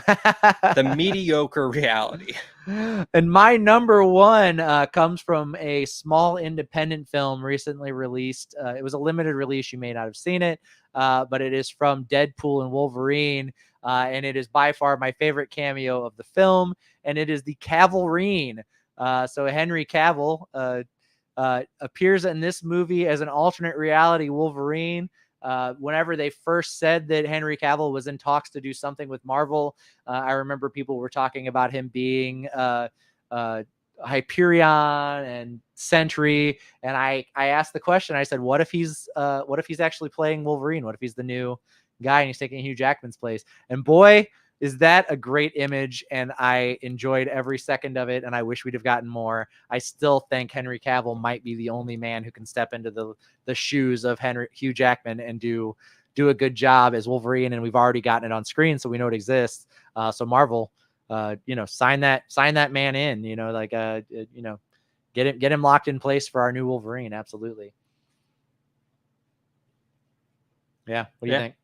the mediocre reality. And my number 1 comes from a small independent film recently released. It was a limited release. You may not have seen it, but it is from Deadpool and Wolverine. And it is by far my favorite cameo of the film, and it is the Cavalrine. So Henry Cavill appears in this movie as an alternate reality Wolverine. Whenever they first said that Henry Cavill was in talks to do something with Marvel, I remember people were talking about him being Hyperion and Sentry, and I asked the question. I said, what if he's actually playing Wolverine? What if he's the new guy and he's taking Hugh Jackman's place? And boy, is that a great image, and I enjoyed every second of it, and I wish we'd have gotten more. I still think Henry Cavill might be the only man who can step into the shoes of Hugh Jackman and do a good job as Wolverine, and we've already gotten it on screen, so we know it exists. So Marvel, sign that man in, get him locked in place for our new Wolverine. Absolutely. Yeah. What do you think?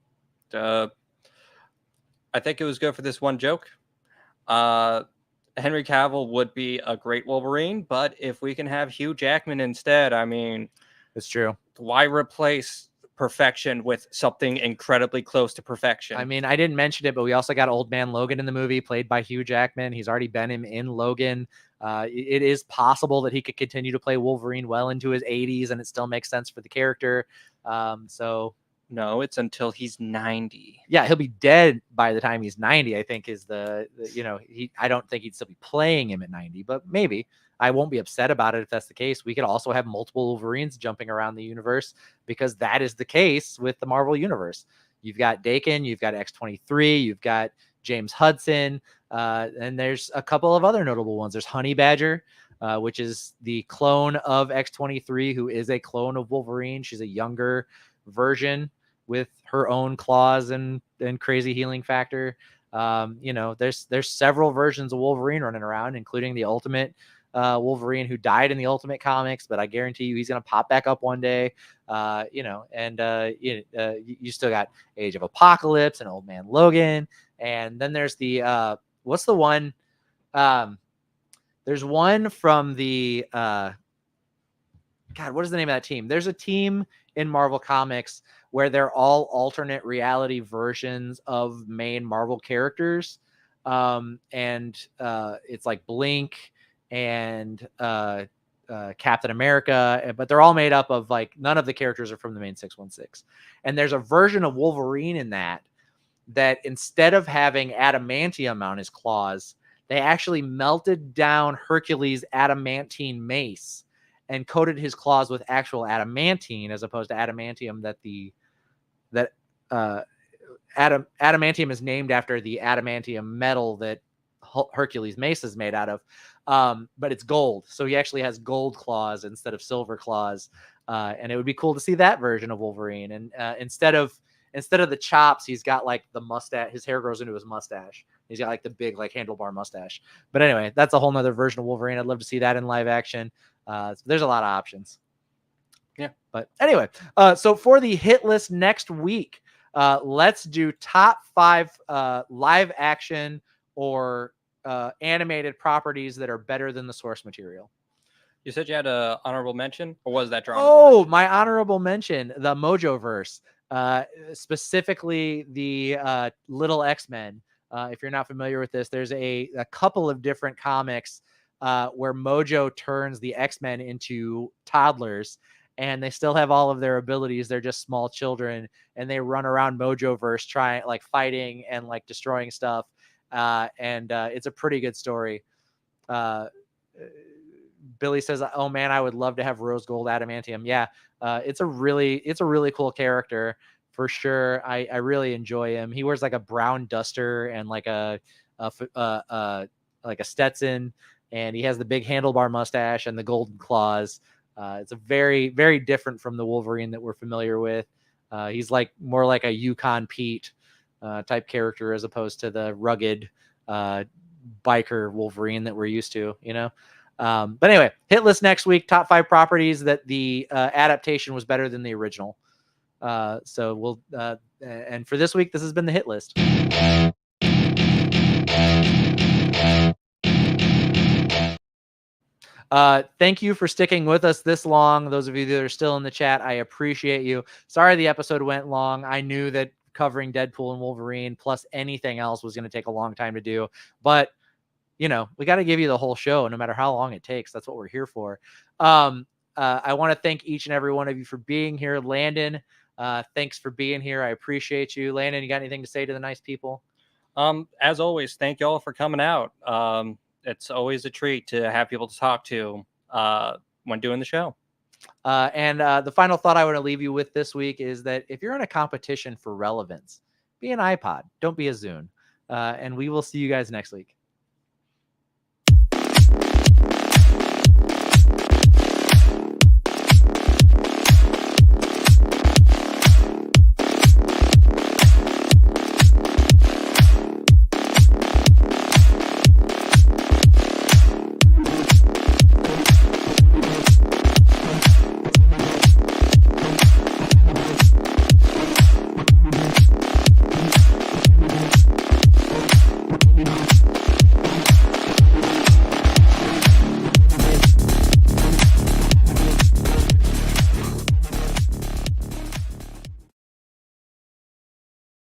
I think it was good for this one joke. Henry Cavill would be a great Wolverine, but if we can have Hugh Jackman instead, I mean, It's true. why replace perfection with something incredibly close to perfection? I mean, I didn't mention it, but we also got Old Man Logan in the movie, played by Hugh Jackman. He's already been in Logan. It is possible that he could continue to play Wolverine well into his 80s, and it still makes sense for the character. So no, it's until he's 90. Yeah, he'll be dead by the time he's 90. I think is I don't think he'd still be playing him at 90, but maybe. I won't be upset about it if that's the case. We could also have multiple Wolverines jumping around the universe, because that is the case with the Marvel universe. You've got Dakin, you've got X-23, you've got James Hudson, and there's a couple of other notable ones. There's Honey Badger, which is the clone of X-23, who is a clone of Wolverine. She's a younger version with her own claws and crazy healing factor. There's several versions of Wolverine running around, including the Ultimate Wolverine, who died in the Ultimate comics, but I guarantee you he's going to pop back up one day. You still got Age of Apocalypse and Old Man Logan. And then there's the, what's the one? There's one from the, God, what is the name of that team? There's a team in Marvel Comics where they're all alternate reality versions of main Marvel characters. It's like Blink and Captain America, but they're all made up of, like, none of the characters are from the main 616. And there's a version of Wolverine in that instead of having adamantium on his claws, they actually melted down Hercules' adamantine mace and coated his claws with actual adamantine, as opposed to adamantium adamantium is named after the adamantium metal that Hercules' mace is made out of. But it's gold. So he actually has gold claws instead of silver claws. And it would be cool to see that version of Wolverine. And instead of the chops, he's got like the mustache. His hair grows into his mustache. He's got like the big, like, handlebar mustache. But anyway, that's a whole nother version of Wolverine. I'd love to see that in live action. So there's a lot of options. Yeah. But anyway, so for the hit list next week, let's do top 5 live action or animated properties that are better than the source material. You said you had an honorable mention, or was that drawn? Oh, my honorable mention, the Mojoverse, specifically the Little X-Men. If you're not familiar with this, there's a couple of different comics where Mojo turns the X-Men into toddlers, and they still have all of their abilities. They're just small children, and they run around Mojoverse trying, like, fighting and, like, destroying stuff. It's a pretty good story. Billy says, "Oh man, I would love to have rose gold adamantium." Yeah, it's a really cool character for sure. I really enjoy him. He wears like a brown duster and like a Stetson, and he has the big handlebar mustache and the golden claws. It's a very, very different from the Wolverine that we're familiar with. He's like more like a Yukon Pete type character, as opposed to the rugged biker Wolverine that we're used to, But anyway, hit list next week, top 5 properties that the adaptation was better than the original. So we'll, and for this week, this has been the hit list. Thank you for sticking with us this long. Those of you that are still in the chat, I appreciate you. Sorry the episode went long. I knew that covering Deadpool and Wolverine plus anything else was going to take a long time to do, but we got to give you the whole show, no matter how long it takes. That's what we're here for. I want to thank each and every one of you for being here. Landon, thanks for being here. I appreciate you. Landon, you got anything to say to the nice people? As always, thank you all for coming out. It's always a treat to have people to talk to when doing the show. The final thought I want to leave you with this week is that if you're in a competition for relevance, be an iPod. Don't be a Zune. And we will see you guys next week.